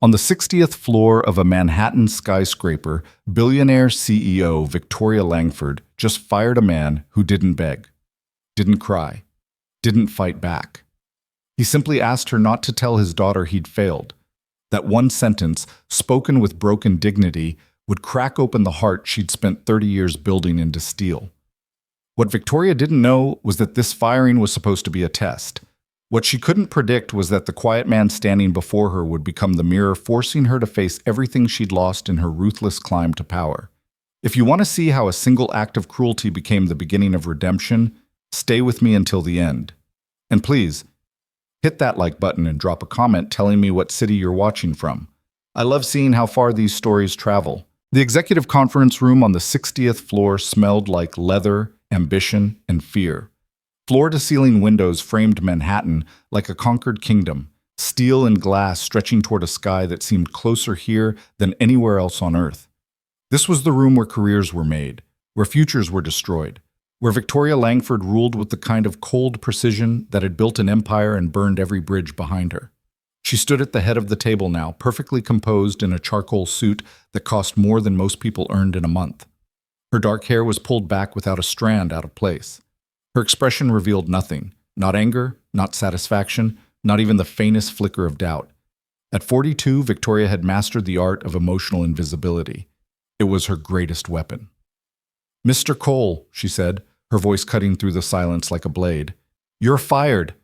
On the 60th floor of a Manhattan skyscraper, billionaire CEO Victoria Langford just fired a man who didn't beg, didn't cry, didn't fight back. He simply asked her not to tell his daughter he'd failed. That one sentence, spoken with broken dignity, would crack open the heart she'd spent 30 years building into steel. What Victoria didn't know was that this firing was supposed to be a test. What she couldn't predict was that the quiet man standing before her would become the mirror, forcing her to face everything she'd lost in her ruthless climb to power. If you want to see how a single act of cruelty became the beginning of redemption, stay with me until the end. And please, hit that like button and drop a comment telling me what city you're watching from. I love seeing how far these stories travel. The executive conference room on the 60th floor smelled like leather, ambition, and fear. Floor-to-ceiling windows framed Manhattan like a conquered kingdom, steel and glass stretching toward a sky that seemed closer here than anywhere else on Earth. This was the room where careers were made, where futures were destroyed, where Victoria Langford ruled with the kind of cold precision that had built an empire and burned every bridge behind her. She stood at the head of the table now, perfectly composed in a charcoal suit that cost more than most people earned in a month. Her dark hair was pulled back without a strand out of place. Her expression revealed nothing, not anger, not satisfaction, not even the faintest flicker of doubt. At 42, Victoria had mastered the art of emotional invisibility. It was her greatest weapon. "Mr. Cole," she said, her voice cutting through the silence like a blade. "You're fired."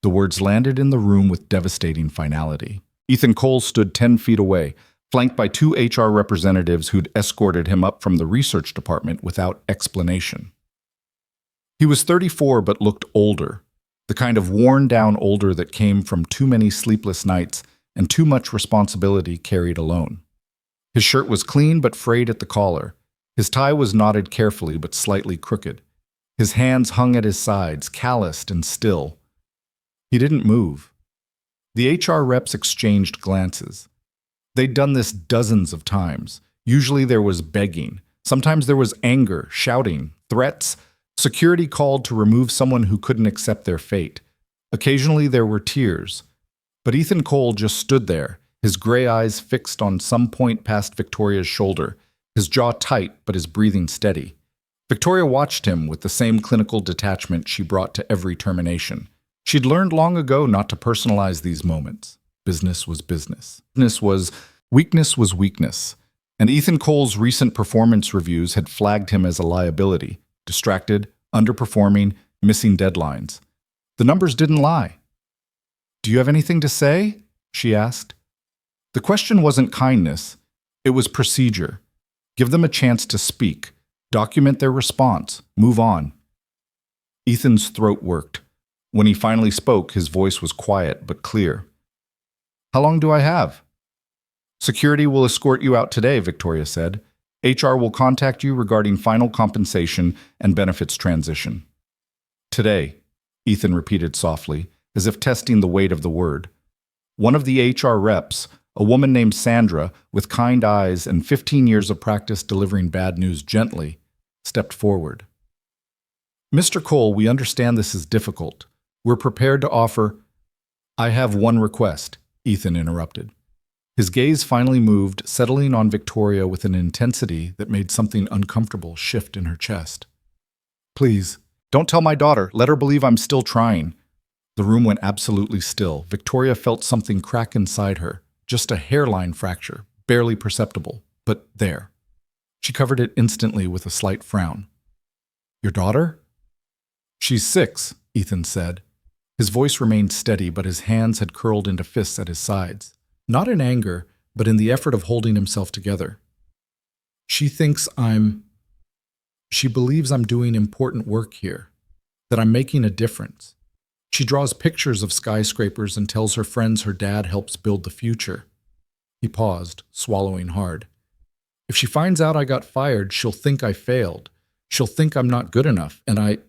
The words landed in the room with devastating finality. Ethan Cole stood 10 feet away, flanked by 2 HR representatives who'd escorted him up from the research department without explanation. He was 34 but looked older, the kind of worn-down older that came from too many sleepless nights and too much responsibility carried alone. His shirt was clean but frayed at the collar. His tie was knotted carefully but slightly crooked. His hands hung at his sides, calloused and still. He didn't move. The HR reps exchanged glances. They'd done this dozens of times. Usually there was begging. Sometimes there was anger, shouting, threats. Security called to remove someone who couldn't accept their fate. Occasionally there were tears. But Ethan Cole just stood there, his gray eyes fixed on some point past Victoria's shoulder, his jaw tight but his breathing steady. Victoria watched him with the same clinical detachment she brought to every termination. She'd learned long ago not to personalize these moments. Business was business. Weakness was weakness. And Ethan Cole's recent performance reviews had flagged him as a liability. Distracted, underperforming, missing deadlines. The numbers didn't lie. "Do you have anything to say?" she asked. The question wasn't kindness, it was procedure. Give them a chance to speak, document their response, move on. Ethan's throat worked. When he finally spoke, his voice was quiet but clear. "How long do I have?" "Security will escort you out today," Victoria said. "HR will contact you regarding final compensation and benefits transition." "Today," Ethan repeated softly, as if testing the weight of the word. One of the HR reps, a woman named Sandra, with kind eyes and 15 years of practice delivering bad news gently, stepped forward. "Mr. Cole, we understand this is difficult. We're prepared to offer—" "I have one request," Ethan interrupted. His gaze finally moved, settling on Victoria with an intensity that made something uncomfortable shift in her chest. "Please, don't tell my daughter. Let her believe I'm still trying." The room went absolutely still. Victoria felt something crack inside her, just a hairline fracture, barely perceptible, but there. She covered it instantly with a slight frown. "Your daughter?" "She's 6, Ethan said. His voice remained steady, but his hands had curled into fists at his sides. Not in anger, but in the effort of holding himself together. She believes I'm doing important work here, that I'm making a difference. She draws pictures of skyscrapers and tells her friends her dad helps build the future." He paused, swallowing hard. "If she finds out I got fired, she'll think I failed. She'll think I'm not good enough, and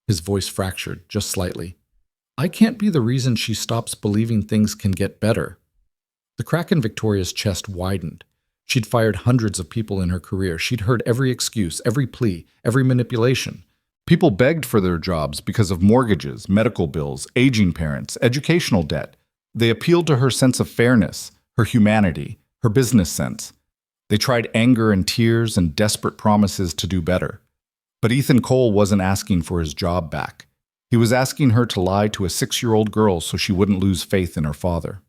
His voice fractured, just slightly. "I can't be the reason she stops believing things can get better." The crack in Victoria's chest widened. She'd fired hundreds of people in her career. She'd heard every excuse, every plea, every manipulation. People begged for their jobs because of mortgages, medical bills, aging parents, educational debt. They appealed to her sense of fairness, her humanity, her business sense. They tried anger and tears and desperate promises to do better. But Ethan Cole wasn't asking for his job back. He was asking her to lie to a 6-year-old girl so she wouldn't lose faith in her father.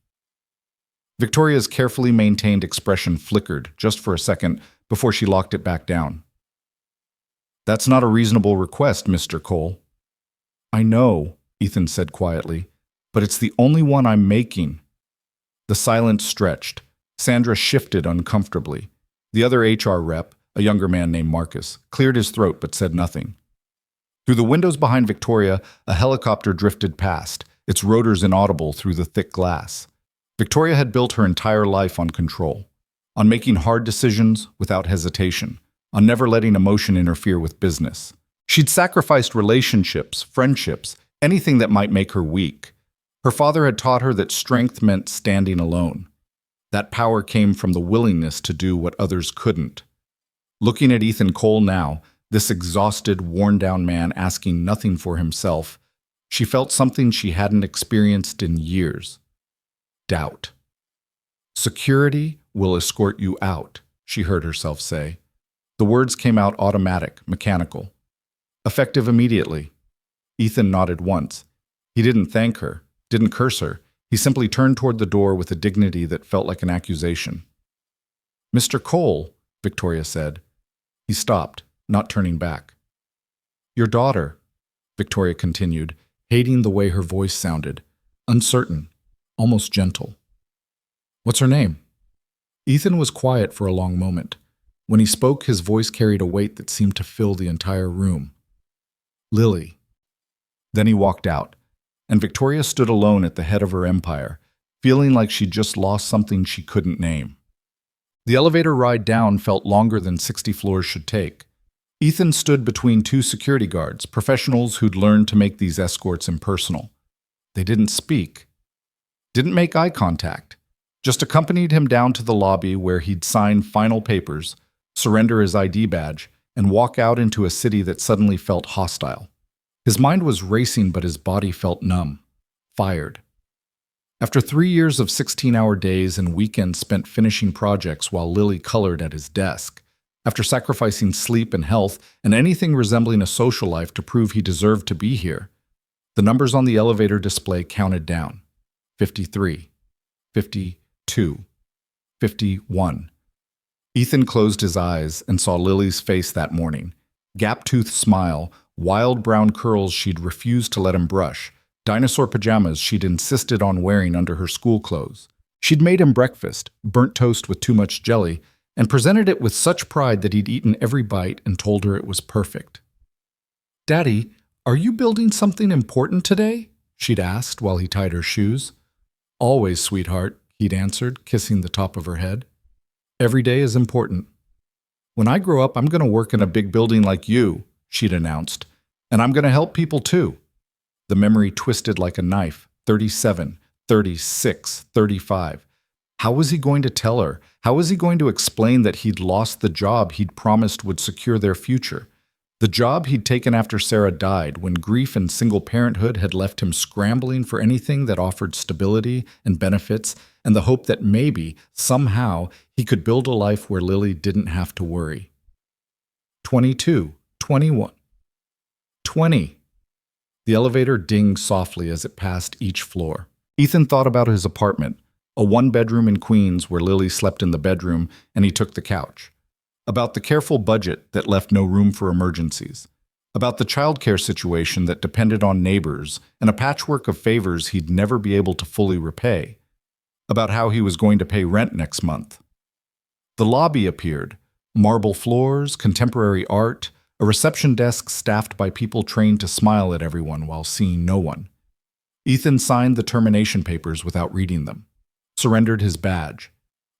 Victoria's carefully maintained expression flickered just for a second before she locked it back down. "That's not a reasonable request, Mr. Cole." "I know," Ethan said quietly, "but it's the only one I'm making." The silence stretched. Sandra shifted uncomfortably. The other HR rep, a younger man named Marcus, cleared his throat but said nothing. Through the windows behind Victoria, a helicopter drifted past, its rotors inaudible through the thick glass. Victoria had built her entire life on control, on making hard decisions without hesitation, on never letting emotion interfere with business. She'd sacrificed relationships, friendships, anything that might make her weak. Her father had taught her that strength meant standing alone. That power came from the willingness to do what others couldn't. Looking at Ethan Cole now, this exhausted, worn-down man asking nothing for himself, she felt something she hadn't experienced in years. Doubt. "Security will escort you out," she heard herself say. The words came out automatic, mechanical. Effective immediately. Ethan nodded once. He didn't thank her, didn't curse her. He simply turned toward the door with a dignity that felt like an accusation. "Mr. Cole," Victoria said. He stopped, not turning back. "Your daughter," Victoria continued, hating the way her voice sounded, uncertain, almost gentle. "What's her name?" Ethan was quiet for a long moment. When he spoke, his voice carried a weight that seemed to fill the entire room. "Lily." Then he walked out, and Victoria stood alone at the head of her empire, feeling like she'd just lost something she couldn't name. The elevator ride down felt longer than 60 floors should take. Ethan stood between two security guards, professionals who'd learned to make these escorts impersonal. They didn't speak, didn't make eye contact, just accompanied him down to the lobby where he'd sign final papers, surrender his ID badge, and walk out into a city that suddenly felt hostile. His mind was racing, but his body felt numb, fired. After 3 years of 16-hour days and weekends spent finishing projects while Lily colored at his desk, after sacrificing sleep and health and anything resembling a social life to prove he deserved to be here, the numbers on the elevator display counted down. 53, 52, 51. Ethan closed his eyes and saw Lily's face that morning. Gap-toothed smile, wild brown curls she'd refused to let him brush, dinosaur pajamas she'd insisted on wearing under her school clothes. She'd made him breakfast, burnt toast with too much jelly, and presented it with such pride that he'd eaten every bite and told her it was perfect. "Daddy, are you building something important today?" she'd asked while he tied her shoes. "Always, sweetheart," he'd answered, kissing the top of her head. "Every day is important." "When I grow up, I'm going to work in a big building like you," she'd announced, "and I'm going to help people too." The memory twisted like a knife. 37, 36, 35. How was he going to tell her? How was he going to explain that he'd lost the job he'd promised would secure their future? The job he'd taken after Sarah died, when grief and single parenthood had left him scrambling for anything that offered stability and benefits and the hope that maybe, somehow, he could build a life where Lily didn't have to worry. 22, 21, 20. The elevator dinged softly as it passed each floor. Ethan thought about his apartment, a one-bedroom in Queens where Lily slept in the bedroom and he took the couch. About the careful budget that left no room for emergencies. About the childcare situation that depended on neighbors and a patchwork of favors he'd never be able to fully repay. About how he was going to pay rent next month. The lobby appeared. Marble floors, contemporary art, a reception desk staffed by people trained to smile at everyone while seeing no one. Ethan signed the termination papers without reading them. Surrendered his badge.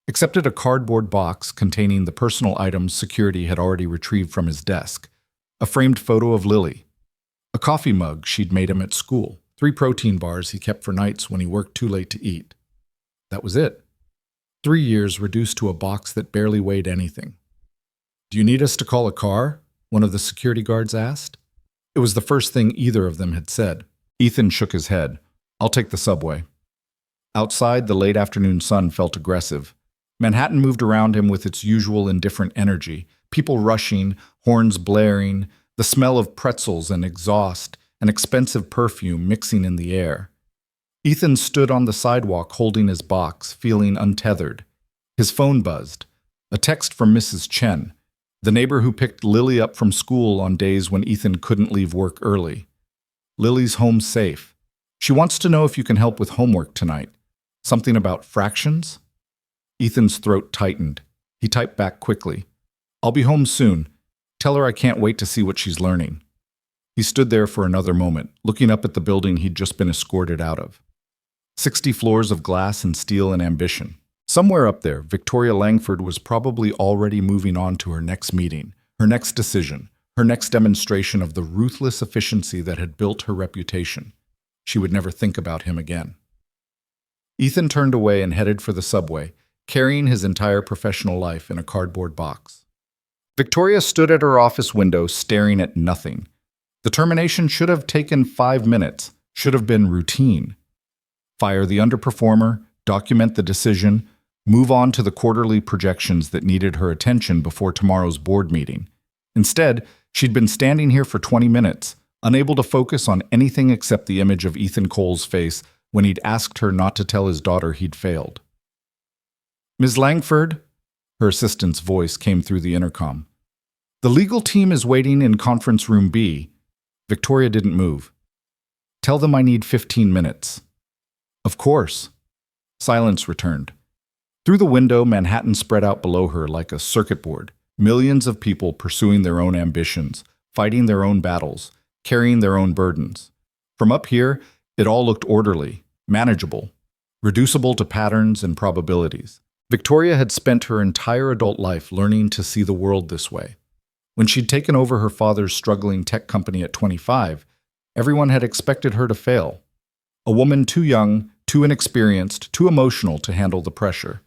Accepted a cardboard box containing the personal items security had already retrieved from his desk. A framed photo of Lily. A coffee mug she'd made him at school. 3 protein bars he kept for nights when he worked too late to eat. That was it. 3 years reduced to a box that barely weighed anything. "Do you need us to call a car?" one of the security guards asked. It was the first thing either of them had said. Ethan shook his head. "I'll take the subway." Outside, the late afternoon sun felt aggressive. Manhattan moved around him with its usual indifferent energy, people rushing, horns blaring, the smell of pretzels and exhaust, and expensive perfume mixing in the air. Ethan stood on the sidewalk holding his box, feeling untethered. His phone buzzed. A text from Mrs. Chen, the neighbor who picked Lily up from school on days when Ethan couldn't leave work early. Lily's home safe. She wants to know if you can help with homework tonight. Something about fractions? Ethan's throat tightened. He typed back quickly. I'll be home soon. Tell her I can't wait to see what she's learning. He stood there for another moment, looking up at the building he'd just been escorted out of. 60 floors of glass and steel and ambition. Somewhere up there, Victoria Langford was probably already moving on to her next meeting, her next decision, her next demonstration of the ruthless efficiency that had built her reputation. She would never think about him again. Ethan turned away and headed for the subway, carrying his entire professional life in a cardboard box. Victoria stood at her office window, staring at nothing. The termination should have taken 5 minutes, should have been routine. Fire the underperformer, document the decision, move on to the quarterly projections that needed her attention before tomorrow's board meeting. Instead, she'd been standing here for 20 minutes, unable to focus on anything except the image of Ethan Cole's face when he'd asked her not to tell his daughter he'd failed. Ms. Langford, her assistant's voice came through the intercom. The legal team is waiting in conference room B. Victoria didn't move. Tell them I need 15 minutes. Of course. Silence returned. Through the window, Manhattan spread out below her like a circuit board, millions of people pursuing their own ambitions, fighting their own battles, carrying their own burdens. From up here, it all looked orderly, manageable, reducible to patterns and probabilities. Victoria had spent her entire adult life learning to see the world this way. When she'd taken over her father's struggling tech company at 25, everyone had expected her to fail. A woman too young, too inexperienced, too emotional to handle the pressure.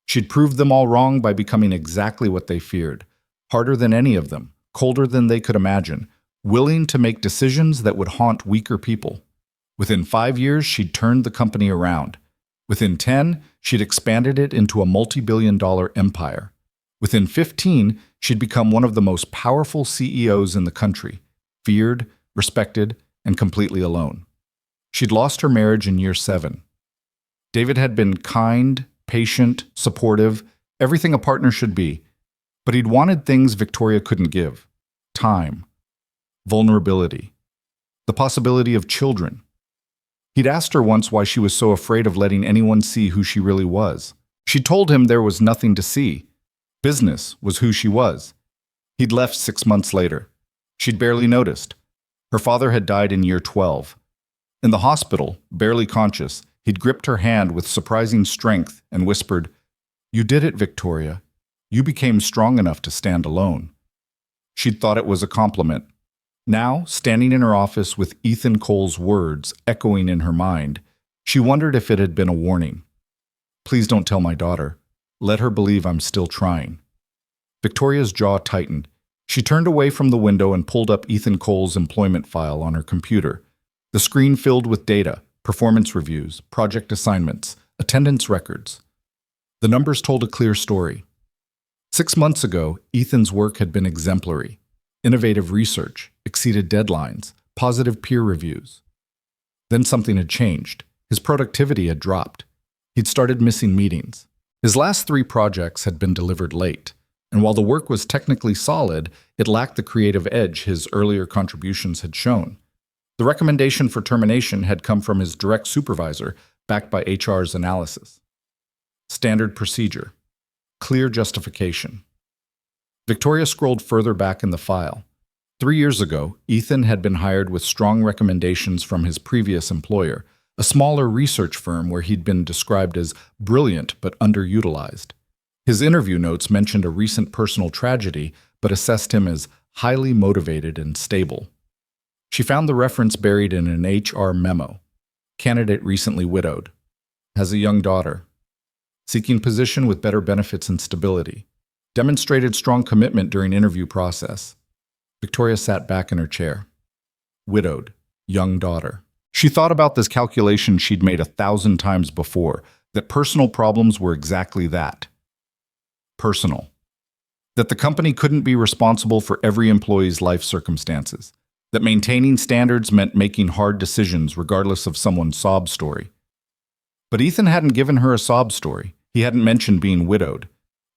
She'd proved them all wrong by becoming exactly what they feared, harder than any of them, colder than they could imagine, willing to make decisions that would haunt weaker people. Within 5 years, she'd turned the company around. Within 10, she'd expanded it into a multi-billion-dollar empire. Within 15, she'd become one of the most powerful CEOs in the country, feared, respected, and completely alone. She'd lost her marriage in year 7. David had been kind, patient, supportive, everything a partner should be, but he'd wanted things Victoria couldn't give: time, vulnerability, the possibility of children. He'd asked her once why she was so afraid of letting anyone see who she really was. She told him there was nothing to see. Business was who she was. He'd left 6 months later. She'd barely noticed. Her father had died in year 12. In the hospital, barely conscious, he'd gripped her hand with surprising strength and whispered, "You did it, Victoria. You became strong enough to stand alone." She'd thought it was a compliment. Now, standing in her office with Ethan Cole's words echoing in her mind, she wondered if it had been a warning. Please don't tell my daughter. Let her believe I'm still trying. Victoria's jaw tightened. She turned away from the window and pulled up Ethan Cole's employment file on her computer. The screen filled with data, performance reviews, project assignments, attendance records. The numbers told a clear story. 6 months ago, Ethan's work had been exemplary. Innovative research, exceeded deadlines, positive peer reviews. Then something had changed. His productivity had dropped. He'd started missing meetings. His last 3 projects had been delivered late, and while the work was technically solid, it lacked the creative edge his earlier contributions had shown. The recommendation for termination had come from his direct supervisor, backed by HR's analysis. Standard procedure. Clear justification. Victoria scrolled further back in the file. 3 years ago, Ethan had been hired with strong recommendations from his previous employer, a smaller research firm where he'd been described as brilliant but underutilized. His interview notes mentioned a recent personal tragedy, but assessed him as highly motivated and stable. She found the reference buried in an HR memo. Candidate recently widowed. Has a young daughter. Seeking position with better benefits and stability. Demonstrated strong commitment during interview process. Victoria sat back in her chair. Widowed. Young daughter. She thought about this calculation she'd made 1,000 times before, that personal problems were exactly that. Personal. That the company couldn't be responsible for every employee's life circumstances. That maintaining standards meant making hard decisions regardless of someone's sob story. But Ethan hadn't given her a sob story. He hadn't mentioned being widowed,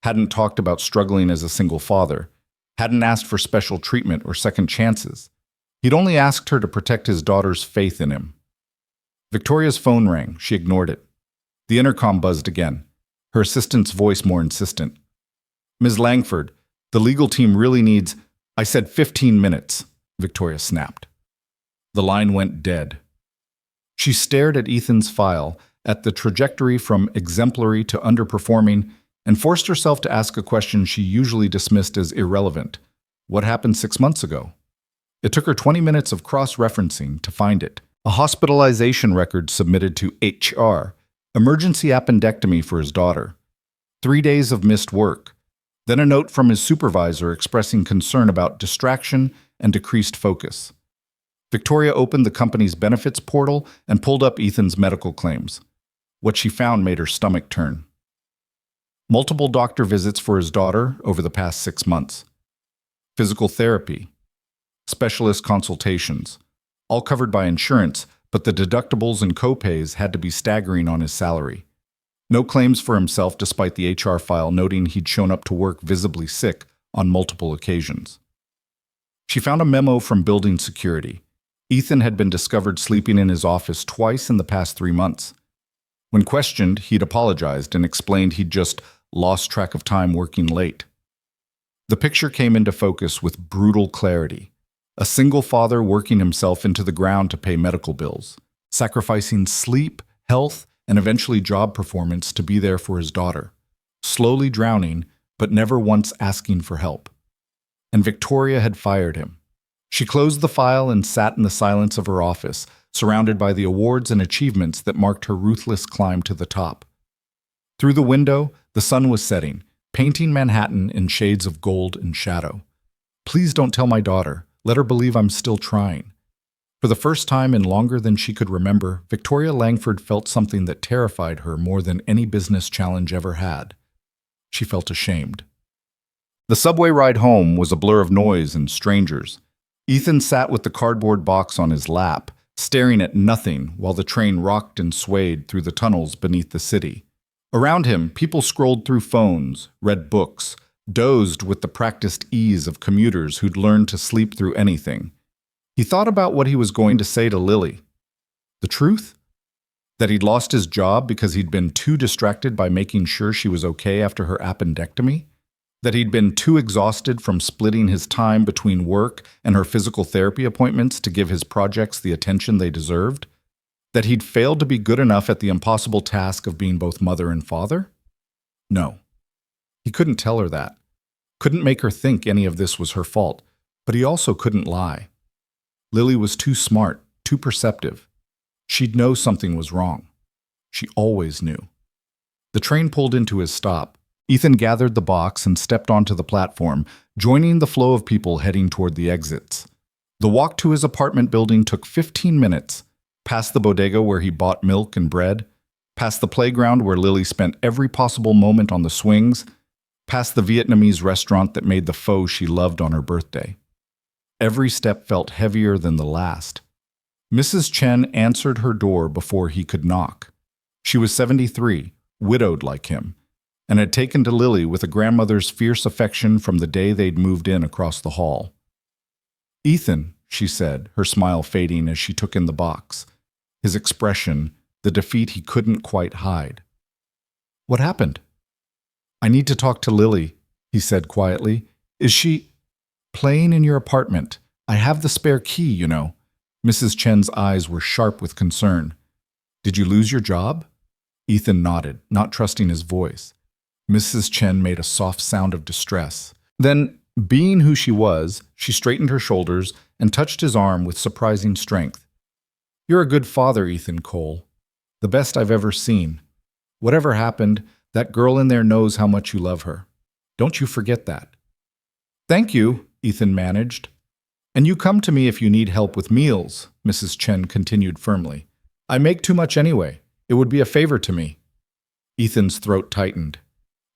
hadn't talked about struggling as a single father, hadn't asked for special treatment or second chances. He'd only asked her to protect his daughter's faith in him. Victoria's phone rang. She ignored it. The intercom buzzed again, her assistant's voice more insistent. "Ms. Langford, the legal team really needs—" "I said 15 minutes, Victoria snapped. The line went dead. She stared at Ethan's file, at the trajectory from exemplary to underperforming, and forced herself to ask a question she usually dismissed as irrelevant. What happened 6 months ago? It took her 20 minutes of cross-referencing to find it. A hospitalization record submitted to HR, emergency appendectomy for his daughter, 3 days of missed work, then a note from his supervisor expressing concern about distraction and decreased focus. Victoria opened the company's benefits portal and pulled up Ethan's medical claims. What she found made her stomach turn. Multiple doctor visits for his daughter over the past 6 months. Physical therapy. Specialist consultations. All covered by insurance, but the deductibles and copays had to be staggering on his salary. No claims for himself despite the HR file noting he'd shown up to work visibly sick on multiple occasions. She found a memo from building security. Ethan had been discovered sleeping in his office twice in the past 3 months. When questioned, he'd apologized and explained he'd just lost track of time working late. The picture came into focus with brutal clarity. A single father working himself into the ground to pay medical bills, sacrificing sleep, health, and eventually job performance to be there for his daughter, slowly drowning, but never once asking for help. And Victoria had fired him. She closed the file and sat in the silence of her office, surrounded by the awards and achievements that marked her ruthless climb to the top. Through the window, the sun was setting, painting Manhattan in shades of gold and shadow. Please don't tell my daughter. Let her believe I'm still trying. For the first time in longer than she could remember, Victoria Langford felt something that terrified her more than any business challenge ever had. She felt ashamed. The subway ride home was a blur of noise and strangers. Ethan sat with the cardboard box on his lap, staring at nothing while the train rocked and swayed through the tunnels beneath the city. Around him, people scrolled through phones, read books, dozed with the practiced ease of commuters who'd learned to sleep through anything. He thought about what he was going to say to Lily. The truth? That he'd lost his job because he'd been too distracted by making sure she was okay after her appendectomy? That he'd been too exhausted from splitting his time between work and her physical therapy appointments to give his projects the attention they deserved? That he'd failed to be good enough at the impossible task of being both mother and father? No. He couldn't tell her that. Couldn't make her think any of this was her fault, but he also couldn't lie. Lily was too smart, too perceptive. She'd know something was wrong. She always knew. The train pulled into his stop. Ethan gathered the box and stepped onto the platform, joining the flow of people heading toward the exits. The walk to his apartment building took 15 minutes, past the bodega where he bought milk and bread, past the playground where Lily spent every possible moment on the swings, past the Vietnamese restaurant that made the pho she loved on her birthday. Every step felt heavier than the last. Mrs. Chen answered her door before he could knock. She was 73, widowed like him, and had taken to Lily with a grandmother's fierce affection from the day they'd moved in across the hall. "Ethan," she said, her smile fading as she took in the box. His expression, the defeat he couldn't quite hide. "What happened?" "I need to talk to Lily," he said quietly. "Is she—" "Playing in your apartment. I have the spare key, you know." Mrs. Chen's eyes were sharp with concern. "Did you lose your job?" Ethan nodded, not trusting his voice. Mrs. Chen made a soft sound of distress. Then, being who she was, she straightened her shoulders and touched his arm with surprising strength. "You're a good father, Ethan Cole. The best I've ever seen. Whatever happened, that girl in there knows how much you love her. Don't you forget that." "Thank you," Ethan managed. And you come to me if you need help with meals, Mrs. Chen continued firmly. I make too much anyway. It would be a favor to me. Ethan's throat tightened.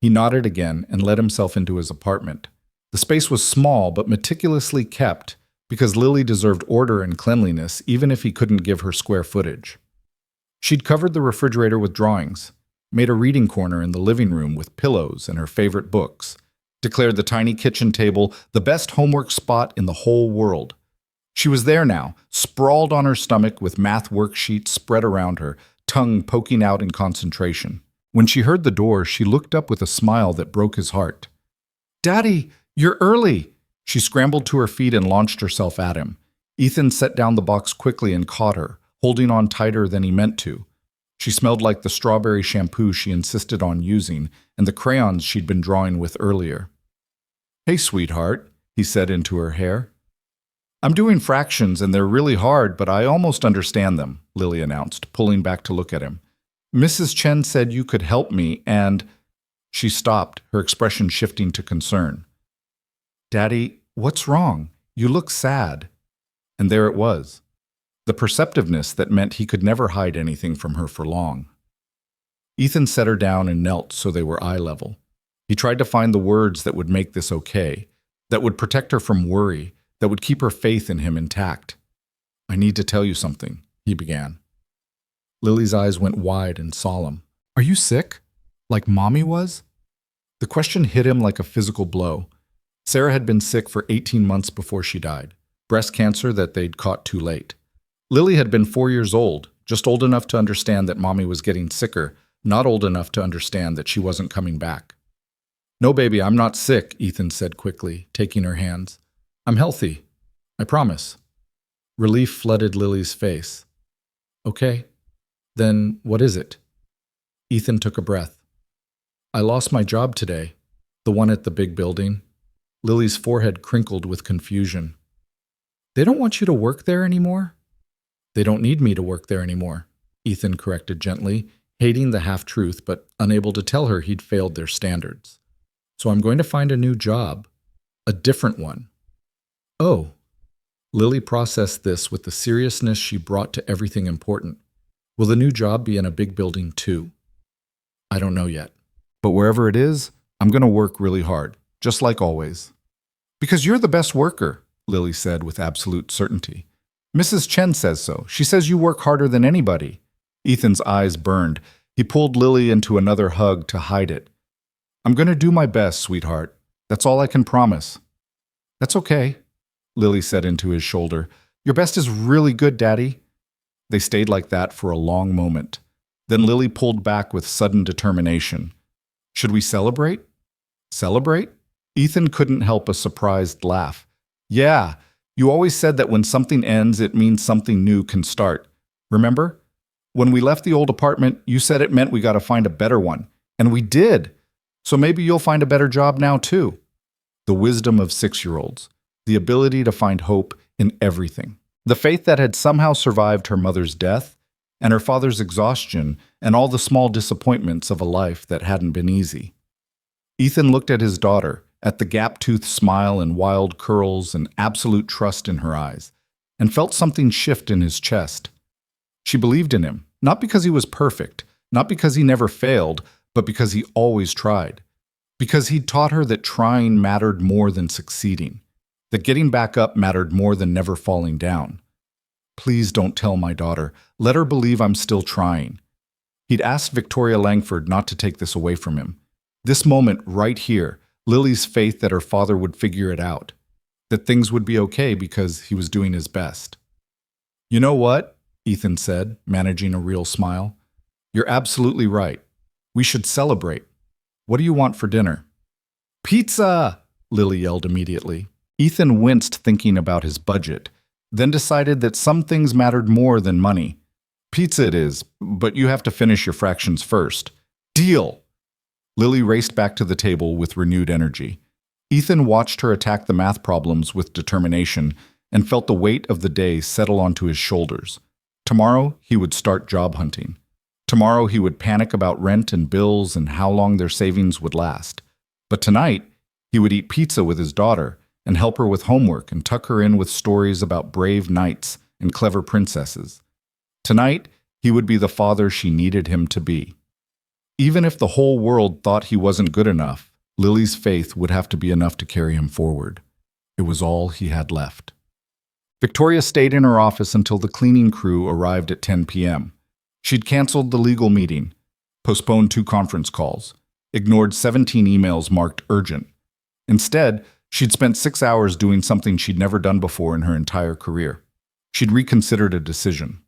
He nodded again and let himself into his apartment. The space was small but meticulously kept because Lily deserved order and cleanliness even if he couldn't give her square footage. She'd covered the refrigerator with drawings, made a reading corner in the living room with pillows and her favorite books, declared the tiny kitchen table the best homework spot in the whole world. She was there now, sprawled on her stomach with math worksheets spread around her, tongue poking out in concentration. When she heard the door, she looked up with a smile that broke his heart. "Daddy, you're early!" She scrambled to her feet and launched herself at him. Ethan set down the box quickly and caught her, holding on tighter than he meant to. She smelled like the strawberry shampoo she insisted on using and the crayons she'd been drawing with earlier. "Hey, sweetheart," he said into her hair. "I'm doing fractions and they're really hard, but I almost understand them," Lily announced, pulling back to look at him. "Mrs. Chen said you could help me and—" She stopped, her expression shifting to concern. "Daddy, what's wrong? You look sad." And there it was. The perceptiveness that meant he could never hide anything from her for long. Ethan set her down and knelt so they were eye level. He tried to find the words that would make this okay, that would protect her from worry, that would keep her faith in him intact. "I need to tell you something," he began. Lily's eyes went wide and solemn. "Are you sick? Like Mommy was?" The question hit him like a physical blow. Sarah had been sick for 18 months before she died, breast cancer that they'd caught too late. Lily had been 4 years old, just old enough to understand that Mommy was getting sicker, not old enough to understand that she wasn't coming back. "No, baby, I'm not sick," Ethan said quickly, taking her hands. "I'm healthy. I promise." Relief flooded Lily's face. "Okay, then what is it?" Ethan took a breath. "I lost my job today, the one at the big building." Lily's forehead crinkled with confusion. "They don't want you to work there anymore?" "They don't need me to work there anymore," Ethan corrected gently, hating the half-truth but unable to tell her he'd failed their standards. "So I'm going to find a new job. A different one." "Oh." Lily processed this with the seriousness she brought to everything important. "Will the new job be in a big building too?" "I don't know yet. But wherever it is, I'm going to work really hard, just like always." "Because you're the best worker," Lily said with absolute certainty. "Mrs. Chen says so. She says you work harder than anybody." Ethan's eyes burned. He pulled Lily into another hug to hide it. "I'm going to do my best, sweetheart. That's all I can promise." "That's okay," Lily said into his shoulder. "Your best is really good, Daddy." They stayed like that for a long moment. Then Lily pulled back with sudden determination. "Should we celebrate?" "Celebrate?" Ethan couldn't help a surprised laugh. "Yeah, you always said that when something ends, it means something new can start. Remember? When we left the old apartment, you said it meant we got to find a better one. And we did. So maybe you'll find a better job now, too." The wisdom of 6-year-olds. The ability to find hope in everything. The faith that had somehow survived her mother's death and her father's exhaustion and all the small disappointments of a life that hadn't been easy. Ethan looked at his daughter, at the gap-toothed smile and wild curls and absolute trust in her eyes, and felt something shift in his chest. She believed in him, not because he was perfect, not because he never failed, but because he always tried. Because he'd taught her that trying mattered more than succeeding, that getting back up mattered more than never falling down. "Please don't tell my daughter. Let her believe I'm still trying." He'd asked Victoria Langford not to take this away from him. This moment right here, Lily's faith that her father would figure it out, that things would be okay because he was doing his best. "You know what?" Ethan said, managing a real smile. "You're absolutely right. We should celebrate. What do you want for dinner?" "Pizza!" Lily yelled immediately. Ethan winced thinking about his budget, then decided that some things mattered more than money. "Pizza it is, but you have to finish your fractions first." "Deal!" Lily raced back to the table with renewed energy. Ethan watched her attack the math problems with determination and felt the weight of the day settle onto his shoulders. Tomorrow, he would start job hunting. Tomorrow, he would panic about rent and bills and how long their savings would last. But tonight, he would eat pizza with his daughter and help her with homework and tuck her in with stories about brave knights and clever princesses. Tonight, he would be the father she needed him to be. Even if the whole world thought he wasn't good enough, Lily's faith would have to be enough to carry him forward. It was all he had left. Victoria stayed in her office until the cleaning crew arrived at 10 p.m. She'd canceled the legal meeting, postponed 2 conference calls, ignored 17 emails marked urgent. Instead, she'd spent 6 hours doing something she'd never done before in her entire career. She'd reconsidered a decision.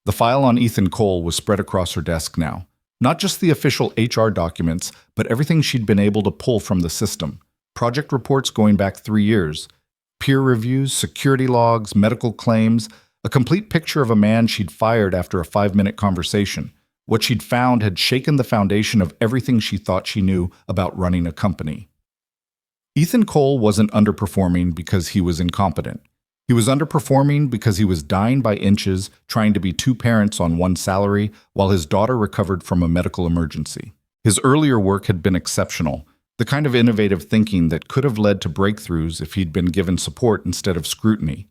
The file on Ethan Cole was spread across her desk now. Not just the official HR documents, but everything she'd been able to pull from the system. Project reports going back 3 years, peer reviews, security logs, medical claims, a complete picture of a man she'd fired after a 5-minute conversation. What she'd found had shaken the foundation of everything she thought she knew about running a company. Ethan Cole wasn't underperforming because he was incompetent. He was underperforming because he was dying by inches, trying to be 2 parents on 1 salary, while his daughter recovered from a medical emergency. His earlier work had been exceptional, the kind of innovative thinking that could have led to breakthroughs if he'd been given support instead of scrutiny.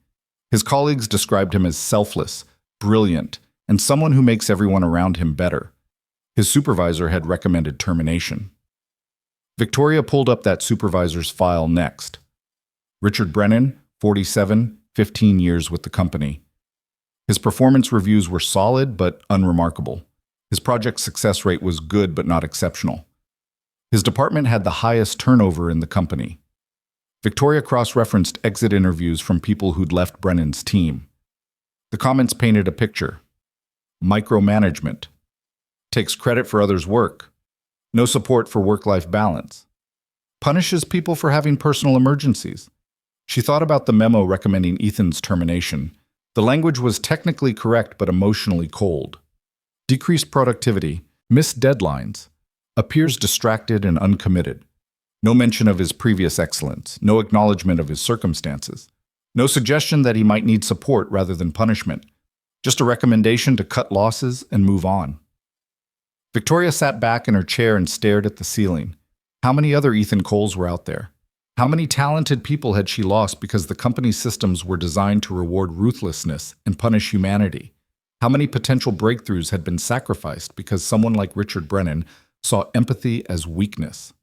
His colleagues described him as selfless, brilliant, and someone who makes everyone around him better. His supervisor had recommended termination. Victoria pulled up that supervisor's file next. Richard Brennan, 47, 15 years with the company. His performance reviews were solid but unremarkable. His project success rate was good but not exceptional. His department had the highest turnover in the company. Victoria cross-referenced exit interviews from people who'd left Brennan's team. The comments painted a picture. Micromanagement. Takes credit for others' work. No support for work-life balance. Punishes people for having personal emergencies. She thought about the memo recommending Ethan's termination. The language was technically correct but emotionally cold. Decreased productivity, missed deadlines, appears distracted and uncommitted. No mention of his previous excellence, no acknowledgement of his circumstances, no suggestion that he might need support rather than punishment, just a recommendation to cut losses and move on. Victoria sat back in her chair and stared at the ceiling. How many other Ethan Coles were out there? How many talented people had she lost because the company's systems were designed to reward ruthlessness and punish humanity? How many potential breakthroughs had been sacrificed because someone like Richard Brennan saw empathy as weakness?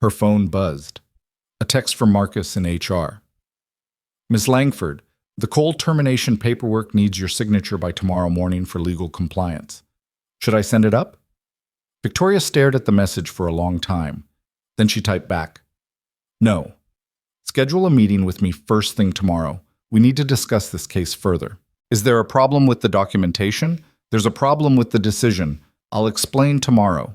Her phone buzzed. A text from Marcus in HR. Ms. Langford, the Cole termination paperwork needs your signature by tomorrow morning for legal compliance. Should I send it up? Victoria stared at the message for a long time. Then she typed back, "No. Schedule a meeting with me first thing tomorrow. We need to discuss this case further. Is there a problem with the documentation? There's a problem with the decision. I'll explain tomorrow."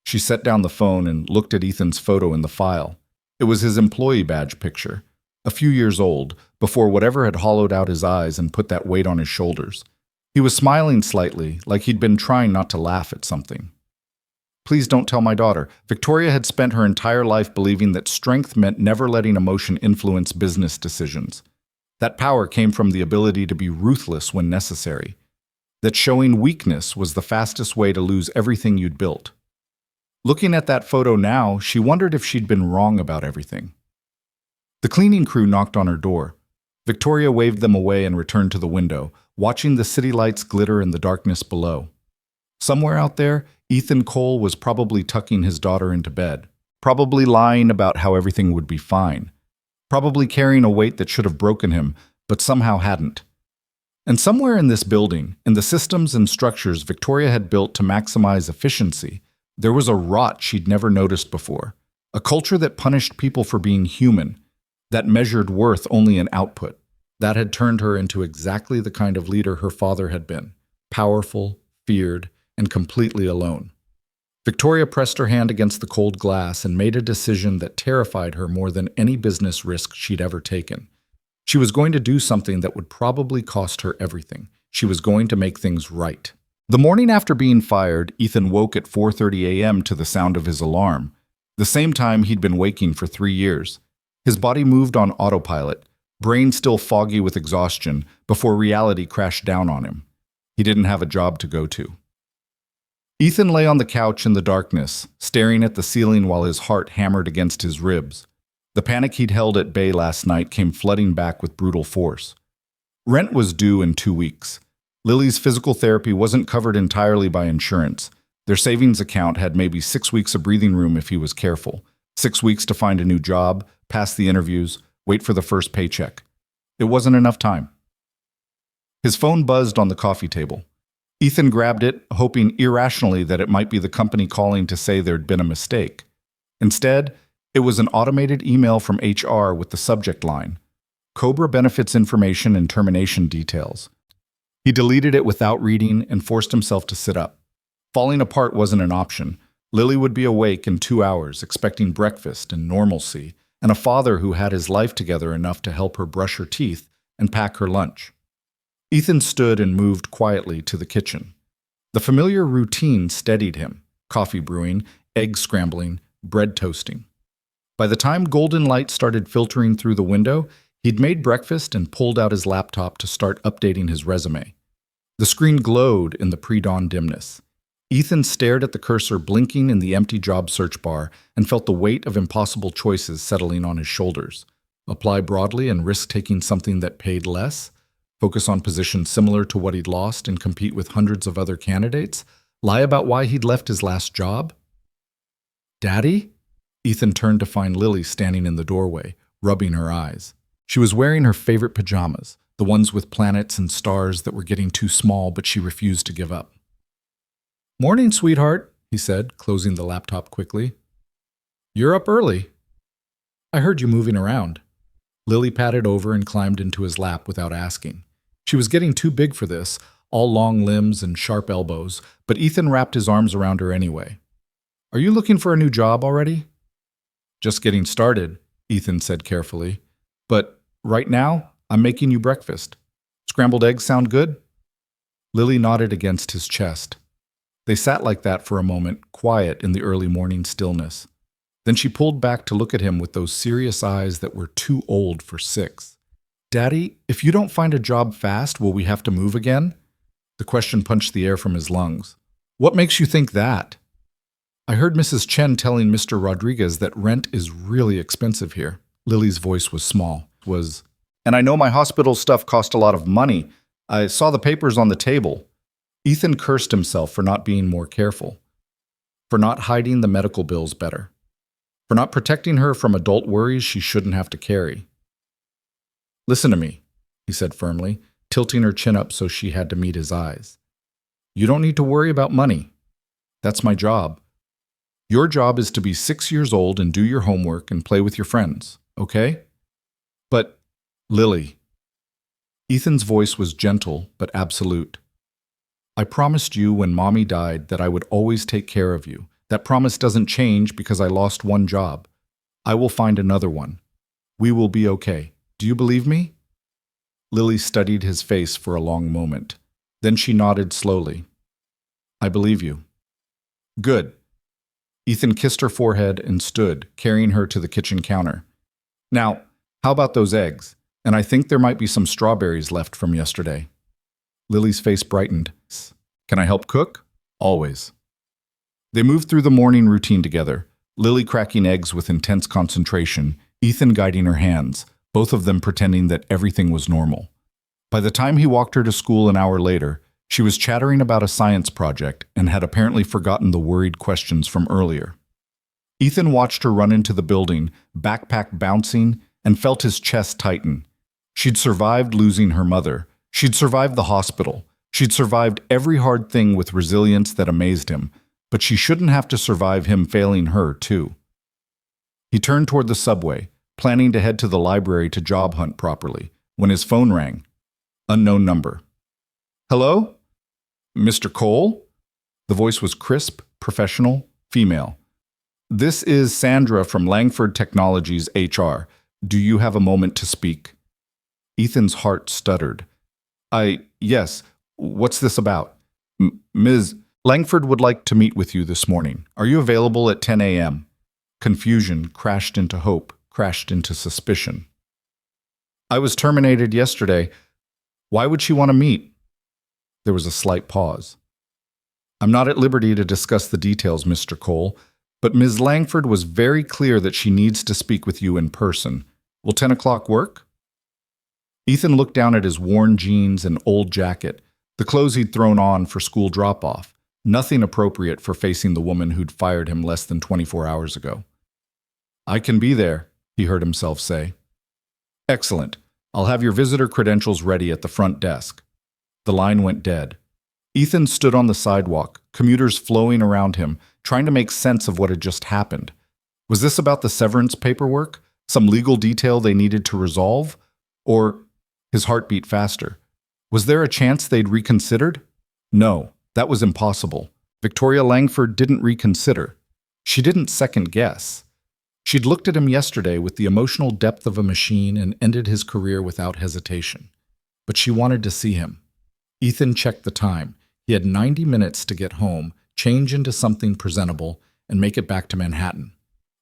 She set down the phone and looked at Ethan's photo in the file. It was his employee badge picture, a few years old, before whatever had hollowed out his eyes and put that weight on his shoulders. He was smiling slightly, like he'd been trying not to laugh at something. Please don't tell my daughter. Victoria had spent her entire life believing that strength meant never letting emotion influence business decisions. That power came from the ability to be ruthless when necessary. That showing weakness was the fastest way to lose everything you'd built. Looking at that photo now, she wondered if she'd been wrong about everything. The cleaning crew knocked on her door. Victoria waved them away and returned to the window, watching the city lights glitter in the darkness below. Somewhere out there, Ethan Cole was probably tucking his daughter into bed, probably lying about how everything would be fine, probably carrying a weight that should have broken him, but somehow hadn't. And somewhere in this building, in the systems and structures Victoria had built to maximize efficiency, there was a rot she'd never noticed before, a culture that punished people for being human, that measured worth only in output. That had turned her into exactly the kind of leader her father had been, powerful, feared, and completely alone. Victoria pressed her hand against the cold glass and made a decision that terrified her more than any business risk she'd ever taken. She was going to do something that would probably cost her everything. She was going to make things right. The morning after being fired, Ethan woke at 4:30 a.m. to the sound of his alarm, the same time he'd been waking for 3 years. His body moved on autopilot, brain still foggy with exhaustion, before reality crashed down on him. He didn't have a job to go to. Ethan lay on the couch in the darkness, staring at the ceiling while his heart hammered against his ribs. The The panic he'd held at bay last night came flooding back with brutal force. Rent was due in 2 weeks. Lily's physical therapy wasn't covered entirely by insurance. Their savings account had maybe 6 weeks of breathing room if he was careful. 6 weeks to find a new job, pass the interviews, wait for the first paycheck. It wasn't enough time. His phone buzzed on the coffee table. Ethan grabbed it, hoping irrationally that it might be the company calling to say there'd been a mistake. Instead, it was an automated email from HR with the subject line, Cobra benefits information and termination details. He deleted it without reading and forced himself to sit up. Falling apart wasn't an option. Lily would be awake in 2 hours, expecting breakfast and normalcy, and a father who had his life together enough to help her brush her teeth and pack her lunch. Ethan stood and moved quietly to the kitchen. The familiar routine steadied him: coffee brewing, eggs scrambling, bread toasting. By the time golden light started filtering through the window, he'd made breakfast and pulled out his laptop to start updating his resume. The screen glowed in the pre-dawn dimness. Ethan stared at the cursor blinking in the empty job search bar and felt the weight of impossible choices settling on his shoulders. Apply broadly and risk taking something that paid less? Focus on positions similar to what he'd lost and compete with hundreds of other candidates? Lie about why he'd left his last job? Daddy? Ethan turned to find Lily standing in the doorway, rubbing her eyes. She was wearing her favorite pajamas, the ones with planets and stars that were getting too small, but she refused to give up. "Morning, sweetheart," he said, closing the laptop quickly. "You're up early. I heard you moving around." Lily patted over and climbed into his lap without asking. She was getting too big for this, all long limbs and sharp elbows, but Ethan wrapped his arms around her anyway. "Are you looking for a new job already?" "Just getting started," Ethan said carefully. "But right now, I'm making you breakfast. Scrambled eggs sound good?" Lily nodded against his chest. They sat like that for a moment, quiet in the early morning stillness. Then she pulled back to look at him with those serious eyes that were too old for 6. "Daddy, if you don't find a job fast, will we have to move again?" The question punched the air from his lungs. "What makes you think that?" "I heard Mrs. Chen telling Mr. Rodriguez that rent is really expensive here." Lily's voice was small. "And I know my hospital stuff cost a lot of money. I saw the papers on the table." Ethan cursed himself for not being more careful, for not hiding the medical bills better, for not protecting her from adult worries she shouldn't have to carry. "Listen to me," he said firmly, tilting her chin up so she had to meet his eyes. "You don't need to worry about money. That's my job. Your job is to be 6 years old and do your homework and play with your friends, okay?" "But, Lily." Ethan's voice was gentle but absolute. "I promised you when Mommy died that I would always take care of you. That promise doesn't change because I lost one job. I will find another one. We will be okay. Do you believe me?" Lily studied his face for a long moment. Then she nodded slowly. "I believe you." "Good." Ethan kissed her forehead and stood, carrying her to the kitchen counter. "Now, how about those eggs? And I think there might be some strawberries left from yesterday." Lily's face brightened. "Can I help cook?" "Always." They moved through the morning routine together, Lily cracking eggs with intense concentration, Ethan guiding her hands, both of them pretending that everything was normal. By the time he walked her to school an hour later, she was chattering about a science project and had apparently forgotten the worried questions from earlier. Ethan watched her run into the building, backpack bouncing, and felt his chest tighten. She'd survived losing her mother. She'd survived the hospital. She'd survived every hard thing with resilience that amazed him, but she shouldn't have to survive him failing her, too. He turned toward the subway, planning to head to the library to job hunt properly, when his phone rang. Unknown number. "Hello? Mr. Cole?" The voice was crisp, professional, female. "This is Sandra from Langford Technologies HR. Do you have a moment to speak?" Ethan's heart stuttered. Yes. What's this about?" Ms. Langford would like to meet with you this morning. Are you available at 10 a.m.? Confusion crashed into hope, crashed into suspicion. "I was terminated yesterday. Why would she want to meet?" There was a slight pause. "I'm not at liberty to discuss the details, Mr. Cole. But Ms. Langford was very clear that she needs to speak with you in person. Will 10 o'clock work? Ethan looked down at his worn jeans and old jacket, the clothes he'd thrown on for school drop-off, nothing appropriate for facing the woman who'd fired him less than 24 hours ago. I can be there, he heard himself say. Excellent. I'll have your visitor credentials ready at the front desk. The line went dead. Ethan stood on the sidewalk, commuters flowing around him, trying to make sense of what had just happened. Was this about the severance paperwork? Some legal detail they needed to resolve? Or, his heart beat faster, was there a chance they'd reconsidered? No, that was impossible. Victoria Langford didn't reconsider. She didn't second guess. She'd looked at him yesterday with the emotional depth of a machine and ended his career without hesitation. But she wanted to see him. Ethan checked the time. He had 90 minutes to get home, change into something presentable, and make it back to Manhattan.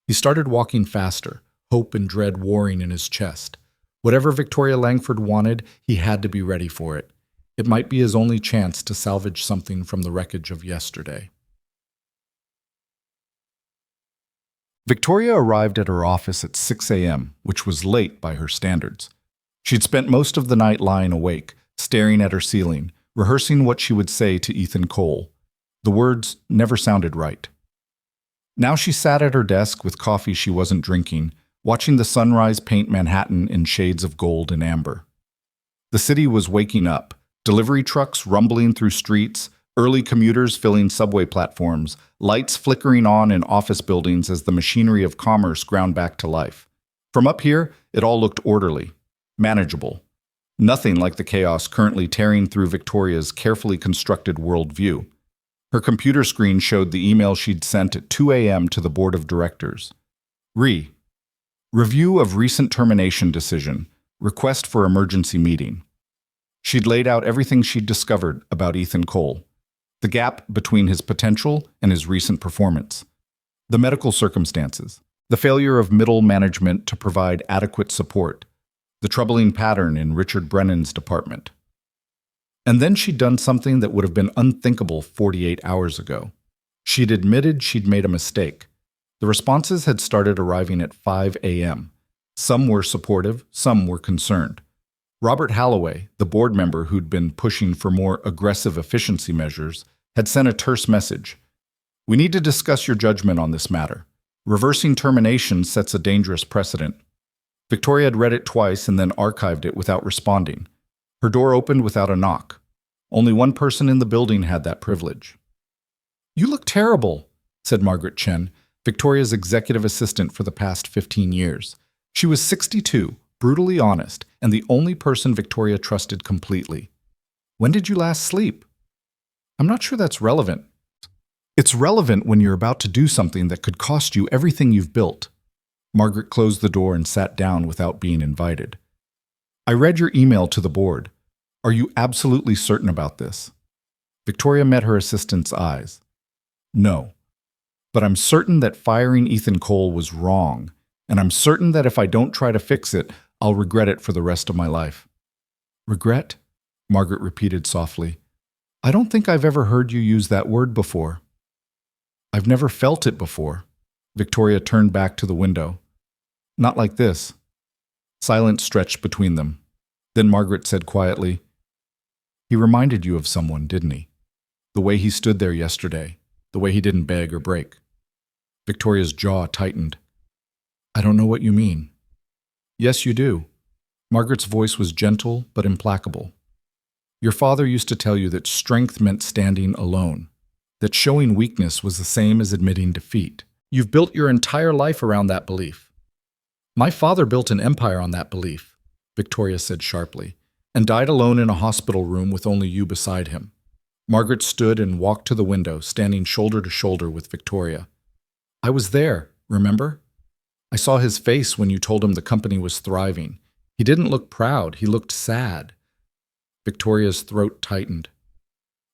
He started walking faster, hope and dread warring in his chest. Whatever Victoria Langford wanted, he had to be ready for it. It might be his only chance to salvage something from the wreckage of yesterday. Victoria arrived at her office at 6 a.m., which was late by her standards. She'd spent most of the night lying awake, staring at her ceiling, rehearsing what she would say to Ethan Cole. The words never sounded right. Now she sat at her desk with coffee she wasn't drinking, watching the sunrise paint Manhattan in shades of gold and amber. The city was waking up, delivery trucks rumbling through streets, early commuters filling subway platforms, lights flickering on in office buildings as the machinery of commerce ground back to life. From up here, it all looked orderly, manageable. Nothing like the chaos currently tearing through Victoria's carefully constructed worldview. Her computer screen showed the email she'd sent at 2 a.m. to the board of directors. Review of recent termination decision. Request for emergency meeting. She'd laid out everything she'd discovered about Ethan Cole. The gap between his potential and his recent performance. The medical circumstances. The failure of middle management to provide adequate support. The troubling pattern in Richard Brennan's department. And then she'd done something that would have been unthinkable 48 hours ago. She'd admitted she'd made a mistake. The responses had started arriving at 5 a.m. Some were supportive, some were concerned. Robert Halloway, the board member who'd been pushing for more aggressive efficiency measures, had sent a terse message. We need to discuss your judgment on this matter. Reversing termination sets a dangerous precedent. Victoria had read it twice and then archived it without responding. Her door opened without a knock. Only one person in the building had that privilege. You look terrible, said Margaret Chen, Victoria's executive assistant for the past 15 years. She was 62, brutally honest, and the only person Victoria trusted completely. When did you last sleep? I'm not sure that's relevant. It's relevant when you're about to do something that could cost you everything you've built. Margaret closed the door and sat down without being invited. I read your email to the board. Are you absolutely certain about this? Victoria met her assistant's eyes. No. But I'm certain that firing Ethan Cole was wrong, and I'm certain that if I don't try to fix it, I'll regret it for the rest of my life. Regret? Margaret repeated softly. I don't think I've ever heard you use that word before. I've never felt it before. Victoria turned back to the window. Not like this. Silence stretched between them. Then Margaret said quietly, He reminded you of someone, didn't he? The way he stood there yesterday, the way he didn't beg or break. Victoria's jaw tightened. I don't know what you mean. Yes, you do. Margaret's voice was gentle but implacable. Your father used to tell you that strength meant standing alone, that showing weakness was the same as admitting defeat. You've built your entire life around that belief. My father built an empire on that belief, Victoria said sharply, and died alone in a hospital room with only you beside him. Margaret stood and walked to the window, standing shoulder to shoulder with Victoria. I was there, remember? I saw his face when you told him the company was thriving. He didn't look proud, he looked sad. Victoria's throat tightened.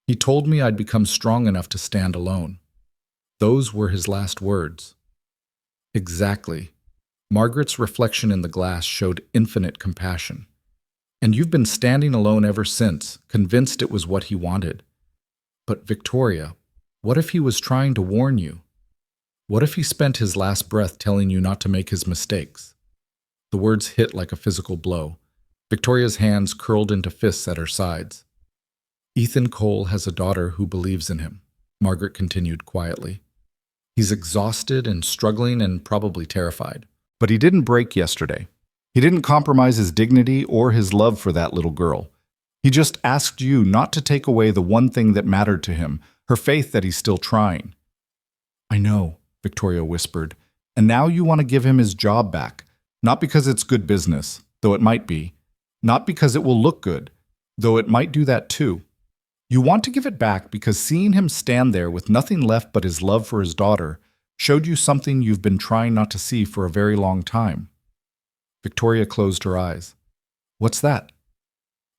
He told me I'd become strong enough to stand alone. Those were his last words. Exactly. Margaret's reflection in the glass showed infinite compassion. And you've been standing alone ever since, convinced it was what he wanted. But Victoria, what if he was trying to warn you? What if he spent his last breath telling you not to make his mistakes? The words hit like a physical blow. Victoria's hands curled into fists at her sides. Ethan Cole has a daughter who believes in him, Margaret continued quietly. He's exhausted and struggling and probably terrified. But he didn't break yesterday. He didn't compromise his dignity or his love for that little girl. He just asked you not to take away the one thing that mattered to him, her faith that he's still trying. I know, Victoria whispered, and now you want to give him his job back, not because it's good business, though it might be, not because it will look good, though it might do that too. You want to give it back because seeing him stand there with nothing left but his love for his daughter showed you something you've been trying not to see for a very long time. Victoria closed her eyes. What's that?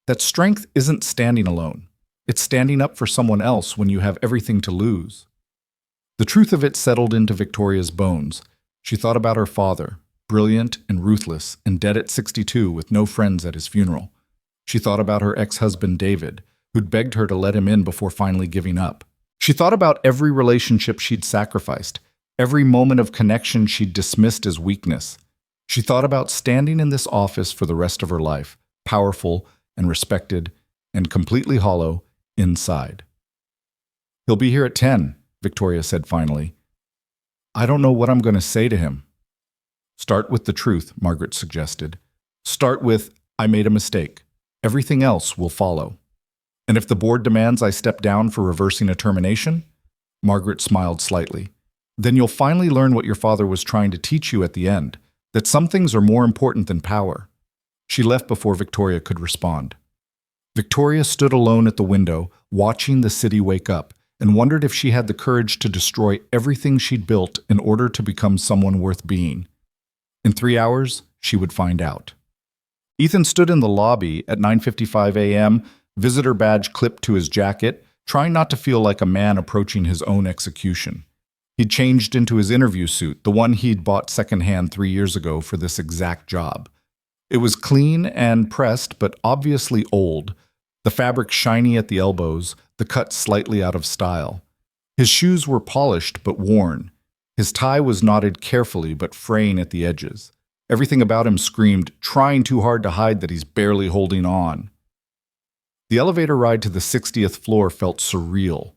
That strength isn't standing alone. It's standing up for someone else when you have everything to lose. The truth of it settled into Victoria's bones. She thought about her father, brilliant and ruthless and dead at 62 with no friends at his funeral. She thought about her ex-husband David, who'd begged her to let him in before finally giving up. She thought about every relationship she'd sacrificed, every moment of connection she'd dismissed as weakness. She thought about standing in this office for the rest of her life, powerful and respected and completely hollow inside. He'll be here at 10, Victoria said finally. I don't know what I'm going to say to him. Start with the truth, Margaret suggested. Start with, I made a mistake. Everything else will follow. And if the board demands I step down for reversing a termination? Margaret smiled slightly. Then you'll finally learn what your father was trying to teach you at the end, that some things are more important than power. She left before Victoria could respond. Victoria stood alone at the window, watching the city wake up, and wondered if she had the courage to destroy everything she'd built in order to become someone worth being. In 3 hours, she would find out. Ethan stood in the lobby at 9:55 a.m., visitor badge clipped to his jacket, trying not to feel like a man approaching his own execution. He'd changed into his interview suit, the one he'd bought secondhand 3 years ago for this exact job. It was clean and pressed, but obviously old, the fabric shiny at the elbows, the cut slightly out of style. His shoes were polished but worn. His tie was knotted carefully but fraying at the edges. Everything about him screamed, trying too hard to hide that he's barely holding on. The elevator ride to the 60th floor felt surreal.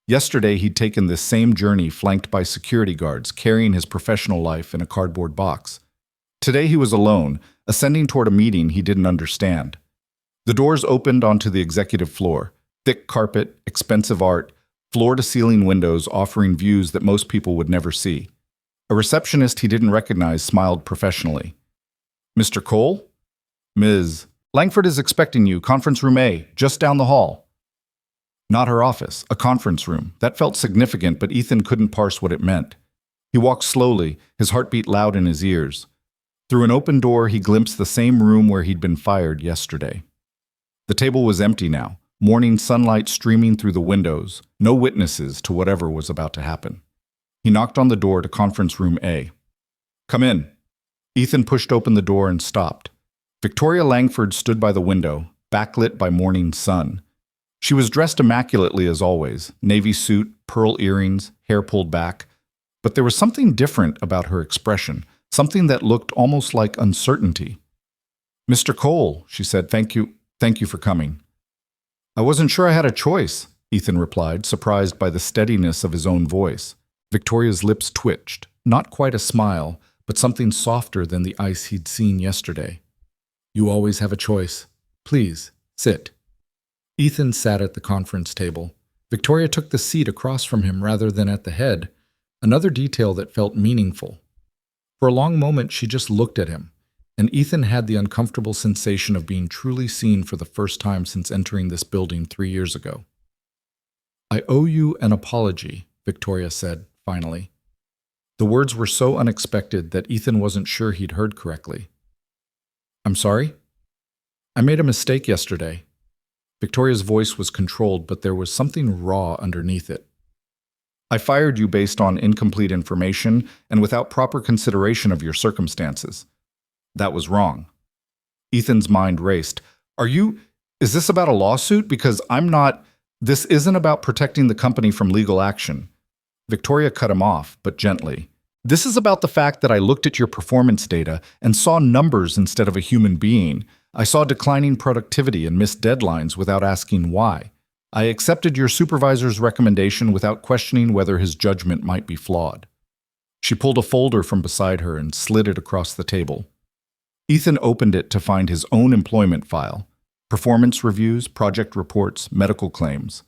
Yesterday, he'd taken this same journey flanked by security guards, carrying his professional life in a cardboard box. Today, he was alone, ascending toward a meeting he didn't understand. The doors opened onto the executive floor. Thick carpet, expensive art, floor-to-ceiling windows offering views that most people would never see. A receptionist he didn't recognize smiled professionally. Mr. Cole? Ms. Langford is expecting you, conference room A, just down the hall. Not her office, a conference room. That felt significant, but Ethan couldn't parse what it meant. He walked slowly, his heartbeat loud in his ears. Through an open door, he glimpsed the same room where he'd been fired yesterday. The table was empty now, morning sunlight streaming through the windows, no witnesses to whatever was about to happen. He knocked on the door to conference room A. Come in. Ethan pushed open the door and stopped. Victoria Langford stood by the window, backlit by morning sun. She was dressed immaculately as always, navy suit, pearl earrings, hair pulled back. But there was something different about her expression, something that looked almost like uncertainty. Mr. Cole, she said, thank you for coming. I wasn't sure I had a choice, Ethan replied, surprised by the steadiness of his own voice. Victoria's lips twitched, not quite a smile, but something softer than the ice he'd seen yesterday. You always have a choice. Please, sit. Ethan sat at the conference table. Victoria took the seat across from him rather than at the head, another detail that felt meaningful. For a long moment, she just looked at him, and Ethan had the uncomfortable sensation of being truly seen for the first time since entering this building 3 years ago. I owe you an apology, Victoria said, finally. The words were so unexpected that Ethan wasn't sure he'd heard correctly. I'm sorry? I made a mistake yesterday. Victoria's voice was controlled, but there was something raw underneath it. I fired you based on incomplete information and without proper consideration of your circumstances. That was wrong. Ethan's mind raced. Is this about a lawsuit? Because this isn't about protecting the company from legal action. Victoria cut him off, but gently. This is about the fact that I looked at your performance data and saw numbers instead of a human being. I saw declining productivity and missed deadlines without asking why. I accepted your supervisor's recommendation without questioning whether his judgment might be flawed. She pulled a folder from beside her and slid it across the table. Ethan opened it to find his own employment file: performance reviews, project reports, medical claims.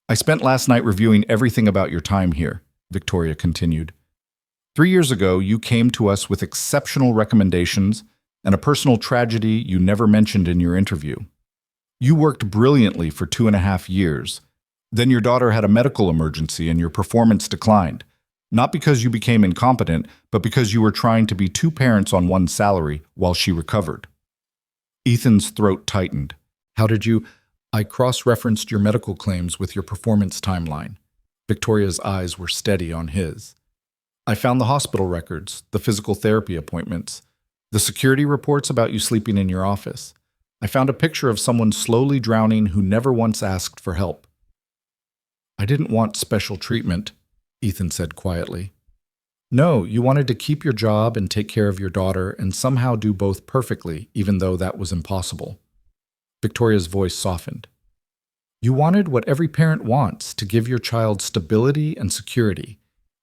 I spent last night reviewing everything about your time here, Victoria continued. 3 years ago, you came to us with exceptional recommendations and a personal tragedy you never mentioned in your interview. You worked brilliantly for 2.5 years. Then your daughter had a medical emergency and your performance declined. Not because you became incompetent, but because you were trying to be two parents on one salary while she recovered. Ethan's throat tightened. How did you? I cross-referenced your medical claims with your performance timeline. Victoria's eyes were steady on his. I found the hospital records, the physical therapy appointments, the security reports about you sleeping in your office. I found a picture of someone slowly drowning who never once asked for help. I didn't want special treatment, Ethan said quietly. No, you wanted to keep your job and take care of your daughter and somehow do both perfectly, even though that was impossible. Victoria's voice softened. You wanted what every parent wants, to give your child stability and security.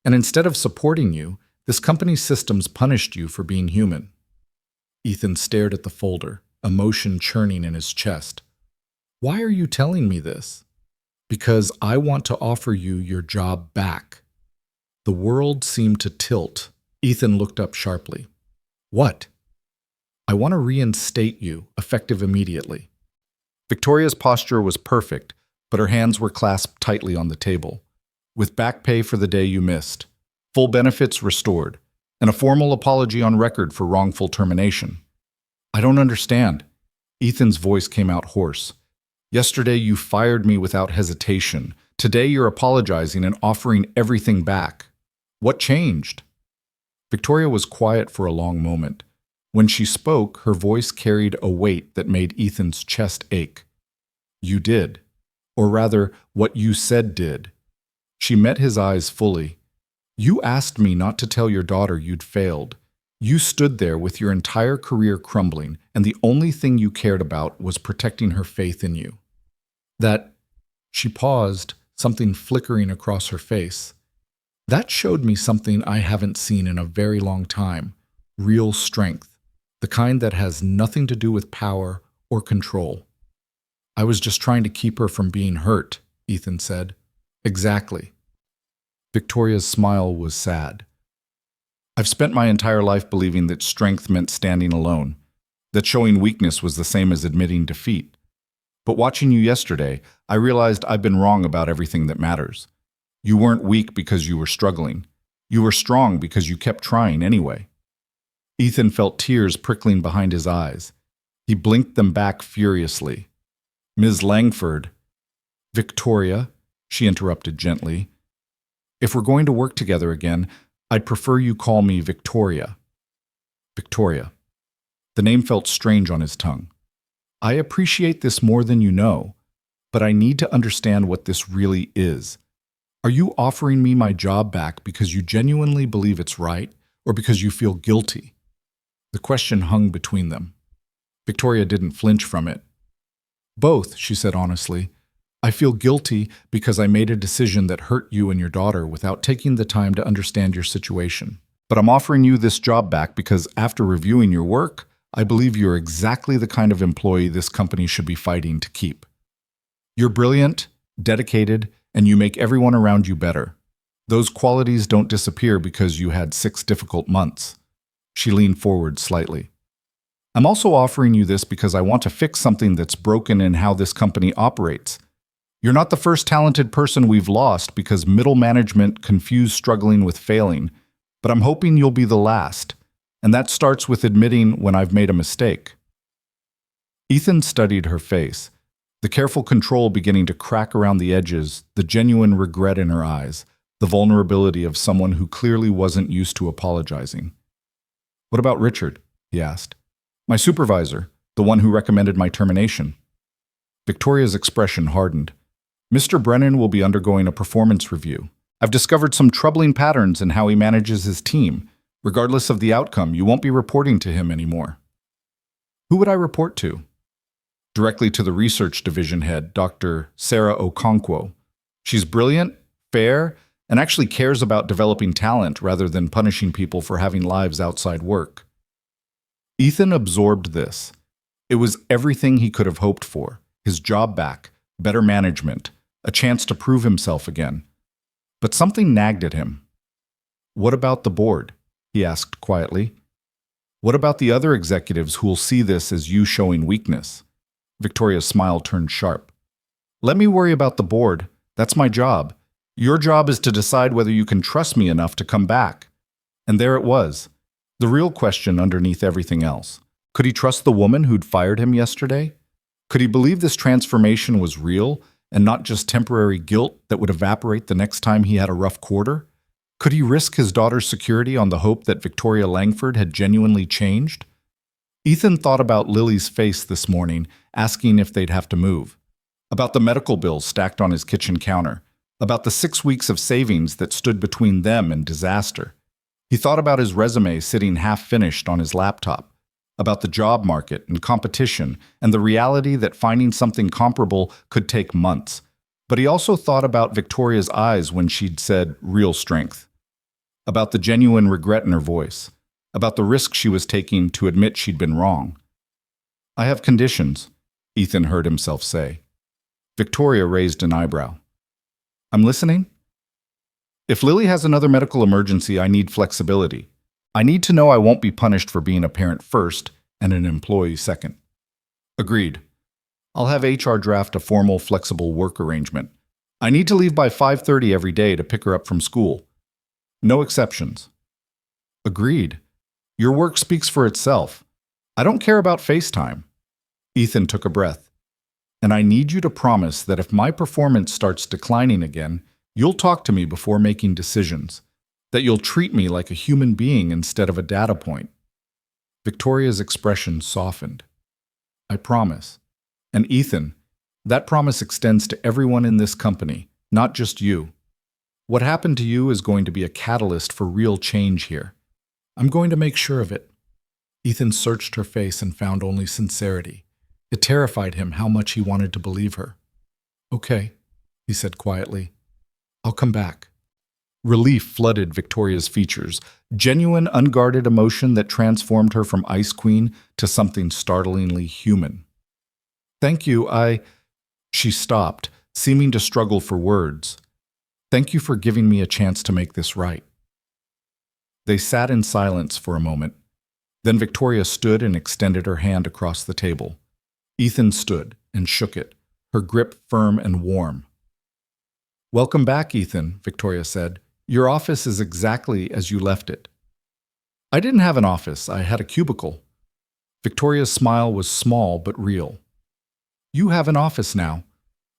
And instead of supporting you, this company's systems punished you for being human. Ethan stared at the folder, emotion churning in his chest. Why are you telling me this? Because I want to offer you your job back. The world seemed to tilt. Ethan looked up sharply. What? I want to reinstate you, effective immediately. Victoria's posture was perfect, but her hands were clasped tightly on the table. With back pay for the day you missed, full benefits restored, and a formal apology on record for wrongful termination. I don't understand. Ethan's voice came out hoarse. Yesterday you fired me without hesitation. Today you're apologizing and offering everything back. What changed? Victoria was quiet for a long moment. When she spoke, her voice carried a weight that made Ethan's chest ache. You did. Or rather, what you said did. She met his eyes fully. You asked me not to tell your daughter you'd failed. You stood there with your entire career crumbling, and the only thing you cared about was protecting her faith in you. She paused, something flickering across her face. That showed me something I haven't seen in a very long time. Real strength. The kind that has nothing to do with power or control. I was just trying to keep her from being hurt, Ethan said. Exactly. Victoria's smile was sad. I've spent my entire life believing that strength meant standing alone, that showing weakness was the same as admitting defeat. But watching you yesterday, I realized I've been wrong about everything that matters. You weren't weak because you were struggling. You were strong because you kept trying anyway. Ethan felt tears prickling behind his eyes. He blinked them back furiously. Ms. Langford. Victoria, she interrupted gently. If we're going to work together again, I'd prefer you call me Victoria. Victoria. The name felt strange on his tongue. I appreciate this more than you know, but I need to understand what this really is. Are you offering me my job back because you genuinely believe it's right, or because you feel guilty? The question hung between them. Victoria didn't flinch from it. Both, she said honestly. I feel guilty because I made a decision that hurt you and your daughter without taking the time to understand your situation. But I'm offering you this job back because after reviewing your work, I believe you're exactly the kind of employee this company should be fighting to keep. You're brilliant, dedicated, and you make everyone around you better. Those qualities don't disappear because you had 6 difficult months. She leaned forward slightly. I'm also offering you this because I want to fix something that's broken in how this company operates. You're not the first talented person we've lost because middle management confused struggling with failing, but I'm hoping you'll be the last, and that starts with admitting when I've made a mistake. Ethan studied her face, the careful control beginning to crack around the edges, the genuine regret in her eyes, the vulnerability of someone who clearly wasn't used to apologizing. What about Richard? He asked. My supervisor, the one who recommended my termination. Victoria's expression hardened. Mr. Brennan will be undergoing a performance review. I've discovered some troubling patterns in how he manages his team. Regardless of the outcome, you won't be reporting to him anymore." Who would I report to? Directly to the research division head, Dr. Sarah Okonkwo. She's brilliant, fair, and actually cares about developing talent rather than punishing people for having lives outside work. Ethan absorbed this. It was everything he could have hoped for: his job back, better management, a chance to prove himself again. But something nagged at him. "What about the board?" he asked quietly. "What about the other executives who'll see this as you showing weakness?" Victoria's smile turned sharp. "Let me worry about the board. That's my job. Your job is to decide whether you can trust me enough to come back." And there it was, the real question underneath everything else. Could he trust the woman who'd fired him yesterday? Could he believe this transformation was real and not just temporary guilt that would evaporate the next time he had a rough quarter? Could he risk his daughter's security on the hope that Victoria Langford had genuinely changed? Ethan thought about Lily's face this morning, asking if they'd have to move. About the medical bills stacked on his kitchen counter. About the 6 weeks of savings that stood between them and disaster. He thought about his resume sitting half-finished on his laptop. About the job market and competition and the reality that finding something comparable could take months. But he also thought about Victoria's eyes when she'd said real strength. About the genuine regret in her voice. About the risk she was taking to admit she'd been wrong. "I have conditions," Ethan heard himself say. Victoria raised an eyebrow. "I'm listening." "If Lily has another medical emergency, I need flexibility. I need to know I won't be punished for being a parent first and an employee second." "Agreed. I'll have HR draft a formal, flexible work arrangement. I need to leave by 5:30 every day to pick her up from school. No exceptions." "Agreed. Your work speaks for itself. I don't care about FaceTime." Ethan took a breath. "And I need you to promise that if my performance starts declining again, you'll talk to me before making decisions. That you'll treat me like a human being instead of a data point." Victoria's expression softened. "I promise. And Ethan, that promise extends to everyone in this company, not just you. What happened to you is going to be a catalyst for real change here. I'm going to make sure of it." Ethan searched her face and found only sincerity. It terrified him how much he wanted to believe her. "Okay," he said quietly. "I'll come back." Relief flooded Victoria's features, genuine, unguarded emotion that transformed her from Ice Queen to something startlingly human. "Thank you, She stopped, seeming to struggle for words. "Thank you for giving me a chance to make this right." They sat in silence for a moment. Then Victoria stood and extended her hand across the table. Ethan stood and shook it, her grip firm and warm. "Welcome back, Ethan," Victoria said. "Your office is exactly as you left it." "I didn't have an office, I had a cubicle." Victoria's smile was small but real. "You have an office now.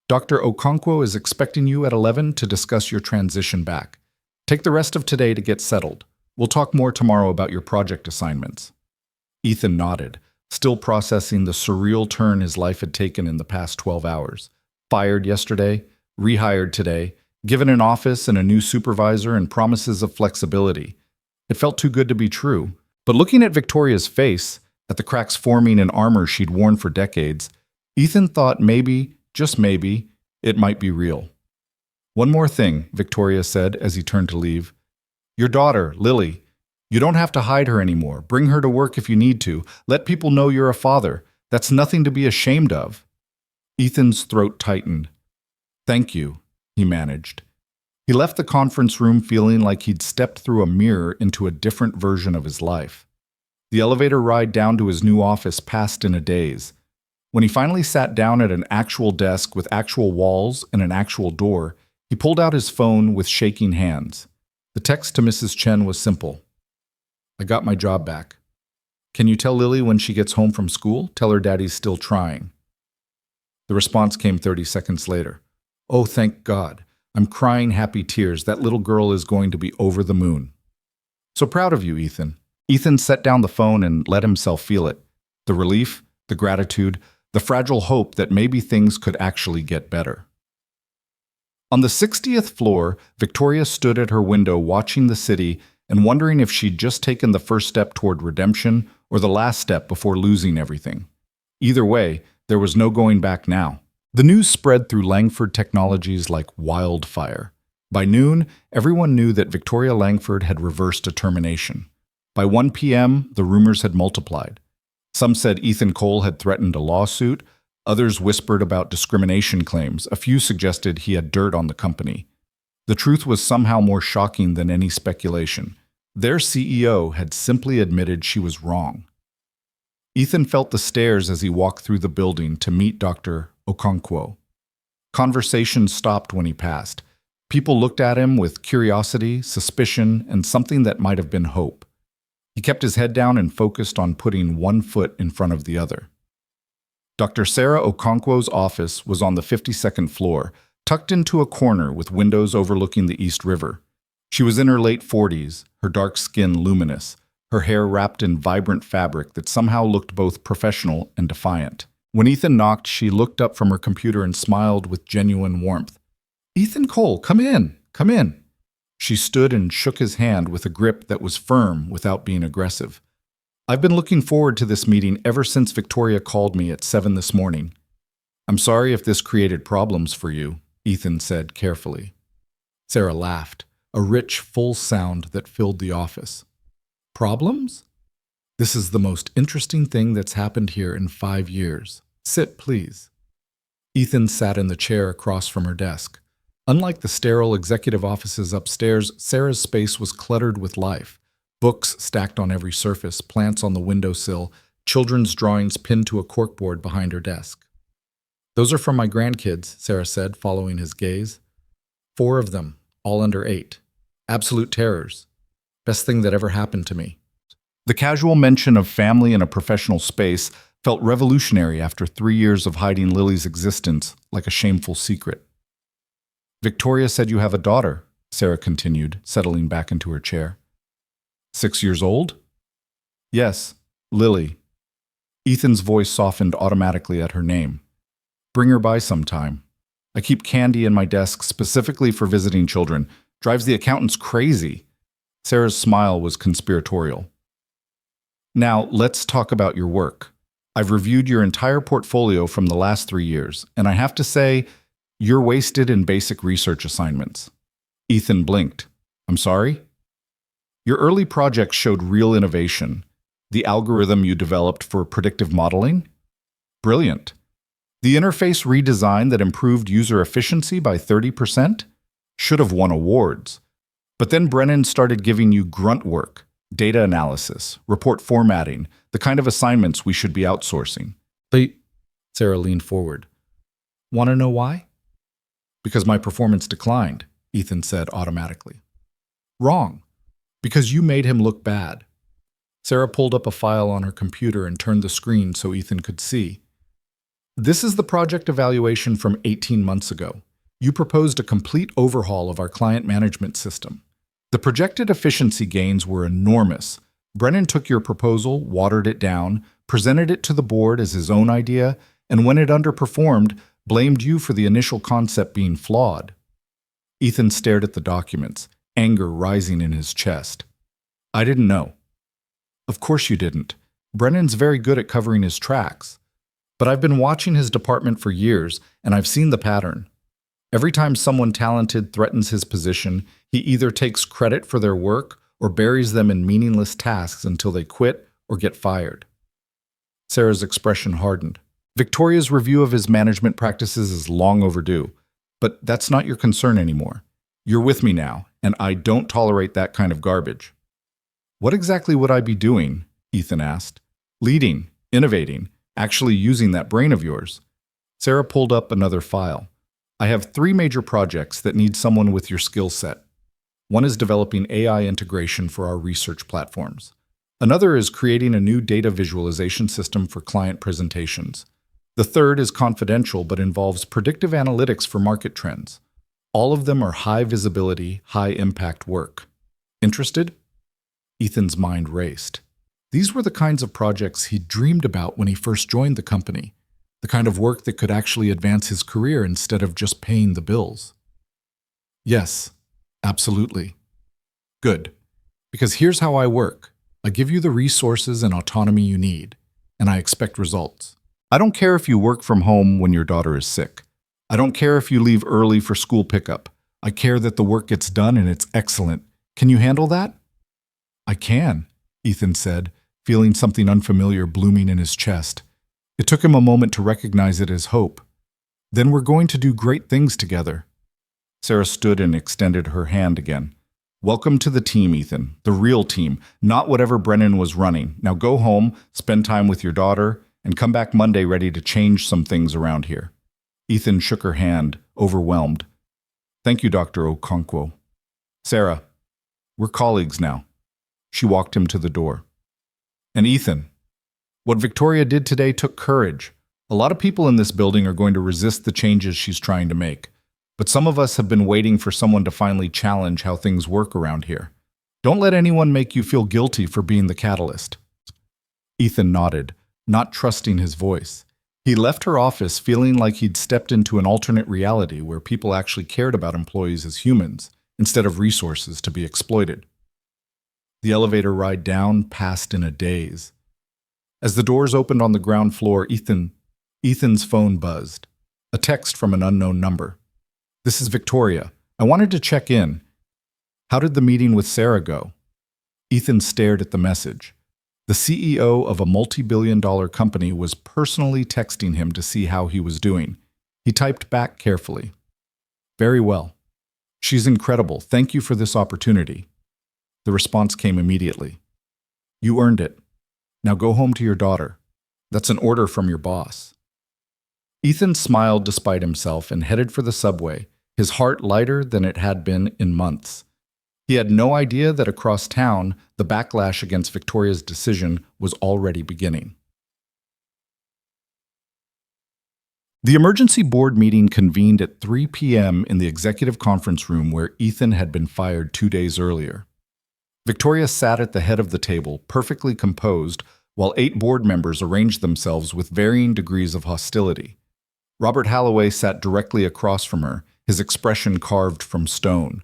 Dr. Okonkwo is expecting you at 11 to discuss your transition back. Take the rest of today to get settled. We'll talk more tomorrow about your project assignments." Ethan nodded, still processing the surreal turn his life had taken in the past 12 hours. Fired yesterday, rehired today, given an office and a new supervisor and promises of flexibility. It felt too good to be true. But looking at Victoria's face, at the cracks forming in armor she'd worn for decades, Ethan thought maybe, just maybe, it might be real. "One more thing," Victoria said as he turned to leave. "Your daughter, Lily. You don't have to hide her anymore. Bring her to work if you need to. Let people know you're a father. That's nothing to be ashamed of." Ethan's throat tightened. "Thank you," he managed. He left the conference room feeling like he'd stepped through a mirror into a different version of his life. The elevator ride down to his new office passed in a daze. When he finally sat down at an actual desk with actual walls and an actual door, he pulled out his phone with shaking hands. The text to Mrs. Chen was simple. "I got my job back. Can you tell Lily when she gets home from school? Tell her Daddy's still trying." The response came 30 seconds later. "Oh, thank God. I'm crying happy tears. That little girl is going to be over the moon." "So proud of you, Ethan." Ethan set down the phone and let himself feel it. The relief, the gratitude, the fragile hope that maybe things could actually get better. On the 60th floor, Victoria stood at her window watching the city and wondering if she'd just taken the first step toward redemption or the last step before losing everything. Either way, there was no going back now. The news spread through Langford Technologies like wildfire. By noon, everyone knew that Victoria Langford had reversed a termination. By 1 p.m., the rumors had multiplied. Some said Ethan Cole had threatened a lawsuit. Others whispered about discrimination claims. A few suggested he had dirt on the company. The truth was somehow more shocking than any speculation. Their CEO had simply admitted she was wrong. Ethan felt the stares as he walked through the building to meet Dr. Okonkwo. Conversations stopped when he passed. People looked at him with curiosity, suspicion, and something that might have been hope. He kept his head down and focused on putting one foot in front of the other. Dr. Sarah Okonkwo's office was on the 52nd floor, tucked into a corner with windows overlooking the East River. She was in her late 40s, her dark skin luminous, her hair wrapped in vibrant fabric that somehow looked both professional and defiant. When Ethan knocked, she looked up from her computer and smiled with genuine warmth. "Ethan Cole, come in, come in." She stood and shook his hand with a grip that was firm without being aggressive. "I've been looking forward to this meeting ever since Victoria called me at 7 this morning. I'm sorry if this created problems for you," Ethan said carefully. Sarah laughed, a rich, full sound that filled the office. "Problems? This is the most interesting thing that's happened here in 5 years. Sit, please." Ethan sat in the chair across from her desk. Unlike the sterile executive offices upstairs, Sarah's space was cluttered with life. Books stacked on every surface, plants on the windowsill, children's drawings pinned to a corkboard behind her desk. "Those are from my grandkids," Sarah said, following his gaze. 4 of them, all under 8. Absolute terrors. Best thing that ever happened to me. The casual mention of family in a professional space felt revolutionary after 3 years of hiding Lily's existence like a shameful secret. "Victoria said you have a daughter," Sarah continued, settling back into her chair. 6 years old? "Yes, Lily." Ethan's voice softened automatically at her name. "Bring her by sometime. I keep candy in my desk specifically for visiting children. Drives the accountants crazy." Sarah's smile was conspiratorial. "Now, let's talk about your work. I've reviewed your entire portfolio from the last 3 years, and I have to say, you're wasted in basic research assignments." Ethan blinked. "I'm sorry?" "Your early projects showed real innovation. The algorithm you developed for predictive modeling? Brilliant. The interface redesign that improved user efficiency by 30%? Should have won awards. But then Brennan started giving you grunt work, data analysis, report formatting, the kind of assignments we should be outsourcing." Sarah leaned forward. "Want to know why?" "Because my performance declined," Ethan said automatically. "Wrong. Because you made him look bad." Sarah pulled up a file on her computer and turned the screen so Ethan could see. "This is the project evaluation from 18 months ago. You proposed a complete overhaul of our client management system. The projected efficiency gains were enormous. Brennan took your proposal, watered it down, presented it to the board as his own idea, and when it underperformed, blamed you for the initial concept being flawed." Ethan stared at the documents, anger rising in his chest. "I didn't know." "Of course you didn't. Brennan's very good at covering his tracks. But I've been watching his department for years, and I've seen the pattern. Every time someone talented threatens his position, he either takes credit for their work or buries them in meaningless tasks until they quit or get fired." Sarah's expression hardened. "Victoria's review of his management practices is long overdue, but that's not your concern anymore. You're with me now, and I don't tolerate that kind of garbage." "What exactly would I be doing?" Ethan asked. "Leading, innovating, actually using that brain of yours." Sarah pulled up another file. "I have 3 major projects that need someone with your skill set. One is developing AI integration for our research platforms. Another is creating a new data visualization system for client presentations. The third is confidential but involves predictive analytics for market trends. All of them are high visibility, high impact work. Interested?" Ethan's mind raced. These were the kinds of projects he'd dreamed about when he first joined the company, the kind of work that could actually advance his career instead of just paying the bills. Yes, absolutely. Good. Because here's how I work. I give you the resources and autonomy you need, and I expect results. I don't care if you work from home when your daughter is sick. I don't care if you leave early for school pickup. I care that the work gets done and it's excellent. Can you handle that? I can, Ethan said, feeling something unfamiliar blooming in his chest. It took him a moment to recognize it as hope. Then we're going to do great things together. Sarah stood and extended her hand again. Welcome to the team, Ethan, the real team, not whatever Brennan was running. Now go home, spend time with your daughter, and come back Monday ready to change some things around here. Ethan shook her hand, overwhelmed. Thank you, Dr. Okonkwo. Sarah, we're colleagues now. She walked him to the door. And Ethan, what Victoria did today took courage. A lot of people in this building are going to resist the changes she's trying to make. But some of us have been waiting for someone to finally challenge how things work around here. Don't let anyone make you feel guilty for being the catalyst. Ethan nodded, not trusting his voice. He left her office feeling like he'd stepped into an alternate reality where people actually cared about employees as humans, instead of resources to be exploited. The elevator ride down passed in a daze. As the doors opened on the ground floor, Ethan's phone buzzed. A text from an unknown number. This is Victoria. I wanted to check in. How did the meeting with Sarah go? Ethan stared at the message. The CEO of a multi-billion-dollar company was personally texting him to see how he was doing. He typed back carefully. Very well. She's incredible. Thank you for this opportunity. The response came immediately. You earned it. Now go home to your daughter. That's an order from your boss. Ethan smiled despite himself and headed for the subway, his heart lighter than it had been in months. He had no idea that across town, the backlash against Victoria's decision was already beginning. The emergency board meeting convened at 3 p.m. in the executive conference room where Ethan had been fired 2 days earlier. Victoria sat at the head of the table, perfectly composed, while 8 board members arranged themselves with varying degrees of hostility. Robert Halloway sat directly across from her, his expression carved from stone.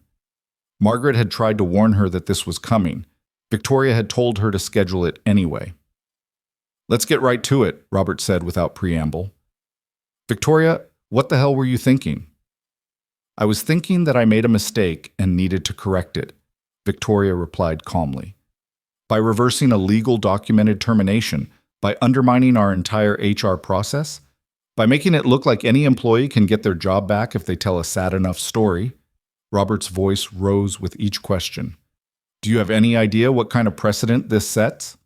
Margaret had tried to warn her that this was coming. Victoria had told her to schedule it anyway. Let's get right to it, Robert said without preamble. Victoria, what the hell were you thinking? I was thinking that I made a mistake and needed to correct it, Victoria replied calmly. By reversing a legal documented termination, by undermining our entire HR process, by making it look like any employee can get their job back if they tell a sad enough story. Robert's voice rose with each question. Do you have any idea what kind of precedent this sets?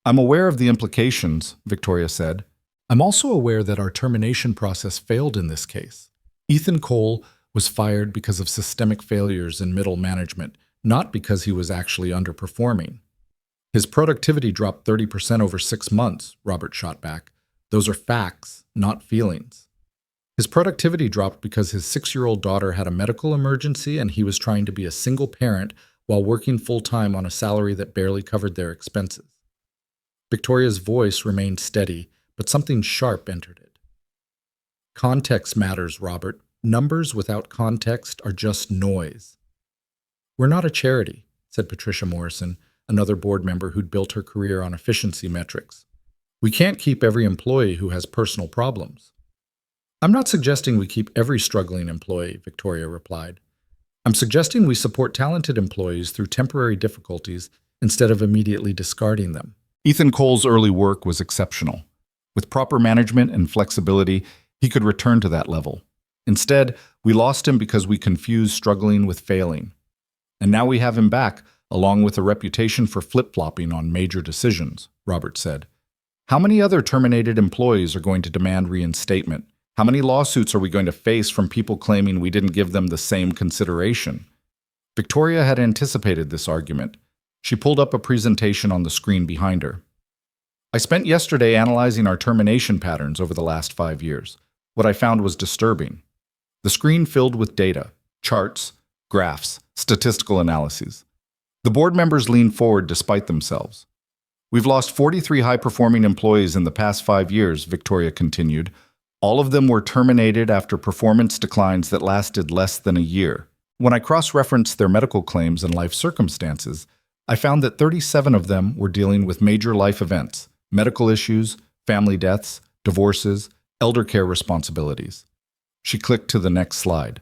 I'm aware of the implications, Victoria said. I'm also aware that our termination process failed in this case. Ethan Cole was fired because of systemic failures in middle management, not because he was actually underperforming. His productivity dropped 30% over 6 months, Robert shot back. Those are facts, not feelings. His productivity dropped because his 6-year-old daughter had a medical emergency and he was trying to be a single parent while working full-time on a salary that barely covered their expenses. Victoria's voice remained steady, but something sharp entered it. Context matters, Robert. Numbers without context are just noise. We're not a charity, said Patricia Morrison, another board member who'd built her career on efficiency metrics. We can't keep every employee who has personal problems. I'm not suggesting we keep every struggling employee, Victoria replied. I'm suggesting we support talented employees through temporary difficulties instead of immediately discarding them. Ethan Cole's early work was exceptional. With proper management and flexibility, he could return to that level. Instead, we lost him because we confused struggling with failing. And now we have him back, along with a reputation for flip-flopping on major decisions, Robert said. How many other terminated employees are going to demand reinstatement? How many lawsuits are we going to face from people claiming we didn't give them the same consideration? Victoria had anticipated this argument. She pulled up a presentation on the screen behind her. I spent yesterday analyzing our termination patterns over the last 5 years. What I found was disturbing. The screen filled with data, charts, graphs, statistical analyses. The board members leaned forward despite themselves. We've lost 43 high-performing employees in the past 5 years, Victoria continued. All of them were terminated after performance declines that lasted less than a year. When I cross-referenced their medical claims and life circumstances, I found that 37 of them were dealing with major life events, medical issues, family deaths, divorces, elder care responsibilities. She clicked to the next slide.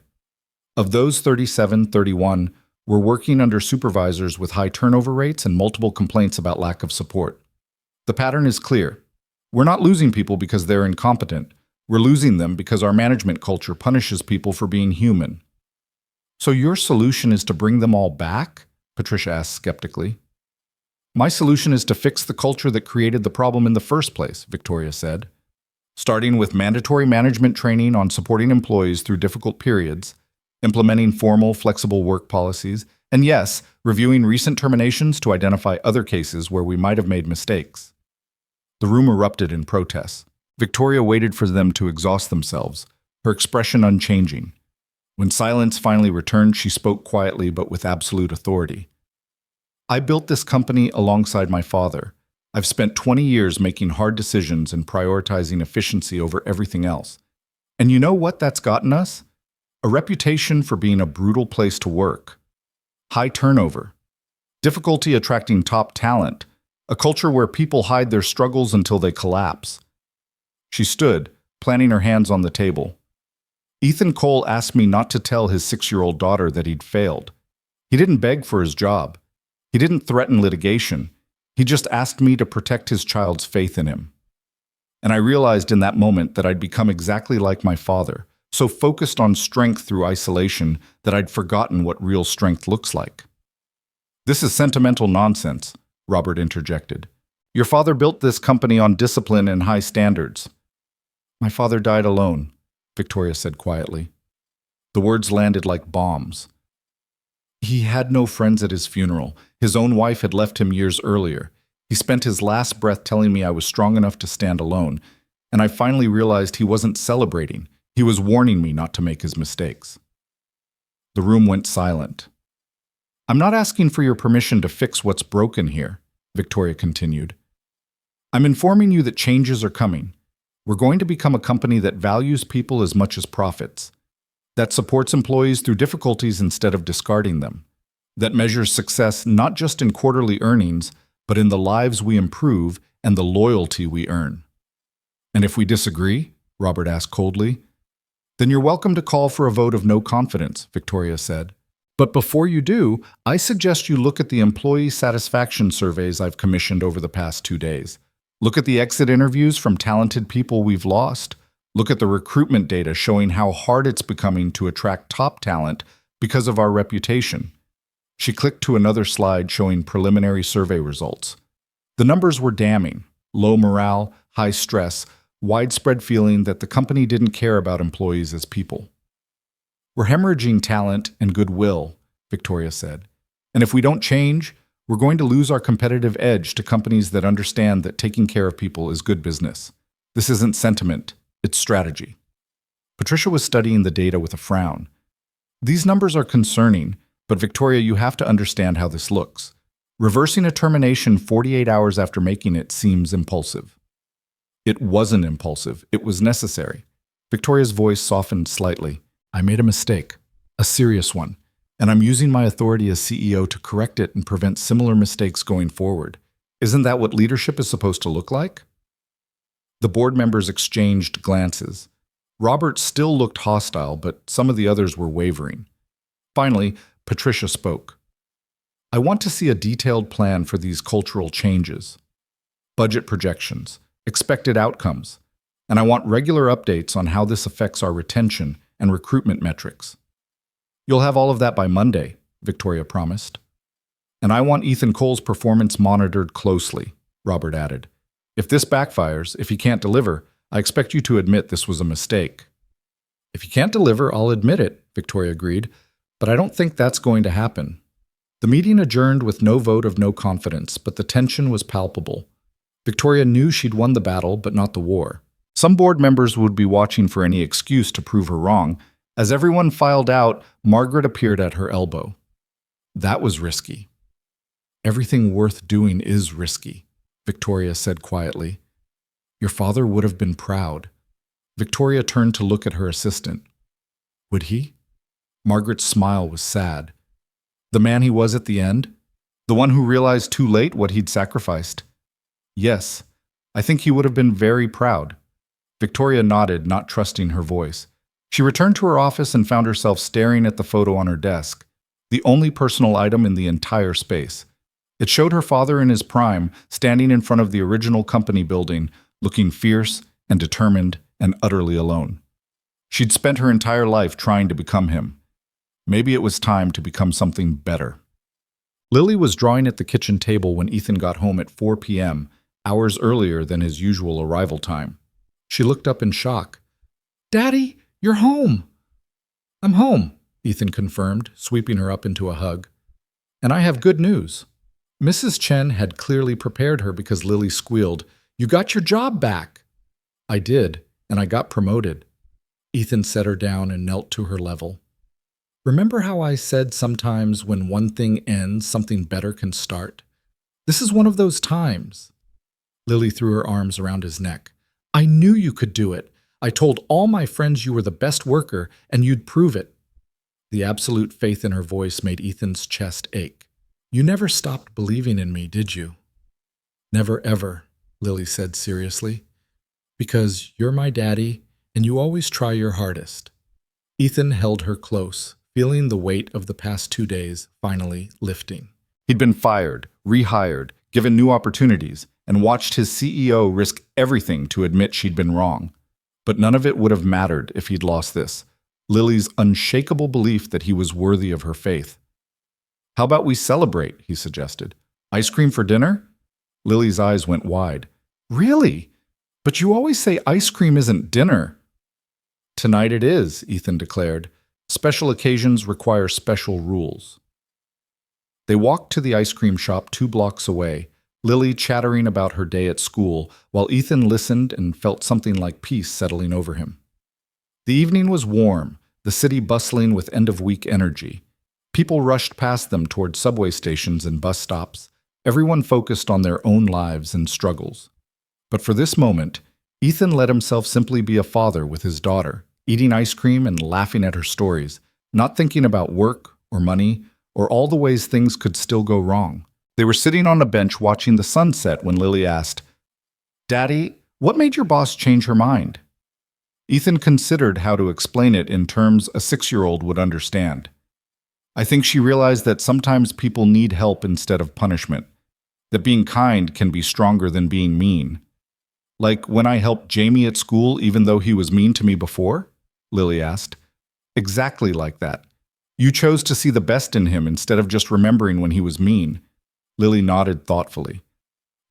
Of those 37, 31 were working under supervisors with high turnover rates and multiple complaints about lack of support. The pattern is clear. We're not losing people because they're incompetent. We're losing them because our management culture punishes people for being human. So your solution is to bring them all back? Patricia asked skeptically. My solution is to fix the culture that created the problem in the first place, Victoria said. Starting with mandatory management training on supporting employees through difficult periods, implementing formal, flexible work policies, and yes, reviewing recent terminations to identify other cases where we might have made mistakes. The room erupted in protests. Victoria waited for them to exhaust themselves, her expression unchanging. When silence finally returned, she spoke quietly but with absolute authority. I built this company alongside my father. I've spent 20 years making hard decisions and prioritizing efficiency over everything else. And you know what that's gotten us? A reputation for being a brutal place to work. High turnover. Difficulty attracting top talent. A culture where people hide their struggles until they collapse. She stood, planting her hands on the table. Ethan Cole asked me not to tell his 6-year-old daughter that he'd failed. He didn't beg for his job. He didn't threaten litigation. He just asked me to protect his child's faith in him. And I realized in that moment that I'd become exactly like my father, so focused on strength through isolation that I'd forgotten what real strength looks like. This is sentimental nonsense, Robert interjected. Your father built this company on discipline and high standards. My father died alone, Victoria said quietly. The words landed like bombs. He had no friends at his funeral. His own wife had left him years earlier. He spent his last breath telling me I was strong enough to stand alone, and I finally realized he wasn't celebrating. He was warning me not to make his mistakes. The room went silent. I'm not asking for your permission to fix what's broken here, Victoria continued. I'm informing you that changes are coming. We're going to become a company that values people as much as profits, that supports employees through difficulties instead of discarding them, that measures success not just in quarterly earnings, but in the lives we improve and the loyalty we earn. And if we disagree, Robert asked coldly, then you're welcome to call for a vote of no confidence, Victoria said. But before you do, I suggest you look at the employee satisfaction surveys I've commissioned over the past 2 days. Look at the exit interviews from talented people we've lost. Look at the recruitment data showing how hard it's becoming to attract top talent because of our reputation. She clicked to another slide showing preliminary survey results. The numbers were damning. Low morale, high stress, widespread feeling that the company didn't care about employees as people. We're hemorrhaging talent and goodwill, Victoria said. And if we don't change, we're going to lose our competitive edge to companies that understand that taking care of people is good business. This isn't sentiment, it's strategy. Patricia was studying the data with a frown. These numbers are concerning, but Victoria, you have to understand how this looks. Reversing a termination 48 hours after making it seems impulsive. It wasn't impulsive, it was necessary. Victoria's voice softened slightly. I made a mistake, a serious one, and I'm using my authority as CEO to correct it and prevent similar mistakes going forward. Isn't that what leadership is supposed to look like? The board members exchanged glances. Robert still looked hostile, but some of the others were wavering. Finally, Patricia spoke. I want to see a detailed plan for these cultural changes. Budget projections, expected outcomes, and I want regular updates on how this affects our retention and recruitment metrics. You'll have all of that by Monday, Victoria promised. And I want Ethan Cole's performance monitored closely, Robert added. If this backfires, if he can't deliver, I expect you to admit this was a mistake. If he can't deliver, I'll admit it, Victoria agreed, but I don't think that's going to happen. The meeting adjourned with no vote of no confidence, but the tension was palpable. Victoria knew she'd won the battle, but not the war. Some board members would be watching for any excuse to prove her wrong. As everyone filed out, Margaret appeared at her elbow. That was risky. Everything worth doing is risky, Victoria said quietly. Your father would have been proud. Victoria turned to look at her assistant. Would he? Margaret's smile was sad. The man he was at the end? The one who realized too late what he'd sacrificed? Yes, I think he would have been very proud. Victoria nodded, not trusting her voice. She returned to her office and found herself staring at the photo on her desk, the only personal item in the entire space. It showed her father in his prime, standing in front of the original company building, looking fierce and determined and utterly alone. She'd spent her entire life trying to become him. Maybe it was time to become something better. Lily was drawing at the kitchen table when Ethan got home at 4 p.m., hours earlier than his usual arrival time. She looked up in shock. "Daddy, you're home!" "I'm home," Ethan confirmed, sweeping her up into a hug. "And I have good news." Mrs. Chen had clearly prepared her because Lily squealed, "You got your job back." "I did, and I got promoted." Ethan set her down and knelt to her level. "Remember how I said sometimes when one thing ends, something better can start? This is one of those times." Lily threw her arms around his neck. "I knew you could do it. I told all my friends you were the best worker, and you'd prove it." The absolute faith in her voice made Ethan's chest ache. "You never stopped believing in me, did you?" "Never ever," Lily said seriously. "Because you're my daddy, and you always try your hardest." Ethan held her close, feeling the weight of the past 2 days finally lifting. He'd been fired, rehired, given new opportunities, and watched his CEO risk everything to admit she'd been wrong. But none of it would have mattered if he'd lost this, Lily's unshakable belief that he was worthy of her faith. "How about we celebrate?" he suggested. "Ice cream for dinner?" Lily's eyes went wide. "Really? But you always say ice cream isn't dinner." "Tonight it is," Ethan declared. "Special occasions require special rules." They walked to the ice cream shop 2 blocks away, Lily chattering about her day at school, while Ethan listened and felt something like peace settling over him. The evening was warm, the city bustling with end-of-week energy. People rushed past them toward subway stations and bus stops, everyone focused on their own lives and struggles. But for this moment, Ethan let himself simply be a father with his daughter, eating ice cream and laughing at her stories, not thinking about work or money or all the ways things could still go wrong. They were sitting on a bench watching the sunset when Lily asked, "Daddy, what made your boss change her mind?" Ethan considered how to explain it in terms a 6-year-old would understand. "I think she realized that sometimes people need help instead of punishment, that being kind can be stronger than being mean. Like when I helped Jamie at school even though he was mean to me before?" Lily asked. "Exactly like that. You chose to see the best in him instead of just remembering when he was mean." Lily nodded thoughtfully.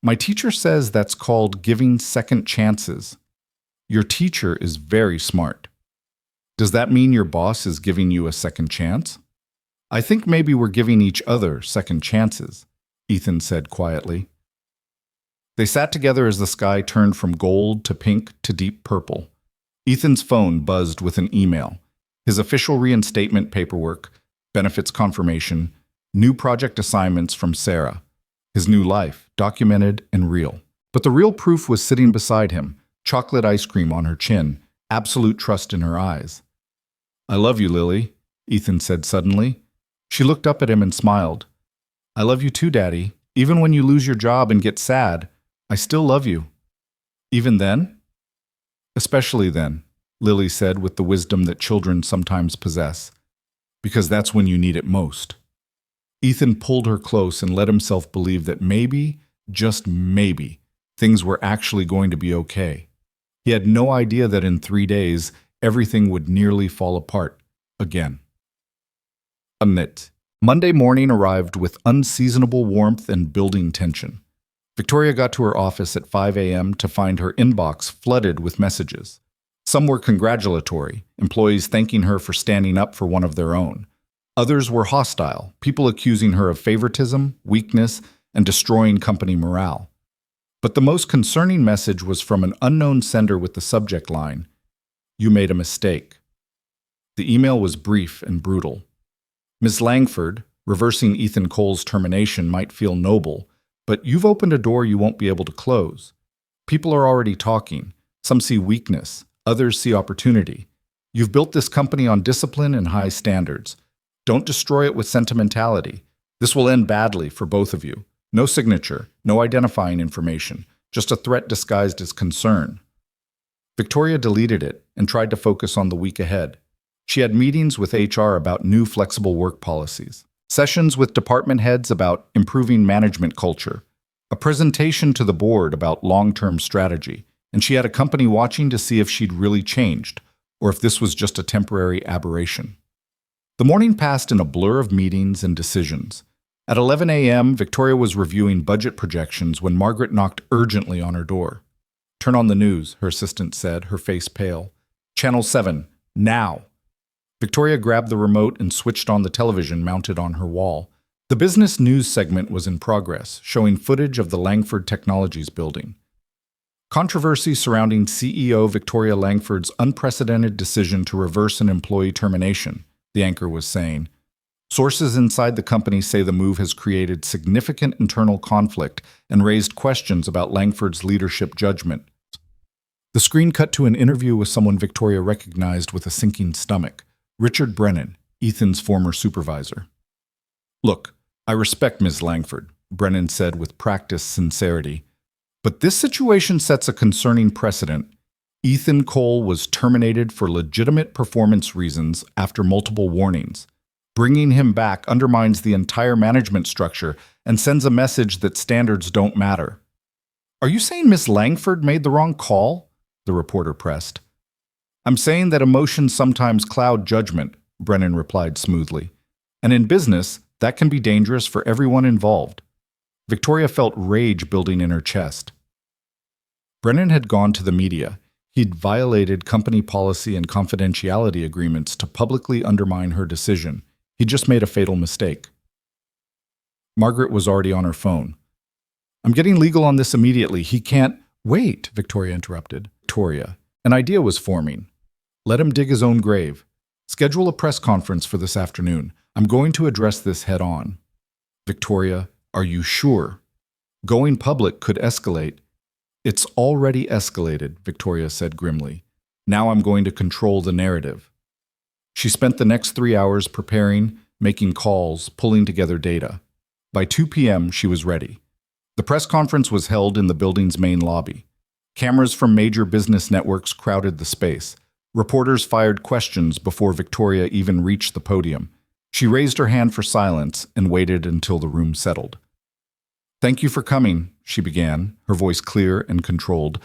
"My teacher says that's called giving second chances. Your teacher is very smart. Does that mean your boss is giving you a second chance?" "I think maybe we're giving each other second chances," Ethan said quietly. They sat together as the sky turned from gold to pink to deep purple. Ethan's phone buzzed with an email. His official reinstatement paperwork, benefits confirmation, new project assignments from Sarah. His new life, documented and real. But the real proof was sitting beside him, chocolate ice cream on her chin, absolute trust in her eyes. "I love you, Lily," Ethan said suddenly. She looked up at him and smiled. "I love you too, Daddy. Even when you lose your job and get sad, I still love you." "Even then?" "Especially then," Lily said with the wisdom that children sometimes possess. "Because that's when you need it most." Ethan pulled her close and let himself believe that maybe, just maybe, things were actually going to be okay. He had no idea that in 3 days, everything would nearly fall apart again. Amid. Monday morning arrived with unseasonable warmth and building tension. Victoria got to her office at 5 a.m. to find her inbox flooded with messages. Some were congratulatory, employees thanking her for standing up for one of their own. Others were hostile, people accusing her of favoritism, weakness, and destroying company morale. But the most concerning message was from an unknown sender with the subject line, "You made a mistake." The email was brief and brutal. "Ms. Langford, reversing Ethan Cole's termination might feel noble, but you've opened a door you won't be able to close. People are already talking. Some see weakness, others see opportunity. You've built this company on discipline and high standards. Don't destroy it with sentimentality. This will end badly for both of you. No signature, no identifying information, just a threat disguised as concern. Victoria deleted it and tried to focus on the week ahead. She had meetings with HR about new flexible work policies, sessions with department heads about improving management culture, a presentation to the board about long-term strategy, and she had a company watching to see if she'd really changed, or if this was just a temporary aberration. The morning passed in a blur of meetings and decisions. At 11 a.m., Victoria was reviewing budget projections when Margaret knocked urgently on her door. "Turn on the news," her assistant said, her face pale. "Channel 7, now." Victoria grabbed the remote and switched on the television mounted on her wall. The business news segment was in progress, showing footage of the Langford Technologies building. Controversy surrounding CEO Victoria Langford's unprecedented decision to reverse an employee termination, the anchor was saying. Sources inside the company say the move has created significant internal conflict and raised questions about Langford's leadership judgment. The screen cut to an interview with someone Victoria recognized with a sinking stomach, Richard Brennan, Ethan's former supervisor. "Look, I respect Ms. Langford," Brennan said with practiced sincerity. "But this situation sets a concerning precedent. Ethan Cole was terminated for legitimate performance reasons after multiple warnings. Bringing him back undermines the entire management structure and sends a message that standards don't matter." "Are you saying Ms. Langford made the wrong call?" the reporter pressed. "I'm saying that emotions sometimes cloud judgment," Brennan replied smoothly. "And in business, that can be dangerous for everyone involved." Victoria felt rage building in her chest. Brennan had gone to the media. He'd violated company policy and confidentiality agreements to publicly undermine her decision. He just made a fatal mistake. Margaret was already on her phone. "I'm getting legal on this immediately. He can't—" "Wait," Victoria interrupted. "Victoria, an idea was forming. Let him dig his own grave. Schedule a press conference for this afternoon. I'm going to address this head on." "Victoria, are you sure? Going public could escalate." "It's already escalated," Victoria said grimly. "Now I'm going to control the narrative." She spent the next 3 hours preparing, making calls, pulling together data. By 2 p.m., she was ready. The press conference was held in the building's main lobby. Cameras from major business networks crowded the space. Reporters fired questions before Victoria even reached the podium. She raised her hand for silence and waited until the room settled. "Thank you for coming," she began, her voice clear and controlled.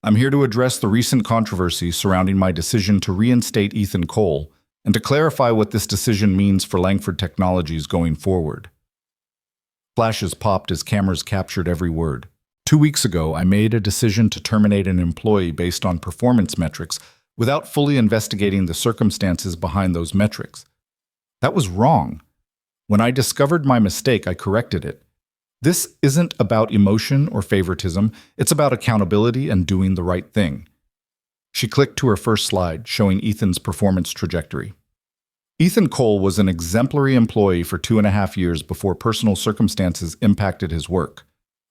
"I'm here to address the recent controversy surrounding my decision to reinstate Ethan Cole and to clarify what this decision means for Langford Technologies going forward." Flashes popped as cameras captured every word. "2 weeks ago, I made a decision to terminate an employee based on performance metrics without fully investigating the circumstances behind those metrics. That was wrong. When I discovered my mistake, I corrected it. This isn't about emotion or favoritism. It's about accountability and doing the right thing." She clicked to her first slide, showing Ethan's performance trajectory. Ethan Cole was an exemplary employee for 2.5 years before personal circumstances impacted his work.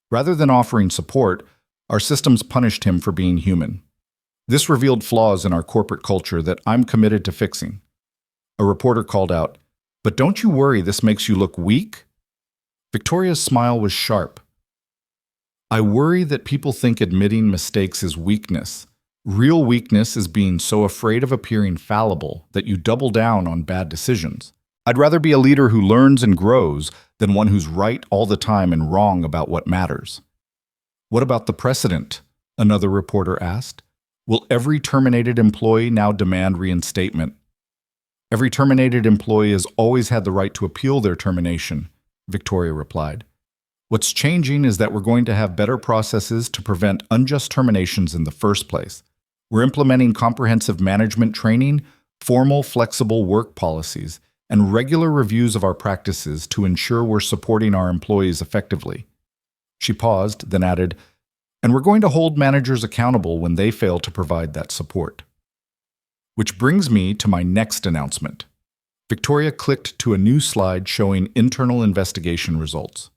Rather than offering support, our systems punished him for being human. This revealed flaws in our corporate culture that I'm committed to fixing. A reporter called out, "But don't you worry this makes you look weak?" Victoria's smile was sharp. "I worry that people think admitting mistakes is weakness. Real weakness is being so afraid of appearing fallible that you double down on bad decisions. I'd rather be a leader who learns and grows than one who's right all the time and wrong about what matters." "What about the precedent?" another reporter asked. "Will every terminated employee now demand reinstatement?" "Every terminated employee has always had the right to appeal their termination," Victoria replied. "What's changing is that we're going to have better processes to prevent unjust terminations in the first place. We're implementing comprehensive management training, formal, flexible work policies, and regular reviews of our practices to ensure we're supporting our employees effectively." She paused, then added, "And we're going to hold managers accountable when they fail to provide that support." Which brings me to my next announcement. Victoria clicked to a new slide showing internal investigation results.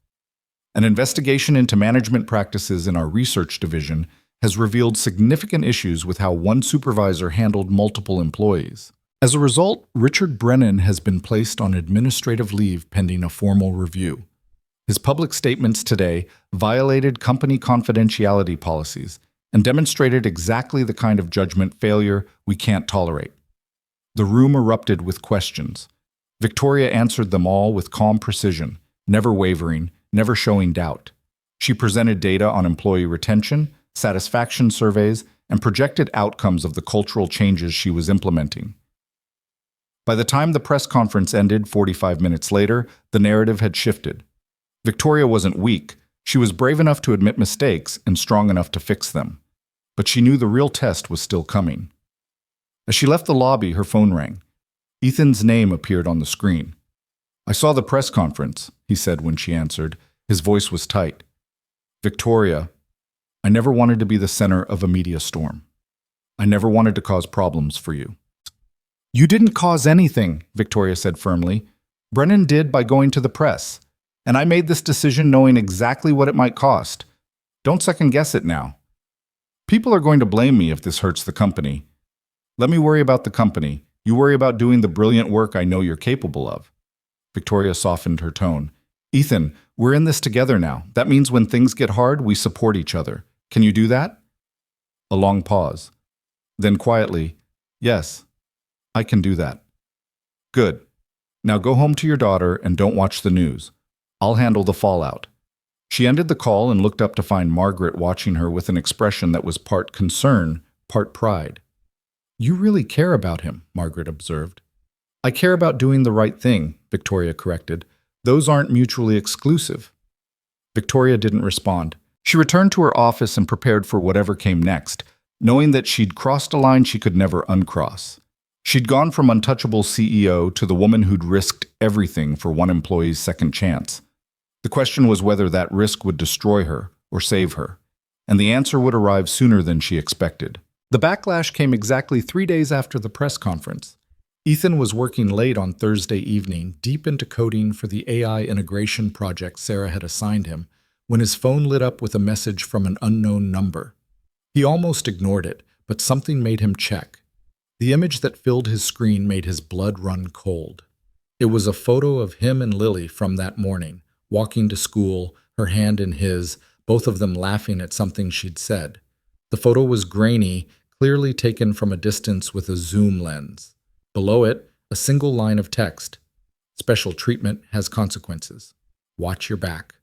An investigation into management practices in our research division has revealed significant issues with how one supervisor handled multiple employees. As a result, Richard Brennan has been placed on administrative leave pending a formal review. His public statements today violated company confidentiality policies and demonstrated exactly the kind of judgment failure we can't tolerate. The room erupted with questions. Victoria answered them all with calm precision, never wavering, never showing doubt. She presented data on employee retention, satisfaction surveys, and projected outcomes of the cultural changes she was implementing. By the time the press conference ended 45 minutes later, the narrative had shifted. Victoria wasn't weak. She was brave enough to admit mistakes and strong enough to fix them. But she knew the real test was still coming. As she left the lobby, her phone rang. Ethan's name appeared on the screen. "I saw the press conference," he said when she answered. His voice was tight. "Victoria, I never wanted to be the center of a media storm. I never wanted to cause problems for you." "You didn't cause anything," Victoria said firmly. "Brennan did by going to the press. And I made this decision knowing exactly what it might cost. Don't second-guess it now. People are going to blame me if this hurts the company. Let me worry about the company. You worry about doing the brilliant work I know you're capable of." Victoria softened her tone. "Ethan, we're in this together now. That means when things get hard, we support each other. Can you do that?" A long pause. Then quietly, "Yes, I can do that." "Good. Now go home to your daughter and don't watch the news. I'll handle the fallout." She ended the call and looked up to find Margaret watching her with an expression that was part concern, part pride. "You really care about him," Margaret observed. "I care about doing the right thing," Victoria corrected. "Those aren't mutually exclusive." Victoria didn't respond. She returned to her office and prepared for whatever came next, knowing that she'd crossed a line she could never uncross. She'd gone from untouchable CEO to the woman who'd risked everything for one employee's second chance. The question was whether that risk would destroy her or save her, and the answer would arrive sooner than she expected. The backlash came exactly 3 days after the press conference. Ethan was working late on Thursday evening, deep into coding for the AI integration project Sarah had assigned him, when his phone lit up with a message from an unknown number. He almost ignored it, but something made him check. The image that filled his screen made his blood run cold. It was a photo of him and Lily from that morning, walking to school, her hand in his, both of them laughing at something she'd said. The photo was grainy, clearly taken from a distance with a zoom lens. Below it, a single line of text. "Special treatment has consequences. Watch your back."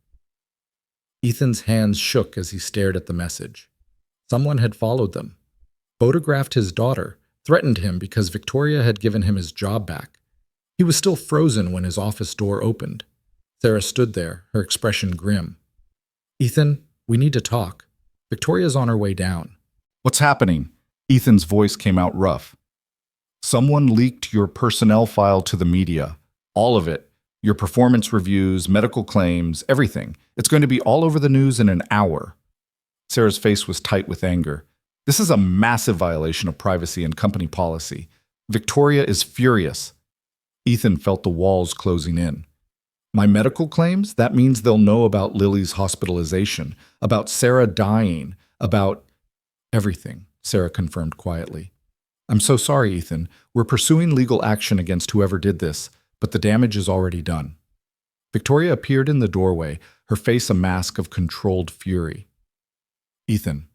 Ethan's hands shook as he stared at the message. Someone had followed them, photographed his daughter, threatened him because Victoria had given him his job back. He was still frozen when his office door opened. Sarah stood there, her expression grim. "Ethan, we need to talk. Victoria's on her way down." "What's happening?" Ethan's voice came out rough. "Someone leaked your personnel file to the media. All of it. Your performance reviews, medical claims, everything. It's going to be all over the news in an hour." Sarah's face was tight with anger. "This is a massive violation of privacy and company policy. Victoria is furious." Ethan felt the walls closing in. "My medical claims? That means they'll know about Lily's hospitalization, about Sarah dying, about everything," Sarah confirmed quietly. "I'm so sorry, Ethan. We're pursuing legal action against whoever did this, but the damage is already done." Victoria appeared in the doorway, her face a mask of controlled fury. "Ethan,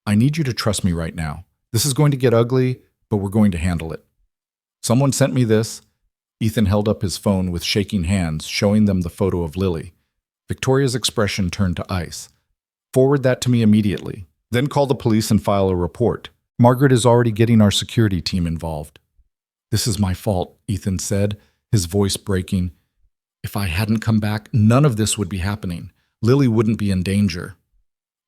I need you to trust me right now. This is going to get ugly, but we're going to handle it. Someone sent me this." Ethan held up his phone with shaking hands, showing them the photo of Lily. Victoria's expression turned to ice. "Forward that to me immediately. Then call the police and file a report. Margaret is already getting our security team involved." "This is my fault," Ethan said, his voice breaking. "If I hadn't come back, none of this would be happening. Lily wouldn't be in danger."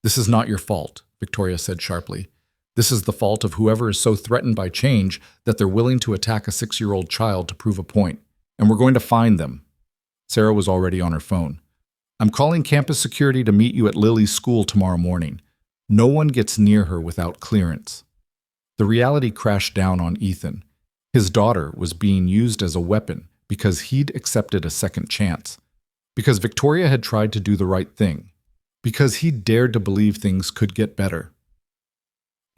"This is not your fault," Victoria said sharply. "This is the fault of whoever is so threatened by change that they're willing to attack a 6-year-old child to prove a point. And we're going to find them." Sarah was already on her phone. "I'm calling campus security to meet you at Lily's school tomorrow morning. No one gets near her without clearance." The reality crashed down on Ethan. His daughter was being used as a weapon because he'd accepted a second chance. Because Victoria had tried to do the right thing. Because he'd dared to believe things could get better.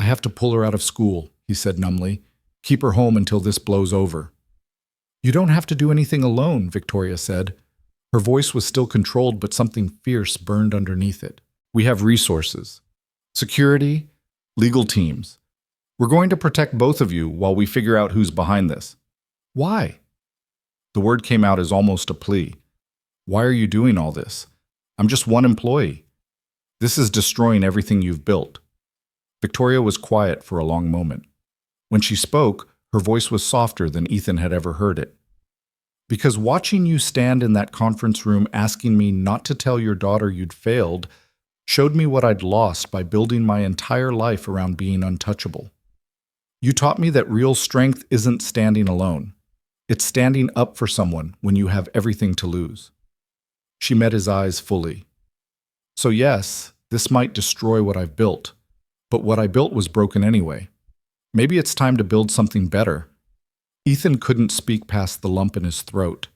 have to pull her out of school, he said numbly. Keep her home until this blows over. You don't have to do anything alone, Victoria said. Her voice was still controlled, but something fierce burned underneath it. We have resources. Security, legal teams. We're going to protect both of you while we figure out who's behind this. Why? The word came out as almost a plea. Why are you doing all this? I'm just one employee. This is destroying everything you've built. Victoria was quiet for a long moment. When she spoke, her voice was softer than Ethan had ever heard it. Because watching you stand in that conference room asking me not to tell your daughter you'd failed showed me what I'd lost by building my entire life around being untouchable. You taught me that real strength isn't standing alone. It's standing up for someone when you have everything to lose. She met his eyes fully. So yes, this might destroy what I've built, but what I built was broken anyway. Maybe it's time to build something better. Ethan couldn't speak past the lump in his throat.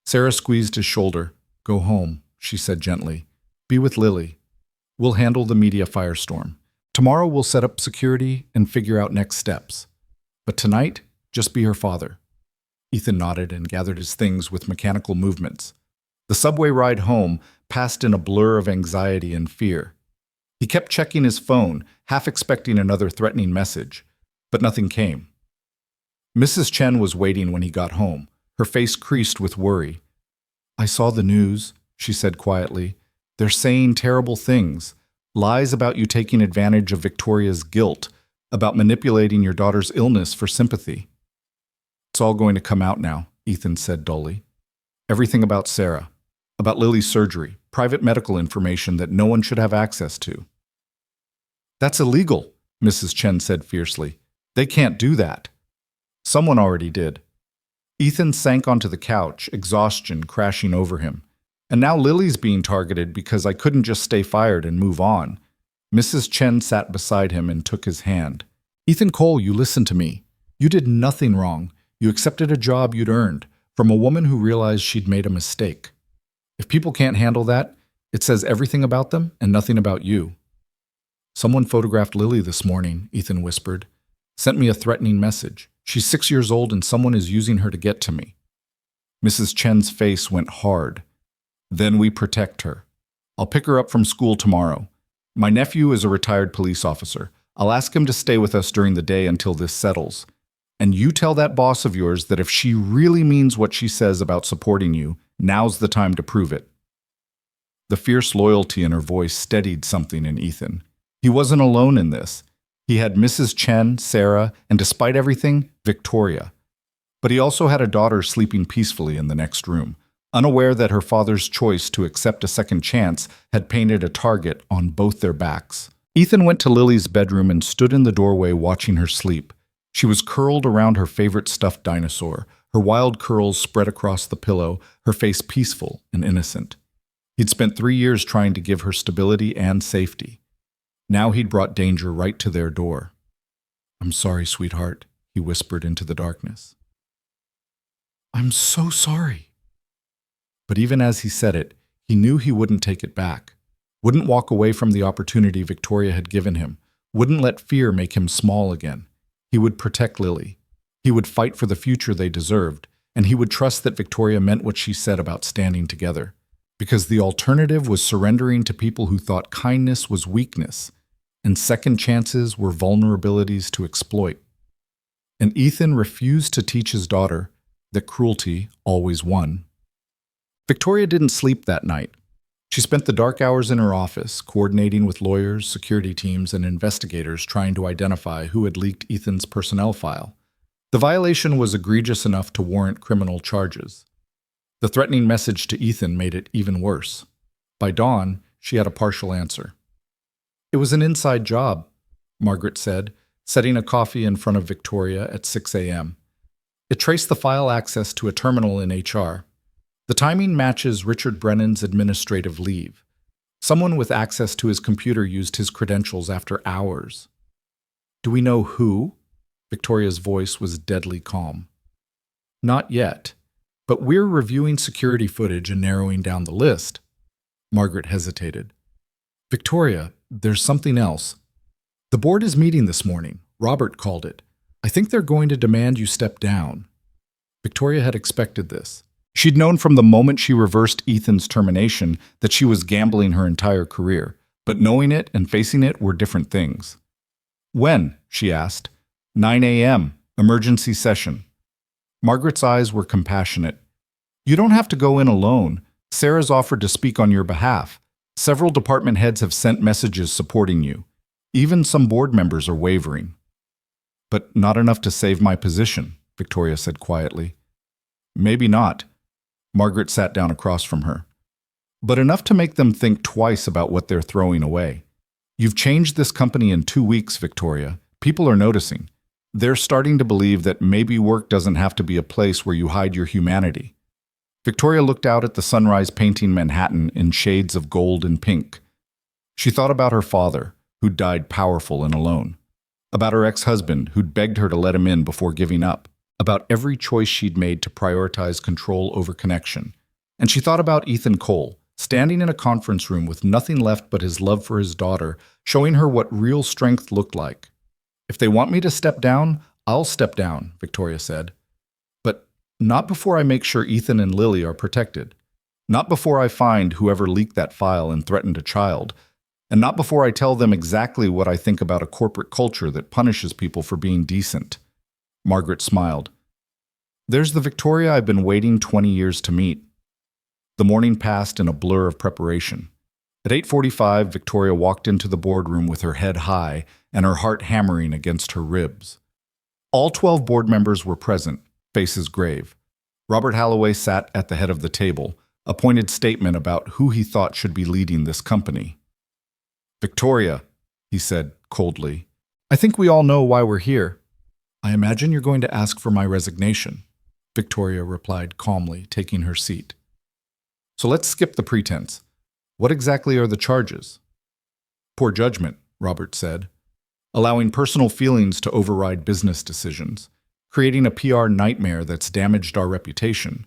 Sarah squeezed his shoulder. Go home, she said gently. Be with Lily. We'll handle the media firestorm. Tomorrow we'll set up security and figure out next steps. But tonight, just be her father. Ethan nodded and gathered his things with mechanical movements. The subway ride home passed in a blur of anxiety and fear. He kept checking his phone, half expecting another threatening message, but nothing came. Mrs. Chen was waiting when he got home, her face creased with worry. I saw the news, she said quietly. They're saying terrible things, lies about you taking advantage of Victoria's guilt, about manipulating your daughter's illness for sympathy. It's all going to come out now, Ethan said dully. Everything about Sarah, about Lily's surgery, private medical information that no one should have access to. That's illegal, Mrs. Chen said fiercely. They can't do that. Someone already did. Ethan sank onto the couch, exhaustion crashing over him. And now Lily's being targeted because I couldn't just stay fired and move on. Mrs. Chen sat beside him and took his hand. Ethan Cole, you listen to me. You did nothing wrong. You accepted a job you'd earned from a woman who realized she'd made a mistake. If people can't handle that, it says everything about them and nothing about you. Someone photographed Lily this morning, Ethan whispered. Sent me a threatening message. She's 6 years old and someone is using her to get to me. Mrs. Chen's face went hard. Then we protect her. I'll pick her up from school tomorrow. My nephew is a retired police officer. I'll ask him to stay with us during the day until this settles. And you tell that boss of yours that if she really means what she says about supporting you, now's the time to prove it. The fierce loyalty in her voice steadied something in Ethan. He wasn't alone in this. He had Mrs. Chen, Sarah, and despite everything, Victoria. But he also had a daughter sleeping peacefully in the next room, unaware that her father's choice to accept a second chance had painted a target on both their backs. Ethan went to Lily's bedroom and stood in the doorway watching her sleep. She was curled around her favorite stuffed dinosaur, her wild curls spread across the pillow, her face peaceful and innocent. He'd spent 3 years trying to give her stability and safety. Now he'd brought danger right to their door. I'm sorry, sweetheart, he whispered into the darkness. I'm so sorry. But even as he said it, he knew he wouldn't take it back, wouldn't walk away from the opportunity Victoria had given him, wouldn't let fear make him small again. He would protect Lily. He would fight for the future they deserved, and he would trust that Victoria meant what she said about standing together. Because the alternative was surrendering to people who thought kindness was weakness, and second chances were vulnerabilities to exploit. And Ethan refused to teach his daughter that cruelty always won. Victoria didn't sleep that night. She spent the dark hours in her office, coordinating with lawyers, security teams, and investigators trying to identify who had leaked Ethan's personnel file. The violation was egregious enough to warrant criminal charges. The threatening message to Ethan made it even worse. By dawn, she had a partial answer. It was an inside job, Margaret said, setting a coffee in front of Victoria at 6 a.m. It traced the file access to a terminal in HR. The timing matches Richard Brennan's administrative leave. Someone with access to his computer used his credentials after hours. Do we know who? Victoria's voice was deadly calm. Not yet, but we're reviewing security footage and narrowing down the list. Margaret hesitated. Victoria, there's something else. The board is meeting this morning. Robert called it. I think they're going to demand you step down. Victoria had expected this. She'd known from the moment she reversed Ethan's termination that she was gambling her entire career, but knowing it and facing it were different things. When? She asked. 9 a.m., emergency session. Margaret's eyes were compassionate. You don't have to go in alone. Sarah's offered to speak on your behalf. Several department heads have sent messages supporting you. Even some board members are wavering. But not enough to save my position, Victoria said quietly. Maybe not. Margaret sat down across from her. But enough to make them think twice about what they're throwing away. You've changed this company in 2 weeks, Victoria. People are noticing. They're starting to believe that maybe work doesn't have to be a place where you hide your humanity. Victoria looked out at the sunrise painting Manhattan in shades of gold and pink. She thought about her father, who'd died powerful and alone. About her ex-husband, who'd begged her to let him in before giving up. About every choice she'd made to prioritize control over connection. And she thought about Ethan Cole, standing in a conference room with nothing left but his love for his daughter, showing her what real strength looked like. If they want me to step down, I'll step down, Victoria said. But not before I make sure Ethan and Lily are protected. Not before I find whoever leaked that file and threatened a child. And not before I tell them exactly what I think about a corporate culture that punishes people for being decent. Margaret smiled. There's the Victoria I've been waiting 20 years to meet. The morning passed in a blur of preparation. At 8:45, Victoria walked into the boardroom with her head high and her heart hammering against her ribs. All 12 board members were present, faces grave. Robert Halloway sat at the head of the table, a pointed statement about who he thought should be leading this company. Victoria, he said coldly, I think we all know why we're here. I imagine you're going to ask for my resignation, Victoria replied calmly, taking her seat. So let's skip the pretense. What exactly are the charges? Poor judgment, Robert said. Allowing personal feelings to override business decisions. Creating a PR nightmare that's damaged our reputation.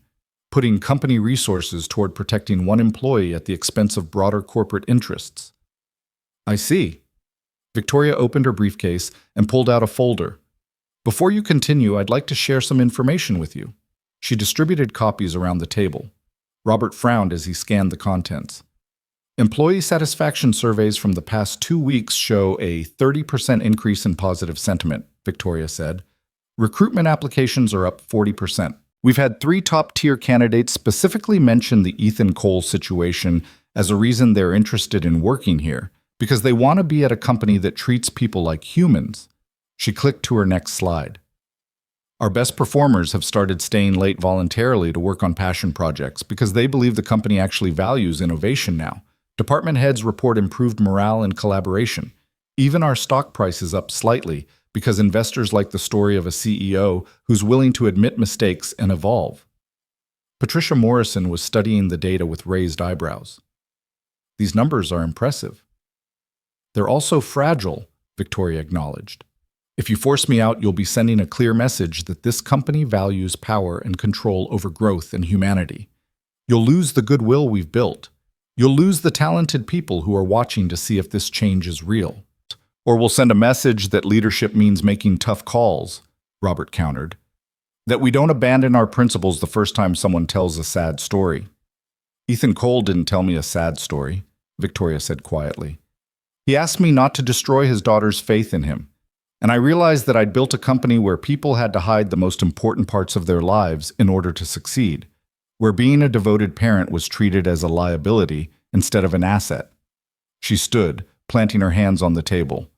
Putting company resources toward protecting one employee at the expense of broader corporate interests. I see. Victoria opened her briefcase and pulled out a folder. Before you continue, I'd like to share some information with you. She distributed copies around the table. Robert frowned as he scanned the contents. Employee satisfaction surveys from the past 2 weeks show a 30% increase in positive sentiment, Victoria said. Recruitment applications are up 40%. We've had 3 top-tier candidates specifically mention the Ethan Cole situation as a reason they're interested in working here, because they want to be at a company that treats people like humans. She clicked to her next slide. Our best performers have started staying late voluntarily to work on passion projects because they believe the company actually values innovation now. Department heads report improved morale and collaboration. Even our stock price is up slightly because investors like the story of a CEO who's willing to admit mistakes and evolve. Patricia Morrison was studying the data with raised eyebrows. These numbers are impressive. They're also fragile, Victoria acknowledged. If you force me out, you'll be sending a clear message that this company values power and control over growth and humanity. You'll lose the goodwill we've built. You'll lose the talented people who are watching to see if this change is real. Or we'll send a message that leadership means making tough calls, Robert countered. That we don't abandon our principles the first time someone tells a sad story. Ethan Cole didn't tell me a sad story, Victoria said quietly. He asked me not to destroy his daughter's faith in him. And I realized that I'd built a company where people had to hide the most important parts of their lives in order to succeed. Where being a devoted parent was treated as a liability instead of an asset. She stood, planting her hands on the table.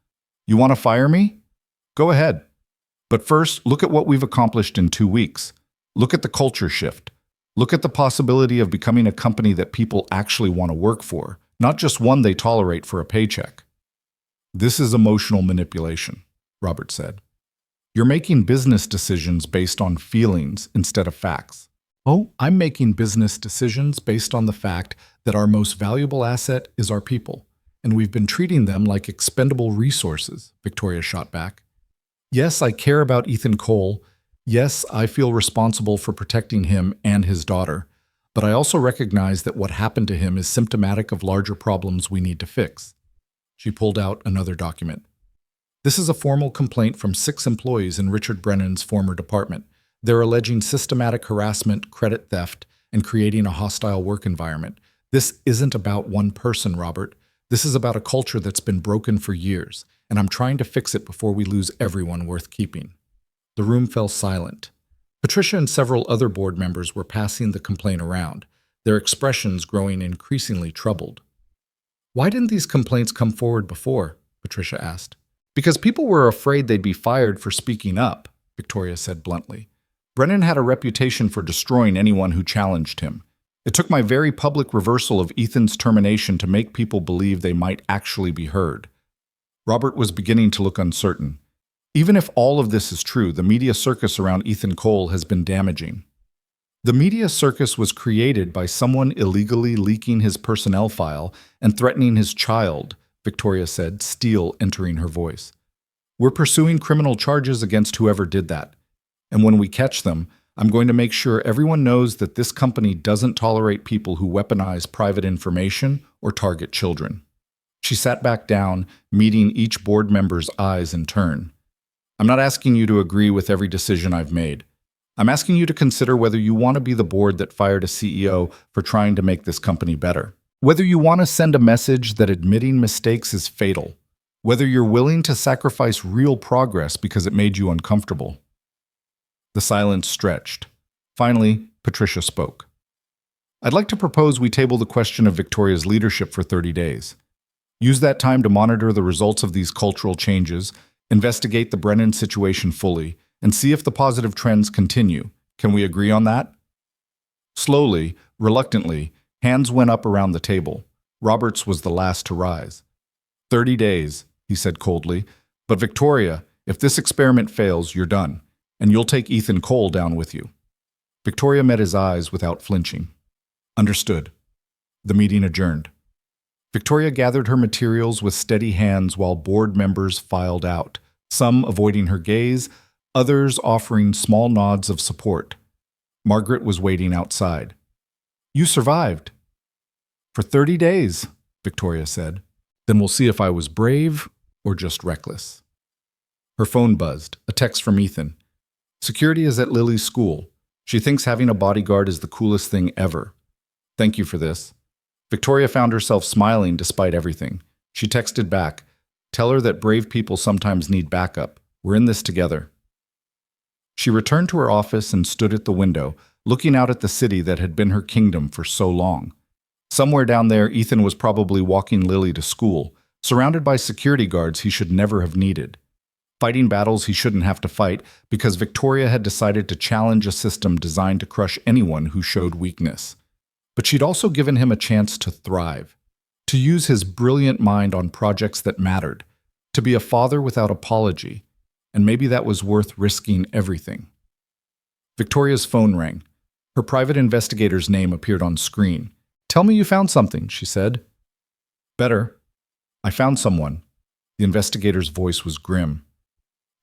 You want to fire me? Go ahead. But first, look at what we've accomplished in 2 weeks. Look at the culture shift. Look at the possibility of becoming a company that people actually want to work for, not just one they tolerate for a paycheck. This is emotional manipulation, Robert said. You're making business decisions based on feelings instead of facts. Oh, I'm making business decisions based on the fact that our most valuable asset is our people, and we've been treating them like expendable resources, Victoria shot back. Yes, I care about Ethan Cole. Yes, I feel responsible for protecting him and his daughter, but I also recognize that what happened to him is symptomatic of larger problems we need to fix. She pulled out another document. This is a formal complaint from 6 employees in Richard Brennan's former department. They're alleging systematic harassment, credit theft, and creating a hostile work environment. This isn't about one person, Robert. This is about a culture that's been broken for years, and I'm trying to fix it before we lose everyone worth keeping. The room fell silent. Patricia and several other board members were passing the complaint around, their expressions growing increasingly troubled. Why didn't these complaints come forward before? Patricia asked. Because people were afraid they'd be fired for speaking up, Victoria said bluntly. Brennan had a reputation for destroying anyone who challenged him. It took my very public reversal of Ethan's termination to make people believe they might actually be heard. Robert was beginning to look uncertain. Even if all of this is true, the media circus around Ethan Cole has been damaging. The media circus was created by someone illegally leaking his personnel file and threatening his child, Victoria said, steel entering her voice. We're pursuing criminal charges against whoever did that. And when we catch them, I'm going to make sure everyone knows that this company doesn't tolerate people who weaponize private information or target children. She sat back down, meeting each board member's eyes in turn. I'm not asking you to agree with every decision I've made. I'm asking you to consider whether you want to be the board that fired a CEO for trying to make this company better. Whether you want to send a message that admitting mistakes is fatal. Whether you're willing to sacrifice real progress because it made you uncomfortable. The silence stretched. Finally, Patricia spoke. I'd like to propose we table the question of Victoria's leadership for 30 days. Use that time to monitor the results of these cultural changes, investigate the Brennan situation fully, and see if the positive trends continue. Can we agree on that? Slowly, reluctantly, hands went up around the table. Roberts was the last to rise. 30 days, he said coldly. But Victoria, if this experiment fails, you're done, and you'll take Ethan Cole down with you. Victoria met his eyes without flinching. Understood. The meeting adjourned. Victoria gathered her materials with steady hands while board members filed out, some avoiding her gaze, others offering small nods of support. Margaret was waiting outside. You survived. For 30 days, Victoria said. Then we'll see if I was brave or just reckless. Her phone buzzed, a text from Ethan. Security is at Lily's school. She thinks having a bodyguard is the coolest thing ever. Thank you for this. Victoria found herself smiling despite everything. She texted back, tell her that brave people sometimes need backup. We're in this together. She returned to her office and stood at the window, looking out at the city that had been her kingdom for so long. Somewhere down there, Ethan was probably walking Lily to school, surrounded by security guards he should never have needed. Fighting battles he shouldn't have to fight because Victoria had decided to challenge a system designed to crush anyone who showed weakness. But she'd also given him a chance to thrive, to use his brilliant mind on projects that mattered, to be a father without apology, and maybe that was worth risking everything. Victoria's phone rang. Her private investigator's name appeared on screen. Tell me you found something, she said. Better. I found someone. The investigator's voice was grim.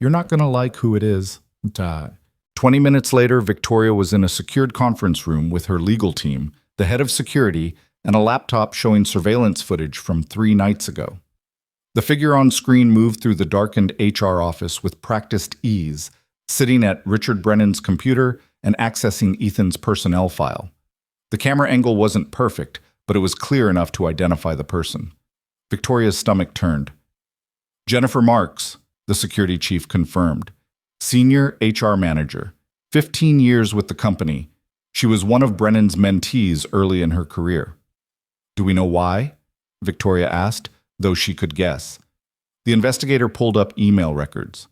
You're not going to like who it is. 20 minutes later, Victoria was in a secured conference room with her legal team, the head of security, and a laptop showing surveillance footage from 3 nights ago. The figure on screen moved through the darkened HR office with practiced ease, sitting at Richard Brennan's computer and accessing Ethan's personnel file. The camera angle wasn't perfect, but it was clear enough to identify the person. Victoria's stomach turned. Jennifer Marks, the security chief confirmed. Senior HR manager, 15 years with the company. She was one of Brennan's mentees early in her career. Do we know why? Victoria asked, though she could guess. The investigator pulled up email records.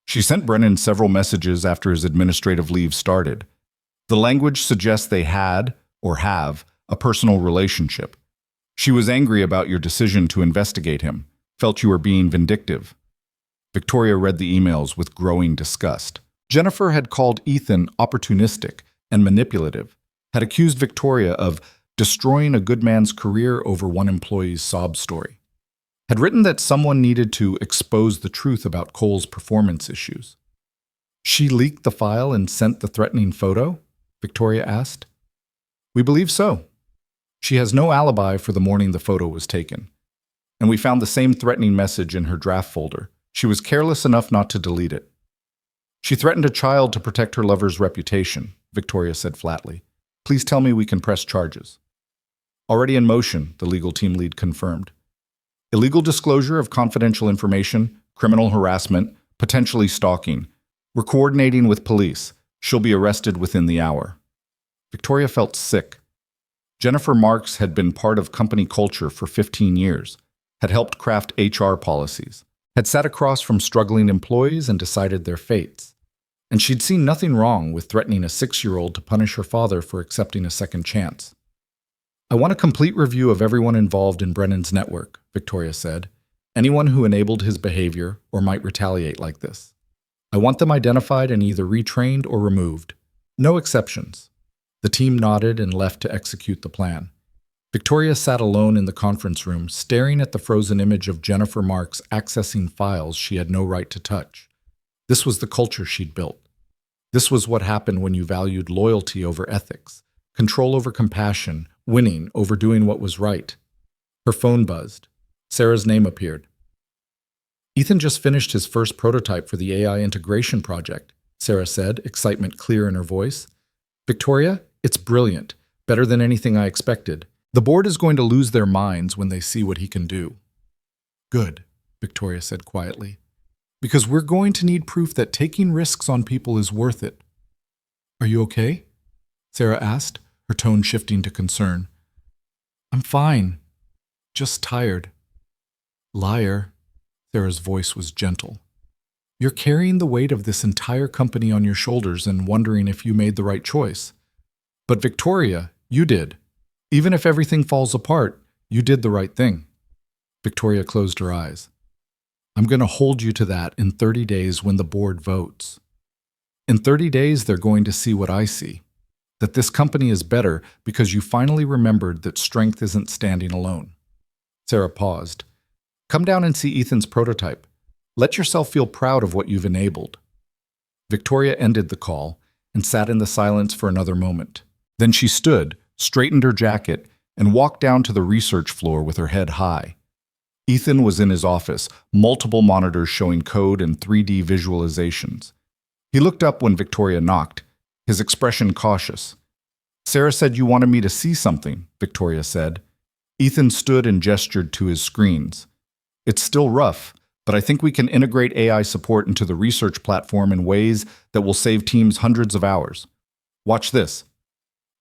She sent Brennan several messages after his administrative leave started. The language suggests they had, or have, a personal relationship. She was angry about your decision to investigate him, felt you were being vindictive. Victoria read the emails with growing disgust. Jennifer had called Ethan opportunistic and manipulative, had accused Victoria of destroying a good man's career over one employee's sob story, had written that someone needed to expose the truth about Cole's performance issues. She leaked the file and sent the threatening photo? Victoria asked. We believe so. She has no alibi for the morning the photo was taken. And we found the same threatening message in her draft folder. She was careless enough not to delete it. She threatened a child to protect her lover's reputation, Victoria said flatly. Please tell me we can press charges. Already in motion, the legal team lead confirmed. Illegal disclosure of confidential information, criminal harassment, potentially stalking. We're coordinating with police. She'll be arrested within the hour. Victoria felt sick. Jennifer Marks had been part of company culture for 15 years, had helped craft HR policies, had sat across from struggling employees and decided their fates. And she'd seen nothing wrong with threatening a 6-year-old to punish her father for accepting a second chance. I want a complete review of everyone involved in Brennan's network, Victoria said. Anyone who enabled his behavior or might retaliate like this. I want them identified and either retrained or removed. No exceptions. The team nodded and left to execute the plan. Victoria sat alone in the conference room, staring at the frozen image of Jennifer Marks accessing files she had no right to touch. This was the culture she'd built. This was what happened when you valued loyalty over ethics, control over compassion, winning over doing what was right. Her phone buzzed. Sarah's name appeared. Ethan just finished his first prototype for the AI integration project, Sarah said, excitement clear in her voice. Victoria, it's brilliant, better than anything I expected. The board is going to lose their minds when they see what he can do. Good, Victoria said quietly, because we're going to need proof that taking risks on people is worth it. Are you okay? Sarah asked, her tone shifting to concern. I'm fine, just tired. Liar, Sarah's voice was gentle. You're carrying the weight of this entire company on your shoulders and wondering if you made the right choice. But Victoria, you did. Even if everything falls apart, you did the right thing. Victoria closed her eyes. I'm going to hold you to that in 30 days when the board votes. In 30 days, they're going to see what I see. That this company is better because you finally remembered that strength isn't standing alone. Sarah paused. Come down and see Ethan's prototype. Let yourself feel proud of what you've enabled. Victoria ended the call and sat in the silence for another moment. Then she stood, straightened her jacket, and walked down to the research floor with her head high. Ethan was in his office, multiple monitors showing code and 3D visualizations. He looked up when Victoria knocked, his expression cautious. Sarah said you wanted me to see something, Victoria said. Ethan stood and gestured to his screens. It's still rough, but I think we can integrate AI support into the research platform in ways that will save teams hundreds of hours. Watch this.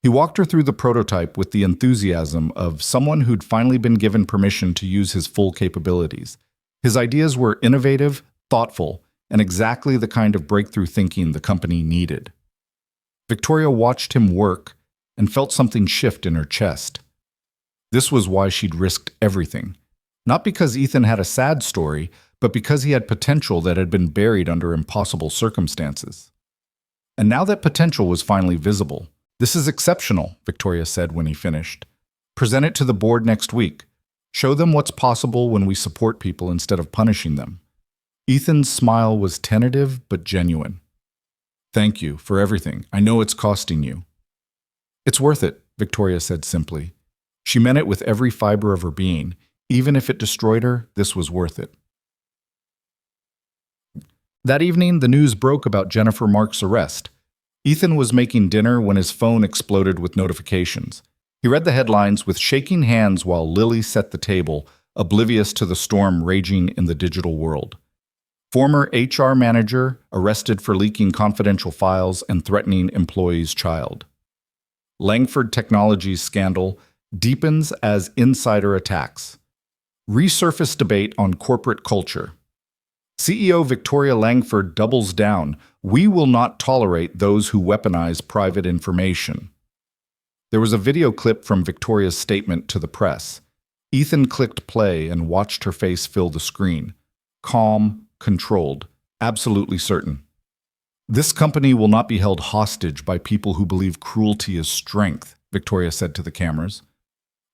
He walked her through the prototype with the enthusiasm of someone who'd finally been given permission to use his full capabilities. His ideas were innovative, thoughtful, and exactly the kind of breakthrough thinking the company needed. Victoria watched him work and felt something shift in her chest. This was why she'd risked everything. Not because Ethan had a sad story, but because he had potential that had been buried under impossible circumstances. And now that potential was finally visible. This is exceptional, Victoria said when he finished. Present it to the board next week. Show them what's possible when we support people instead of punishing them. Ethan's smile was tentative but genuine. Thank you for everything. I know it's costing you. It's worth it, Victoria said simply. She meant it with every fiber of her being. Even if it destroyed her, this was worth it. That evening, the news broke about Jennifer Marks' arrest. Ethan was making dinner when his phone exploded with notifications. He read the headlines with shaking hands while Lily set the table, oblivious to the storm raging in the digital world. Former HR manager arrested for leaking confidential files and threatening employee's child. Langford Technologies scandal deepens as insider attacks. Resurface debate on corporate culture. CEO Victoria Langford doubles down. We will not tolerate those who weaponize private information. There was a video clip from Victoria's statement to the press. Ethan clicked play and watched her face fill the screen. Calm, controlled, absolutely certain. This company will not be held hostage by people who believe cruelty is strength, Victoria said to the cameras.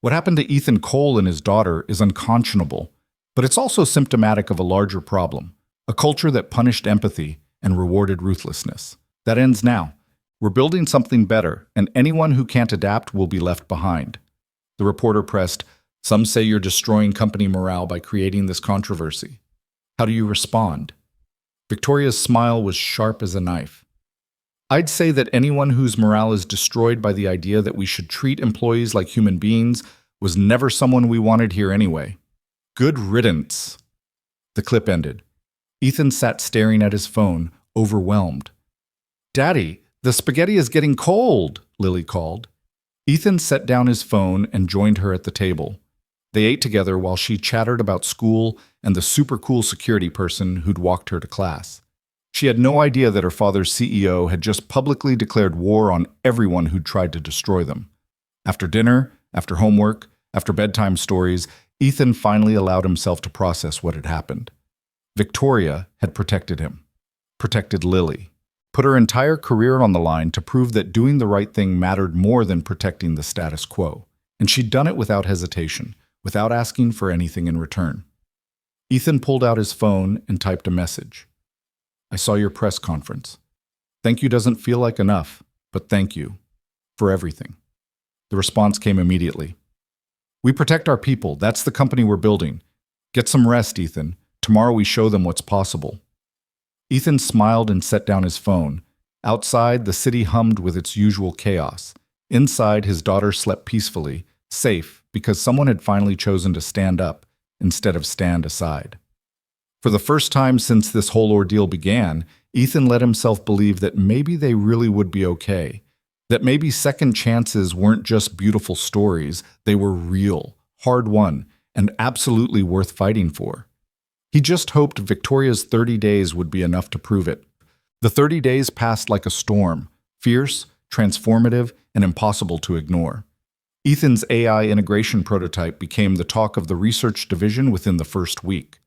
What happened to Ethan Cole and his daughter is unconscionable, but it's also symptomatic of a larger problem, a culture that punished empathy and rewarded ruthlessness. That ends now. We're building something better, and anyone who can't adapt will be left behind. The reporter pressed, some say you're destroying company morale by creating this controversy. How do you respond? Victoria's smile was sharp as a knife. I'd say that anyone whose morale is destroyed by the idea that we should treat employees like human beings was never someone we wanted here anyway. Good riddance. The clip ended. Ethan sat staring at his phone, overwhelmed. Daddy, the spaghetti is getting cold, Lily called. Ethan set down his phone and joined her at the table. They ate together while she chattered about school and the super cool security person who'd walked her to class. She had no idea that her father's CEO had just publicly declared war on everyone who'd tried to destroy them. After dinner, after homework, after bedtime stories, Ethan finally allowed himself to process what had happened. Victoria had protected him, protected Lily, put her entire career on the line to prove that doing the right thing mattered more than protecting the status quo. And she'd done it without hesitation, without asking for anything in return. Ethan pulled out his phone and typed a message. I saw your press conference. Thank you doesn't feel like enough, but thank you for everything. The response came immediately. We protect our people. That's the company we're building. Get some rest, Ethan. Tomorrow we show them what's possible. Ethan smiled and set down his phone. Outside, the city hummed with its usual chaos. Inside, his daughter slept peacefully, safe, because someone had finally chosen to stand up instead of stand aside. For the first time since this whole ordeal began, Ethan let himself believe that maybe they really would be okay. That maybe second chances weren't just beautiful stories, they were real, hard-won, and absolutely worth fighting for. He just hoped Victoria's 30 days would be enough to prove it. The 30 days passed like a storm, fierce, transformative, and impossible to ignore. Ethan's AI integration prototype became the talk of the research division within the first week.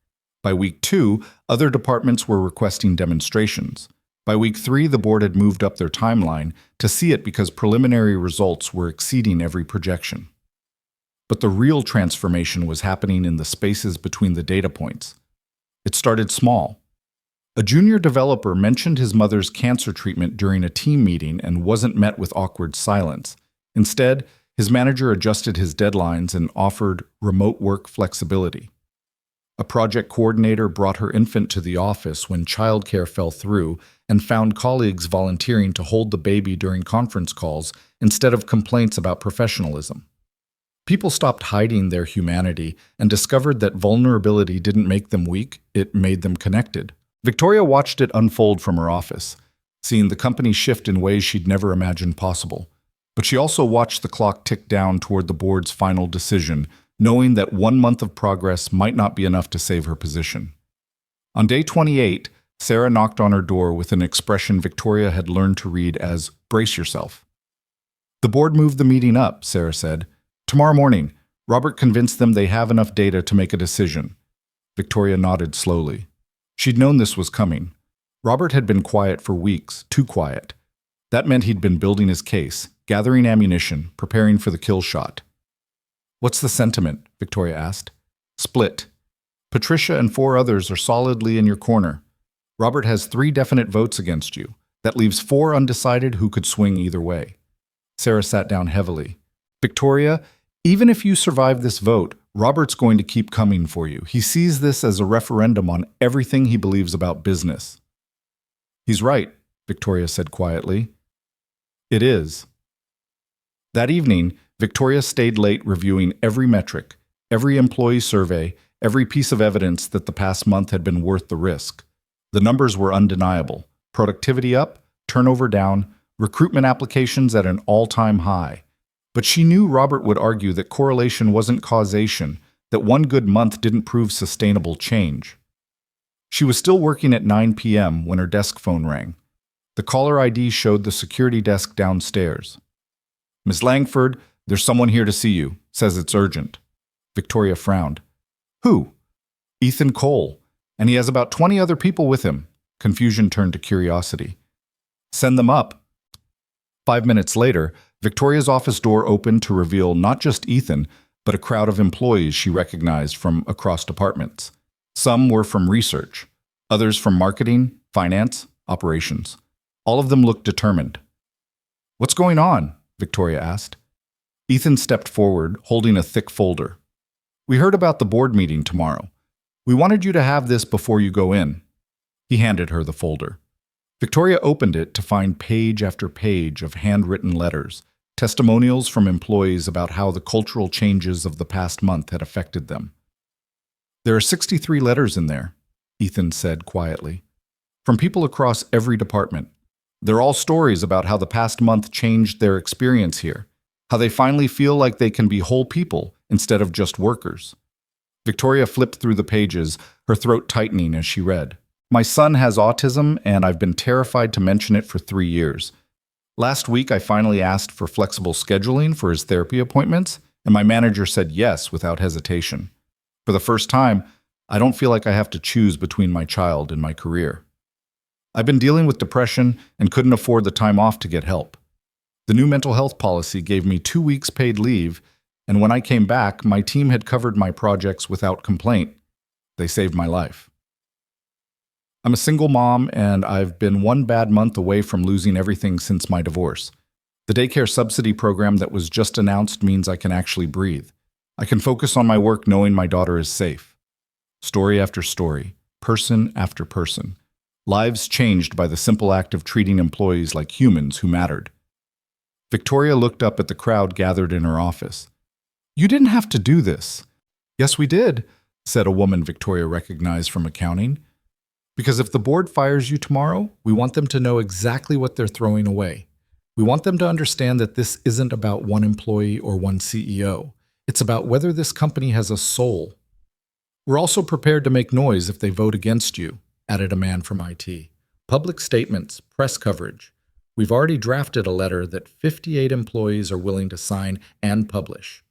By week 2, other departments were requesting demonstrations. By week 3, the board had moved up their timeline to see it because preliminary results were exceeding every projection. But the real transformation was happening in the spaces between the data points. It started small. A junior developer mentioned his mother's cancer treatment during a team meeting and wasn't met with awkward silence. Instead, his manager adjusted his deadlines and offered remote work flexibility. A project coordinator brought her infant to the office when childcare fell through and found colleagues volunteering to hold the baby during conference calls instead of complaints about professionalism. People stopped hiding their humanity and discovered that vulnerability didn't make them weak, it made them connected. Victoria watched it unfold from her office, seeing the company shift in ways she'd never imagined possible. But she also watched the clock tick down toward the board's final decision, knowing that 1 month of progress might not be enough to save her position. On day 28, Sarah knocked on her door with an expression Victoria had learned to read as, "Brace yourself." The board moved the meeting up, Sarah said. Tomorrow morning, Robert convinced them they have enough data to make a decision. Victoria nodded slowly. She'd known this was coming. Robert had been quiet for weeks, too quiet. That meant he'd been building his case, gathering ammunition, preparing for the kill shot. What's the sentiment? Victoria asked. Split. Patricia and 4 others are solidly in your corner. Robert has 3 definite votes against you. That leaves 4 undecided who could swing either way. Sarah sat down heavily. Victoria, even if you survive this vote, Robert's going to keep coming for you. He sees this as a referendum on everything he believes about business. He's right, Victoria said quietly. It is. That evening, Victoria stayed late reviewing every metric, every employee survey, every piece of evidence that the past month had been worth the risk. The numbers were undeniable. Productivity up, turnover down, recruitment applications at an all-time high. But she knew Robert would argue that correlation wasn't causation, that 1 good month didn't prove sustainable change. She was still working at 9 p.m. when her desk phone rang. The caller ID showed the security desk downstairs. Miss Langford, there's someone here to see you. Says it's urgent. Victoria frowned. Who? Ethan Cole. And he has about 20 other people with him. Confusion turned to curiosity. Send them up. 5 minutes later, Victoria's office door opened to reveal not just Ethan, but a crowd of employees she recognized from across departments. Some were from research, others from marketing, finance, operations. All of them looked determined. What's going on? Victoria asked. Ethan stepped forward, holding a thick folder. We heard about the board meeting tomorrow. We wanted you to have this before you go in. He handed her the folder. Victoria opened it to find page after page of handwritten letters, testimonials from employees about how the cultural changes of the past month had affected them. There are 63 letters in there, Ethan said quietly, from people across every department. They're all stories about how the past month changed their experience here, how they finally feel like they can be whole people instead of just workers. Victoria flipped through the pages, her throat tightening as she read. My son has autism, and I've been terrified to mention it for 3 years. Last week, I finally asked for flexible scheduling for his therapy appointments, and my manager said yes without hesitation. For the first time, I don't feel like I have to choose between my child and my career. I've been dealing with depression and couldn't afford the time off to get help. The new mental health policy gave me 2 weeks paid leave, and when I came back, my team had covered my projects without complaint. They saved my life. I'm a single mom, and I've been 1 bad month away from losing everything since my divorce. The daycare subsidy program that was just announced means I can actually breathe. I can focus on my work knowing my daughter is safe. Story after story, person after person. Lives changed by the simple act of treating employees like humans who mattered. Victoria looked up at the crowd gathered in her office. You didn't have to do this. Yes, we did, said a woman Victoria recognized from accounting. Because if the board fires you tomorrow, we want them to know exactly what they're throwing away. We want them to understand that this isn't about one employee or one CEO. It's about whether this company has a soul. We're also prepared to make noise if they vote against you, added a man from IT. Public statements, press coverage. We've already drafted a letter that 58 employees are willing to sign and publish.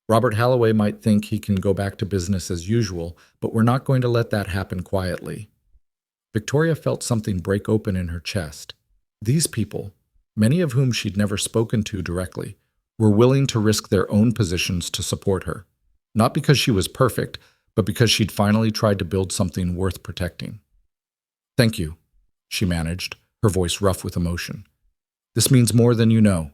Robert Halloway might think he can go back to business as usual, but we're not going to let that happen quietly. Victoria felt something break open in her chest. These people, many of whom she'd never spoken to directly, were willing to risk their own positions to support her. Not because she was perfect, but because she'd finally tried to build something worth protecting. Thank you, she managed, her voice rough with emotion. This means more than you know.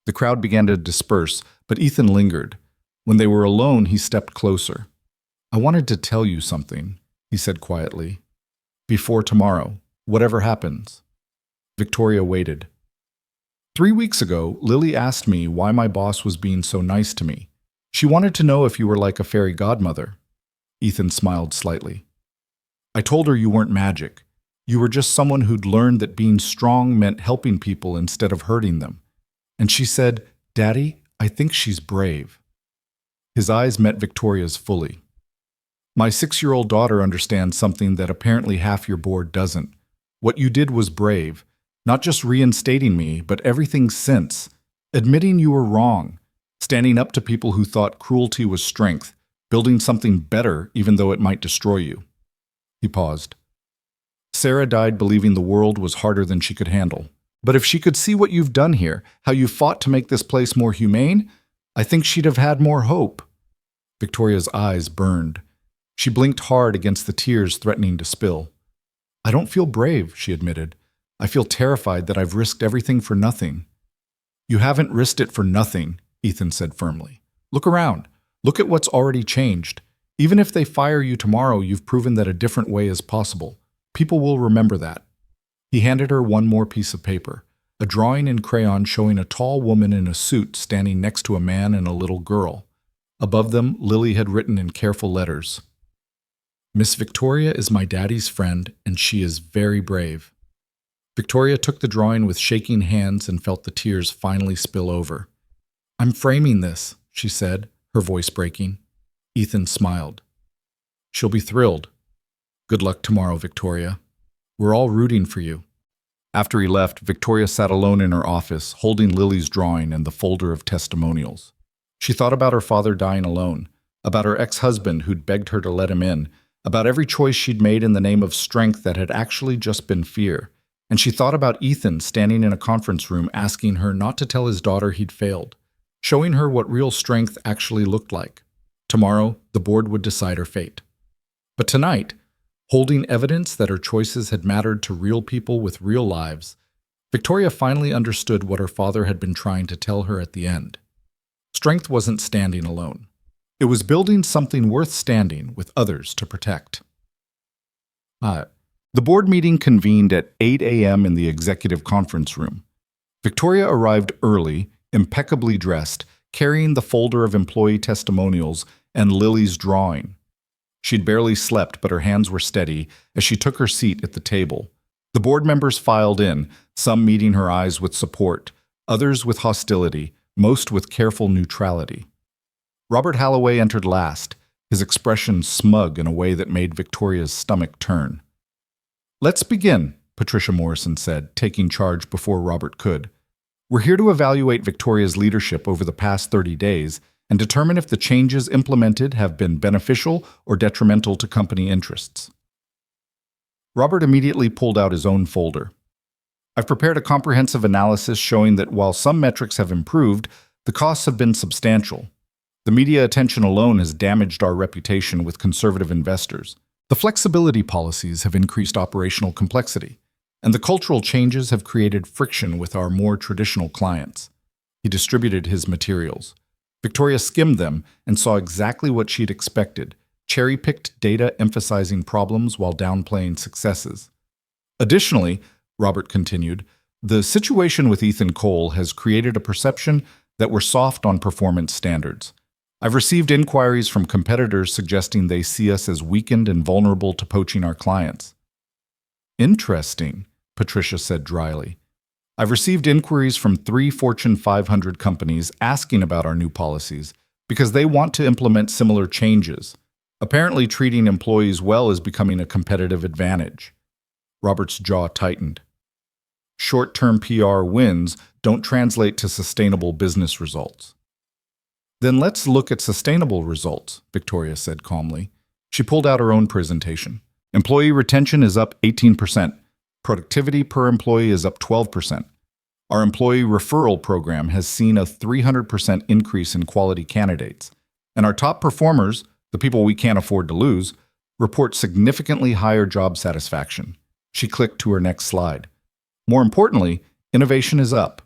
The crowd began to disperse, but Ethan lingered. When they were alone, he stepped closer. I wanted to tell you something, he said quietly. Before tomorrow, whatever happens. Victoria waited. 3 weeks ago, Lily asked me why my boss was being so nice to me. She wanted to know if you were like a fairy godmother. Ethan smiled slightly. I told her you weren't magic. You were just someone who'd learned that being strong meant helping people instead of hurting them. And she said, Daddy, I think she's brave. His eyes met Victoria's fully. My 6-year-old daughter understands something that apparently half your board doesn't. What you did was brave, not just reinstating me, but everything since. Admitting you were wrong, standing up to people who thought cruelty was strength, building something better even though it might destroy you. He paused. Sarah died believing the world was harder than she could handle. But if she could see what you've done here, how you fought to make this place more humane, I think she'd have had more hope. Victoria's eyes burned. She blinked hard against the tears threatening to spill. I don't feel brave, she admitted. I feel terrified that I've risked everything for nothing. You haven't risked it for nothing, Ethan said firmly. Look around. Look at what's already changed. Even if they fire you tomorrow, you've proven that a different way is possible. People will remember that. He handed her one more piece of paper, a drawing in crayon showing a tall woman in a suit standing next to a man and a little girl. Above them, Lily had written in careful letters, Miss Victoria is my daddy's friend, and she is very brave. Victoria took the drawing with shaking hands and felt the tears finally spill over. I'm framing this, she said, her voice breaking. Ethan smiled. She'll be thrilled. Good luck tomorrow, Victoria. We're all rooting for you. After he left, Victoria sat alone in her office, holding Lily's drawing and the folder of testimonials. She thought about her father dying alone, about her ex-husband who'd begged her to let him in, about every choice she'd made in the name of strength that had actually just been fear. And she thought about Ethan standing in a conference room asking her not to tell his daughter he'd failed, showing her what real strength actually looked like. Tomorrow, the board would decide her fate. But tonight, holding evidence that her choices had mattered to real people with real lives, Victoria finally understood what her father had been trying to tell her at the end. Strength wasn't standing alone. It was building something worth standing with others to protect. The board meeting convened at 8 a.m. in the executive conference room. Victoria arrived early, impeccably dressed, carrying the folder of employee testimonials and Lily's drawing. She'd barely slept, but her hands were steady as she took her seat at the table. The board members filed in, some meeting her eyes with support, others with hostility, most with careful neutrality. Robert Halloway entered last, his expression smug in a way that made Victoria's stomach turn. "Let's begin," Patricia Morrison said, taking charge before Robert could. "We're here to evaluate Victoria's leadership over the past 30 days and determine if the changes implemented have been beneficial or detrimental to company interests." Robert immediately pulled out his own folder. "I've prepared a comprehensive analysis showing that while some metrics have improved, the costs have been substantial. The media attention alone has damaged our reputation with conservative investors. The flexibility policies have increased operational complexity, and the cultural changes have created friction with our more traditional clients." He distributed his materials. Victoria skimmed them and saw exactly what she'd expected: cherry-picked data emphasizing problems while downplaying successes. "Additionally," Robert continued, "the situation with Ethan Cole has created a perception that we're soft on performance standards. I've received inquiries from competitors suggesting they see us as weakened and vulnerable to poaching our clients." "Interesting," Patricia said dryly. "I've received inquiries from 3 Fortune 500 companies asking about our new policies because they want to implement similar changes. Apparently, treating employees well is becoming a competitive advantage." Robert's jaw tightened. "Short-term PR wins don't translate to sustainable business results." "Then let's look at sustainable results," Victoria said calmly. She pulled out her own presentation. "Employee retention is up 18%. Productivity per employee is up 12%. Our employee referral program has seen a 300% increase in quality candidates. And our top performers, the people we can't afford to lose, report significantly higher job satisfaction." She clicked to her next slide. "More importantly, innovation is up.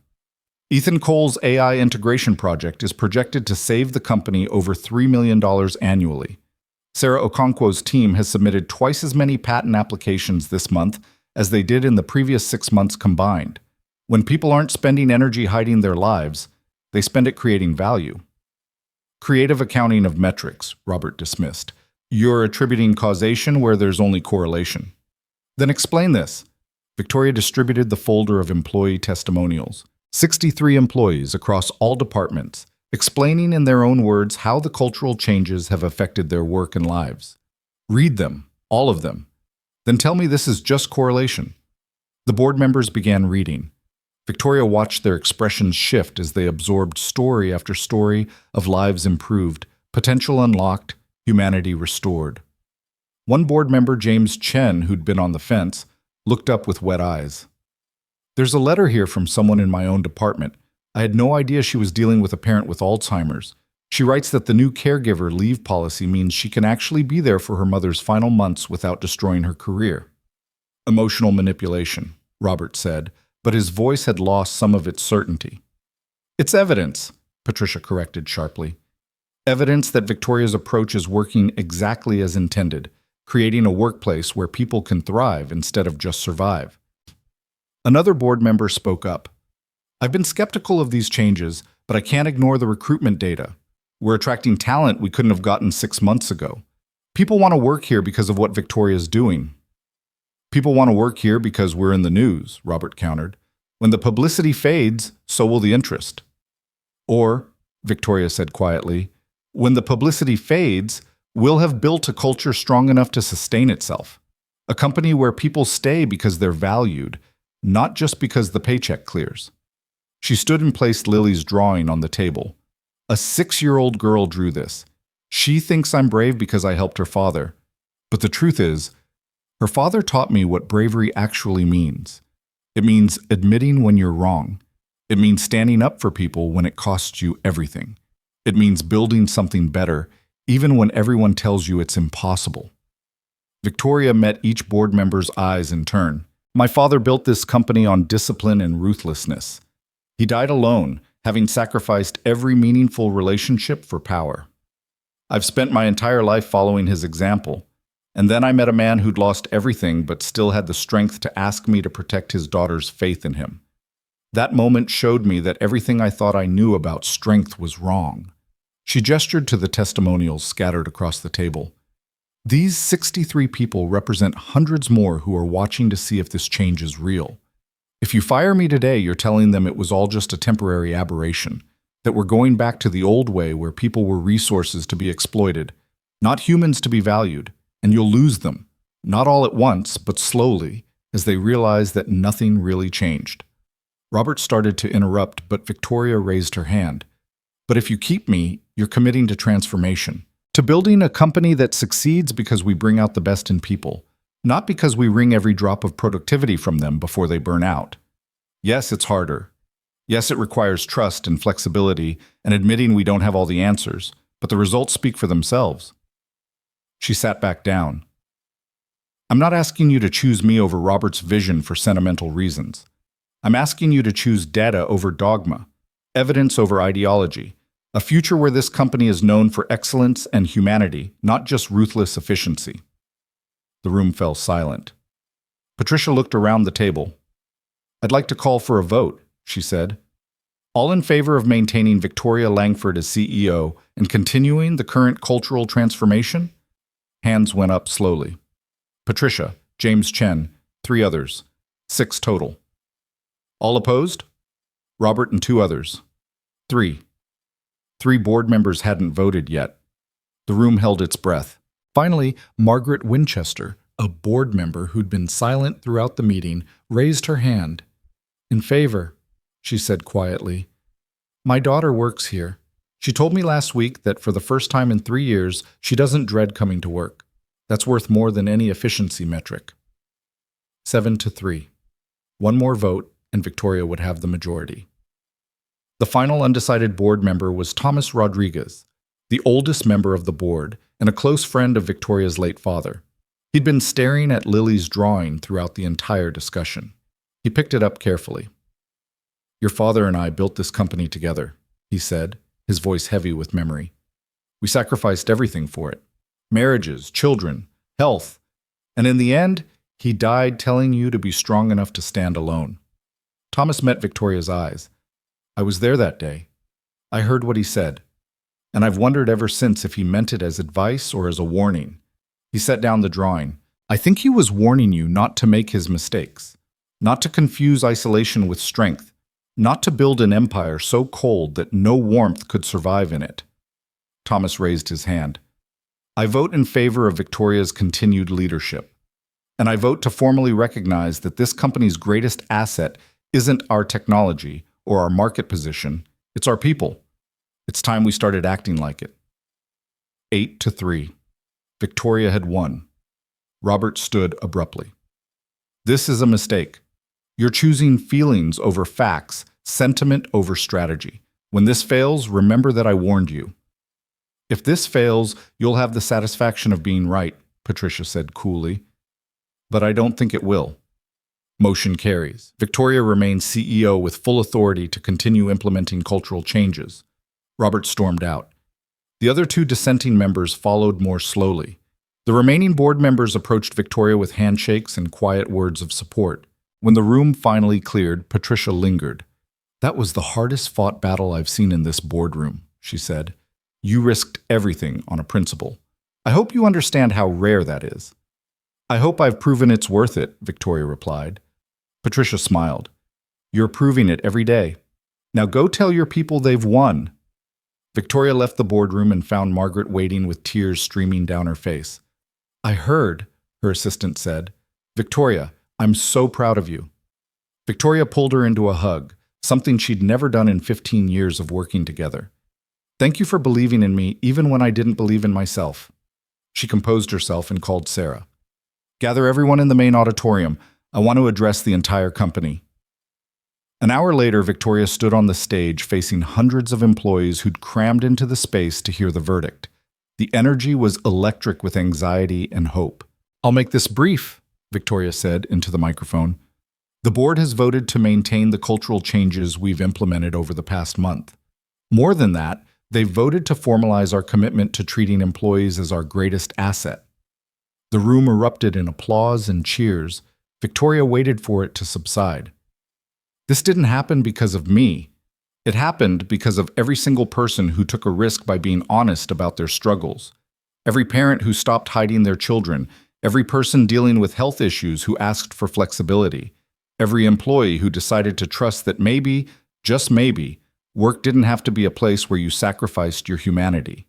Ethan Cole's AI integration project is projected to save the company over $3 million annually. Sarah Okonkwo's team has submitted twice as many patent applications this month as they did in the previous 6 months combined. When people aren't spending energy hiding their lives, they spend it creating value." "Creative accounting of metrics," Robert dismissed. "You're attributing causation where there's only correlation." "Then explain this." Victoria distributed the folder of employee testimonials. 63 employees across all departments, explaining in their own words how the cultural changes have affected their work and lives. "Read them, all of them. Then tell me this is just correlation." The board members began reading. Victoria watched their expressions shift as they absorbed story after story of lives improved, potential unlocked, humanity restored. One board member, James Chen, who'd been on the fence, looked up with wet eyes. "There's a letter here from someone in my own department. I had no idea she was dealing with a parent with Alzheimer's. She writes that the new caregiver leave policy means she can actually be there for her mother's final months without destroying her career." "Emotional manipulation," Robert said, but his voice had lost some of its certainty. "It's evidence," Patricia corrected sharply. "Evidence that Victoria's approach is working exactly as intended, creating a workplace where people can thrive instead of just survive." Another board member spoke up. "I've been skeptical of these changes, but I can't ignore the recruitment data. We're attracting talent we couldn't have gotten 6 months ago. People want to work here because of what Victoria's doing." "People want to work here because we're in the news," Robert countered. "When the publicity fades, so will the interest." "Or," Victoria said quietly, "when the publicity fades, we'll have built a culture strong enough to sustain itself. A company where people stay because they're valued, not just because the paycheck clears." She stood and placed Lily's drawing on the table. "A 6-year-old girl drew this. She thinks I'm brave because I helped her father. But the truth is, her father taught me what bravery actually means. It means admitting when you're wrong. It means standing up for people when it costs you everything. It means building something better, even when everyone tells you it's impossible." Victoria met each board member's eyes in turn. "My father built this company on discipline and ruthlessness. He died alone, having sacrificed every meaningful relationship for power." I've spent my entire life following his example. And then I met a man who'd lost everything but still had the strength to ask me to protect his daughter's faith in him. That moment showed me that everything I thought I knew about strength was wrong. She gestured to the testimonials scattered across the table. These 63 people represent hundreds more who are watching to see if this change is real. If you fire me today, you're telling them it was all just a temporary aberration, that we're going back to the old way where people were resources to be exploited, not humans to be valued, and you'll lose them, not all at once, but slowly, as they realize that nothing really changed. Robert started to interrupt, but Victoria raised her hand. But if you keep me, you're committing to transformation, to building a company that succeeds because we bring out the best in people, not because we wring every drop of productivity from them before they burn out. Yes, it's harder. Yes, it requires trust and flexibility and admitting we don't have all the answers, but the results speak for themselves. She sat back down. I'm not asking you to choose me over Robert's vision for sentimental reasons. I'm asking you to choose data over dogma, evidence over ideology, a future where this company is known for excellence and humanity, not just ruthless efficiency. The room fell silent. Patricia looked around the table. I'd like to call for a vote, she said. All in favor of maintaining Victoria Langford as CEO and continuing the current cultural transformation? Hands went up slowly. Patricia, James Chen, 3 others, 6 total. All opposed? Robert and 2 others. 3. 3 board members hadn't voted yet. The room held its breath. Finally, Margaret Winchester, a board member who'd been silent throughout the meeting, raised her hand. In favor, she said quietly. My daughter works here. She told me last week that for the first time in 3 years, she doesn't dread coming to work. That's worth more than any efficiency metric. 7-3. One more vote, and Victoria would have the majority. The final undecided board member was Thomas Rodriguez, the oldest member of the board and a close friend of Victoria's late father. He'd been staring at Lily's drawing throughout the entire discussion. He picked it up carefully. Your father and I built this company together, he said, his voice heavy with memory. We sacrificed everything for it. Marriages, children, health. And in the end, he died telling you to be strong enough to stand alone. Thomas met Victoria's eyes. I was there that day. I heard what he said. And I've wondered ever since if he meant it as advice or as a warning. He set down the drawing. I think he was warning you not to make his mistakes, not to confuse isolation with strength, not to build an empire so cold that no warmth could survive in it. Thomas raised his hand. I vote in favor of Victoria's continued leadership. And I vote to formally recognize that this company's greatest asset isn't our technology or our market position, it's our people. It's time we started acting like it. 8-3. Victoria had won. Robert stood abruptly. This is a mistake. You're choosing feelings over facts, sentiment over strategy. When this fails, remember that I warned you. If this fails, you'll have the satisfaction of being right, Patricia said coolly. But I don't think it will. Motion carries. Victoria remains CEO with full authority to continue implementing cultural changes. Robert stormed out. The other 2 dissenting members followed more slowly. The remaining board members approached Victoria with handshakes and quiet words of support. When the room finally cleared, Patricia lingered. That was the hardest fought battle I've seen in this boardroom, she said. You risked everything on a principle. I hope you understand how rare that is. I hope I've proven it's worth it, Victoria replied. Patricia smiled. You're proving it every day. Now go tell your people they've won. Victoria left the boardroom and found Margaret waiting with tears streaming down her face. I heard, her assistant said. Victoria, I'm so proud of you. Victoria pulled her into a hug, something she'd never done in 15 years of working together. Thank you for believing in me even when I didn't believe in myself. She composed herself and called Sarah. Gather everyone in the main auditorium. I want to address the entire company. An hour later, Victoria stood on the stage facing hundreds of employees who'd crammed into the space to hear the verdict. The energy was electric with anxiety and hope. I'll make this brief, Victoria said into the microphone. The board has voted to maintain the cultural changes we've implemented over the past month. More than that, They voted to formalize our commitment to treating employees as our greatest asset. The room erupted in applause and cheers. Victoria waited for it to subside. This didn't happen because of me. It happened because of every single person who took a risk by being honest about their struggles. Every parent who stopped hiding their children. Every person dealing with health issues who asked for flexibility. Every employee who decided to trust that maybe, just maybe, work didn't have to be a place where you sacrificed your humanity.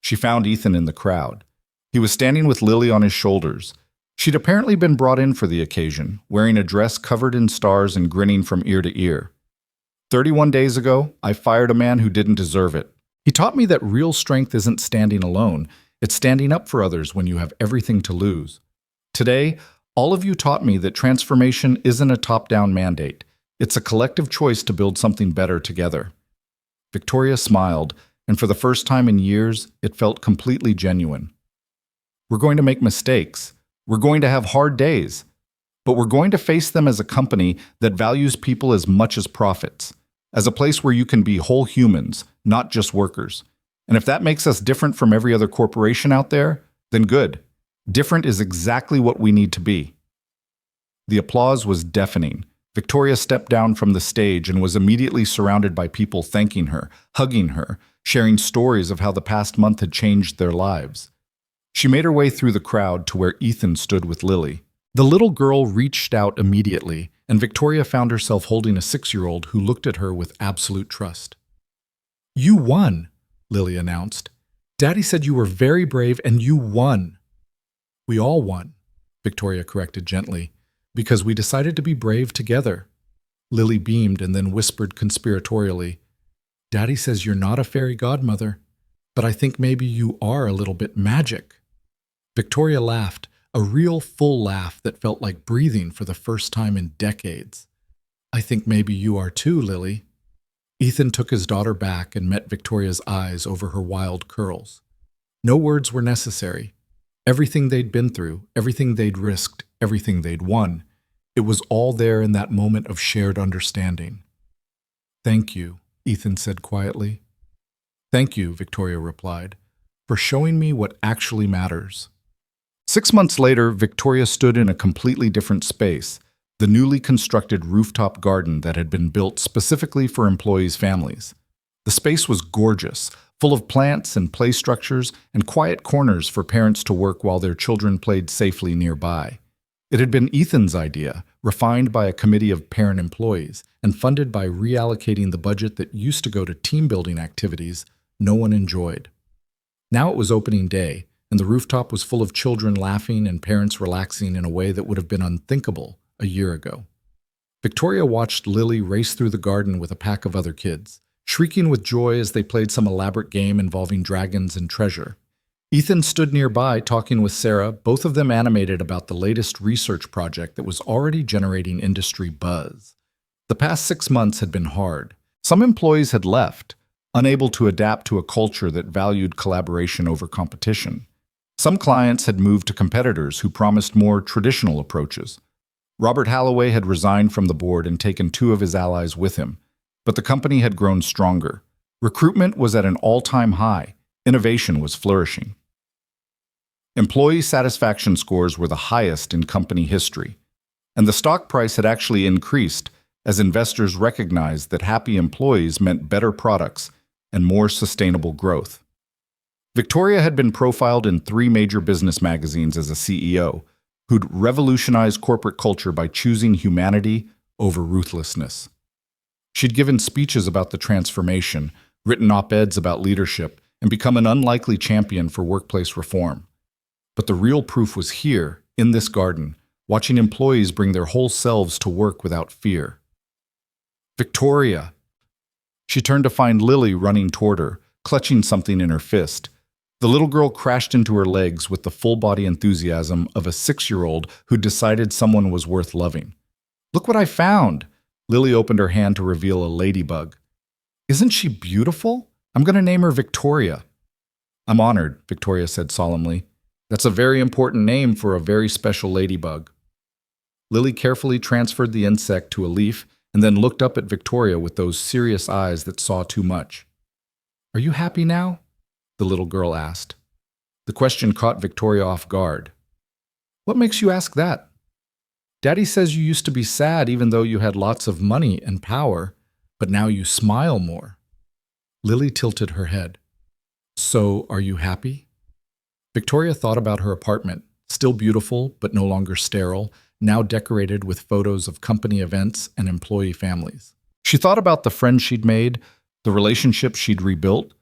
She found Ethan in the crowd. He was standing with Lily on his shoulders. She'd apparently been brought in for the occasion, wearing a dress covered in stars and grinning from ear to ear. 31 days ago, I fired a man who didn't deserve it. He taught me that real strength isn't standing alone, it's standing up for others when you have everything to lose. Today, all of you taught me that transformation isn't a top-down mandate. It's a collective choice to build something better together. Victoria smiled, and for the first time in years, it felt completely genuine. We're going to make mistakes. We're going to have hard days. But we're going to face them as a company that values people as much as profits, as a place where you can be whole humans, not just workers. And if that makes us different from every other corporation out there, then good. Different is exactly what we need to be. The applause was deafening. Victoria stepped down from the stage and was immediately surrounded by people thanking her, hugging her, sharing stories of how the past month had changed their lives. She made her way through the crowd to where Ethan stood with Lily. The little girl reached out immediately, and Victoria found herself holding a 6-year-old who looked at her with absolute trust. "You won," Lily announced. "Daddy said you were very brave and you won." "We all won," Victoria corrected gently, "because we decided to be brave together." Lily beamed and then whispered conspiratorially, "Daddy says you're not a fairy godmother, but I think maybe you are a little bit magic." Victoria laughed, a real full laugh that felt like breathing for the first time in decades. "I think maybe you are too, Lily." Ethan took his daughter back and met Victoria's eyes over her wild curls. No words were necessary. Everything they'd been through, everything they'd risked, everything they'd won, it was all there in that moment of shared understanding. "Thank you," Ethan said quietly. "Thank you," Victoria replied, "for showing me what actually matters." 6 months later, Victoria stood in a completely different space, the newly constructed rooftop garden that had been built specifically for employees' families. The space was gorgeous, full of plants and play structures and quiet corners for parents to work while their children played safely nearby. It had been Ethan's idea, refined by a committee of parent employees, and funded by reallocating the budget that used to go to team-building activities no one enjoyed. Now it was opening day, and the rooftop was full of children laughing and parents relaxing in a way that would have been unthinkable a year ago. Victoria watched Lily race through the garden with a pack of other kids, shrieking with joy as they played some elaborate game involving dragons and treasure. Ethan stood nearby talking with Sarah, both of them animated about the latest research project that was already generating industry buzz. The past 6 months had been hard. Some employees had left, unable to adapt to a culture that valued collaboration over competition. Some clients had moved to competitors who promised more traditional approaches. Robert Halloway had resigned from the board and taken 2 of his allies with him, but the company had grown stronger. Recruitment was at an all-time high. Innovation was flourishing. Employee satisfaction scores were the highest in company history, and the stock price had actually increased as investors recognized that happy employees meant better products and more sustainable growth. Victoria had been profiled in 3 major business magazines as a CEO who'd revolutionized corporate culture by choosing humanity over ruthlessness. She'd given speeches about the transformation, written op-eds about leadership, and become an unlikely champion for workplace reform. But the real proof was here, in this garden, watching employees bring their whole selves to work without fear. "Victoria!" She turned to find Lily running toward her, clutching something in her fist. The little girl crashed into her legs with the full-body enthusiasm of a 6-year-old who decided someone was worth loving. "Look what I found!" Lily opened her hand to reveal a ladybug. "Isn't she beautiful? I'm going to name her Victoria." "I'm honored," Victoria said solemnly. "That's a very important name for a very special ladybug." Lily carefully transferred the insect to a leaf and then looked up at Victoria with those serious eyes that saw too much. Are you happy now? The little girl asked. The question caught Victoria off guard. What makes you ask that? Daddy says you used to be sad even though you had lots of money and power, but now you smile more. Lily tilted her head. So, are you happy? Victoria thought about her apartment, still beautiful but no longer sterile, now decorated with photos of company events and employee families. She thought about the friends she'd made, the relationships she'd rebuilt,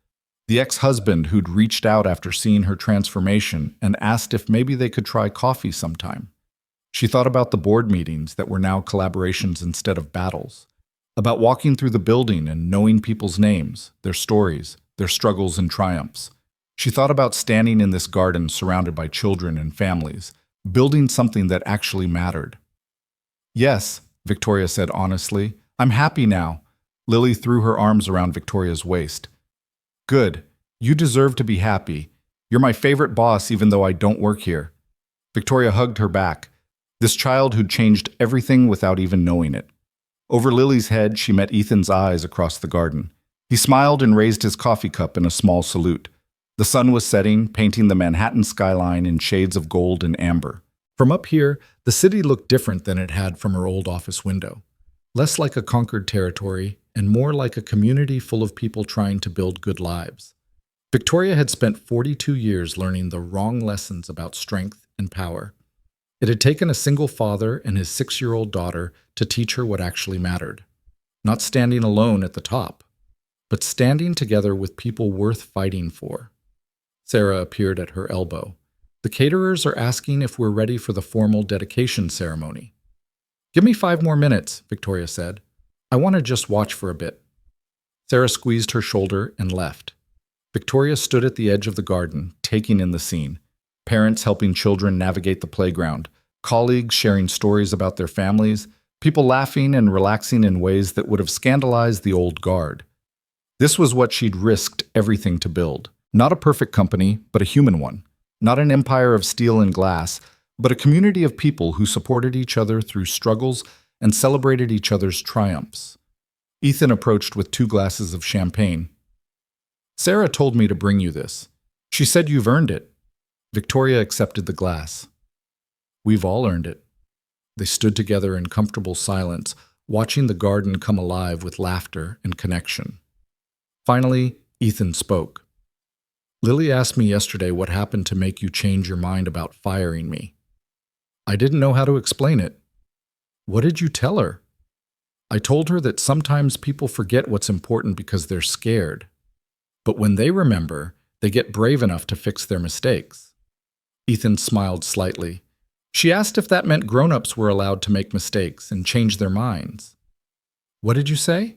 the ex-husband who'd reached out after seeing her transformation and asked if maybe they could try coffee sometime. She thought about the board meetings that were now collaborations instead of battles, about walking through the building and knowing people's names, their stories, their struggles and triumphs. She thought about standing in this garden surrounded by children and families, building something that actually mattered. Yes, Victoria said honestly, I'm happy now. Lily threw her arms around Victoria's waist. Good. You deserve to be happy. You're my favorite boss even though I don't work here. Victoria hugged her back, this child who'd changed everything without even knowing it. Over Lily's head, she met Ethan's eyes across the garden. He smiled and raised his coffee cup in a small salute. The sun was setting, painting the Manhattan skyline in shades of gold and amber. From up here, the city looked different than it had from her old office window. Less like a conquered territory, and more like a community full of people trying to build good lives. Victoria had spent 42 years learning the wrong lessons about strength and power. It had taken a single father and his 6-year-old daughter to teach her what actually mattered. Not standing alone at the top, but standing together with people worth fighting for. Sarah appeared at her elbow. The caterers are asking if we're ready for the formal dedication ceremony. Give me 5 more minutes, Victoria said. I want to just watch for a bit. Sarah squeezed her shoulder and left. Victoria stood at the edge of the garden, taking in the scene. Parents helping children navigate the playground, colleagues sharing stories about their families, people laughing and relaxing in ways that would have scandalized the old guard. This was what she'd risked everything to build. Not a perfect company, but a human one. Not an empire of steel and glass, but a community of people who supported each other through struggles and celebrated each other's triumphs. Ethan approached with 2 glasses of champagne. Sarah told me to bring you this. She said you've earned it. Victoria accepted the glass. We've all earned it. They stood together in comfortable silence, watching the garden come alive with laughter and connection. Finally, Ethan spoke. Lily asked me yesterday what happened to make you change your mind about firing me. I didn't know how to explain it. What did you tell her? I told her that sometimes people forget what's important because they're scared. But when they remember, they get brave enough to fix their mistakes. Ethan smiled slightly. She asked if that meant grown-ups were allowed to make mistakes and change their minds. What did you say?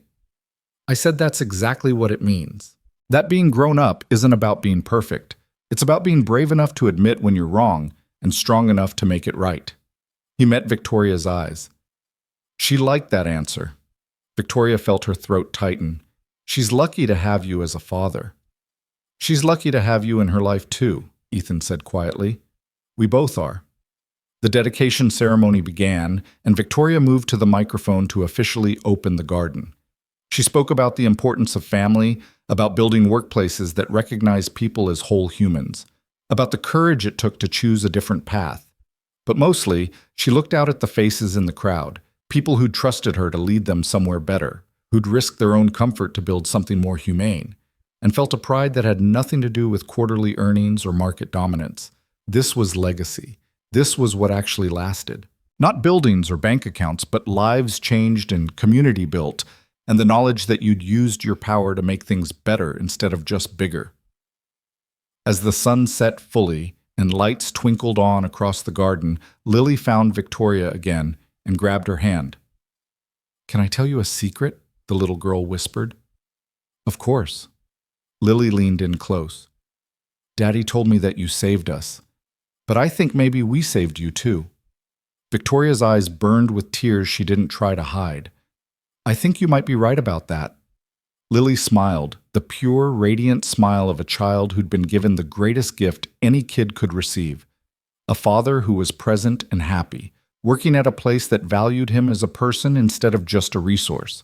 I said that's exactly what it means. That being grown up isn't about being perfect. It's about being brave enough to admit when you're wrong and strong enough to make it right. He met Victoria's eyes. She liked that answer. Victoria felt her throat tighten. She's lucky to have you as a father. She's lucky to have you in her life too, Ethan said quietly. We both are. The dedication ceremony began, and Victoria moved to the microphone to officially open the garden. She spoke about the importance of family, about building workplaces that recognize people as whole humans, about the courage it took to choose a different path. But mostly, she looked out at the faces in the crowd, people who'd trusted her to lead them somewhere better, who'd risked their own comfort to build something more humane, and felt a pride that had nothing to do with quarterly earnings or market dominance. This was legacy. This was what actually lasted. Not buildings or bank accounts, but lives changed and community built, and the knowledge that you'd used your power to make things better instead of just bigger. As the sun set fully and lights twinkled on across the garden, Lily found Victoria again and grabbed her hand. Can I tell you a secret? The little girl whispered. Of course. Lily leaned in close. Daddy told me that you saved us, but I think maybe we saved you too. Victoria's eyes burned with tears she didn't try to hide. I think you might be right about that. Lily smiled, the pure, radiant smile of a child who'd been given the greatest gift any kid could receive. A father who was present and happy, working at a place that valued him as a person instead of just a resource.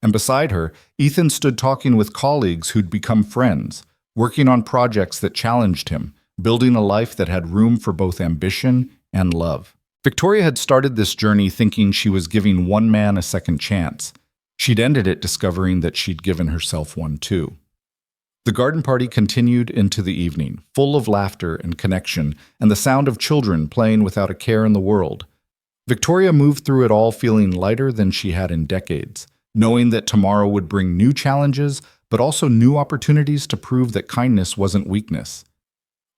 And beside her, Ethan stood talking with colleagues who'd become friends, working on projects that challenged him, building a life that had room for both ambition and love. Victoria had started this journey thinking she was giving one man a second chance. She'd ended it discovering that she'd given herself one too. The garden party continued into the evening, full of laughter and connection, and the sound of children playing without a care in the world. Victoria moved through it all feeling lighter than she had in decades, knowing that tomorrow would bring new challenges, but also new opportunities to prove that kindness wasn't weakness.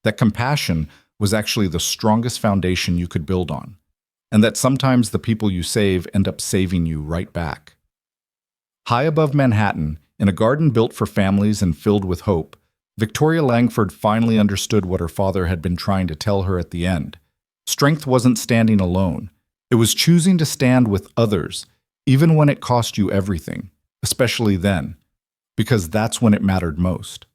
That compassion was actually the strongest foundation you could build on, and that sometimes the people you save end up saving you right back. High above Manhattan, in a garden built for families and filled with hope, Victoria Langford finally understood what her father had been trying to tell her at the end. Strength wasn't standing alone. It was choosing to stand with others, even when it cost you everything, especially then, because that's when it mattered most.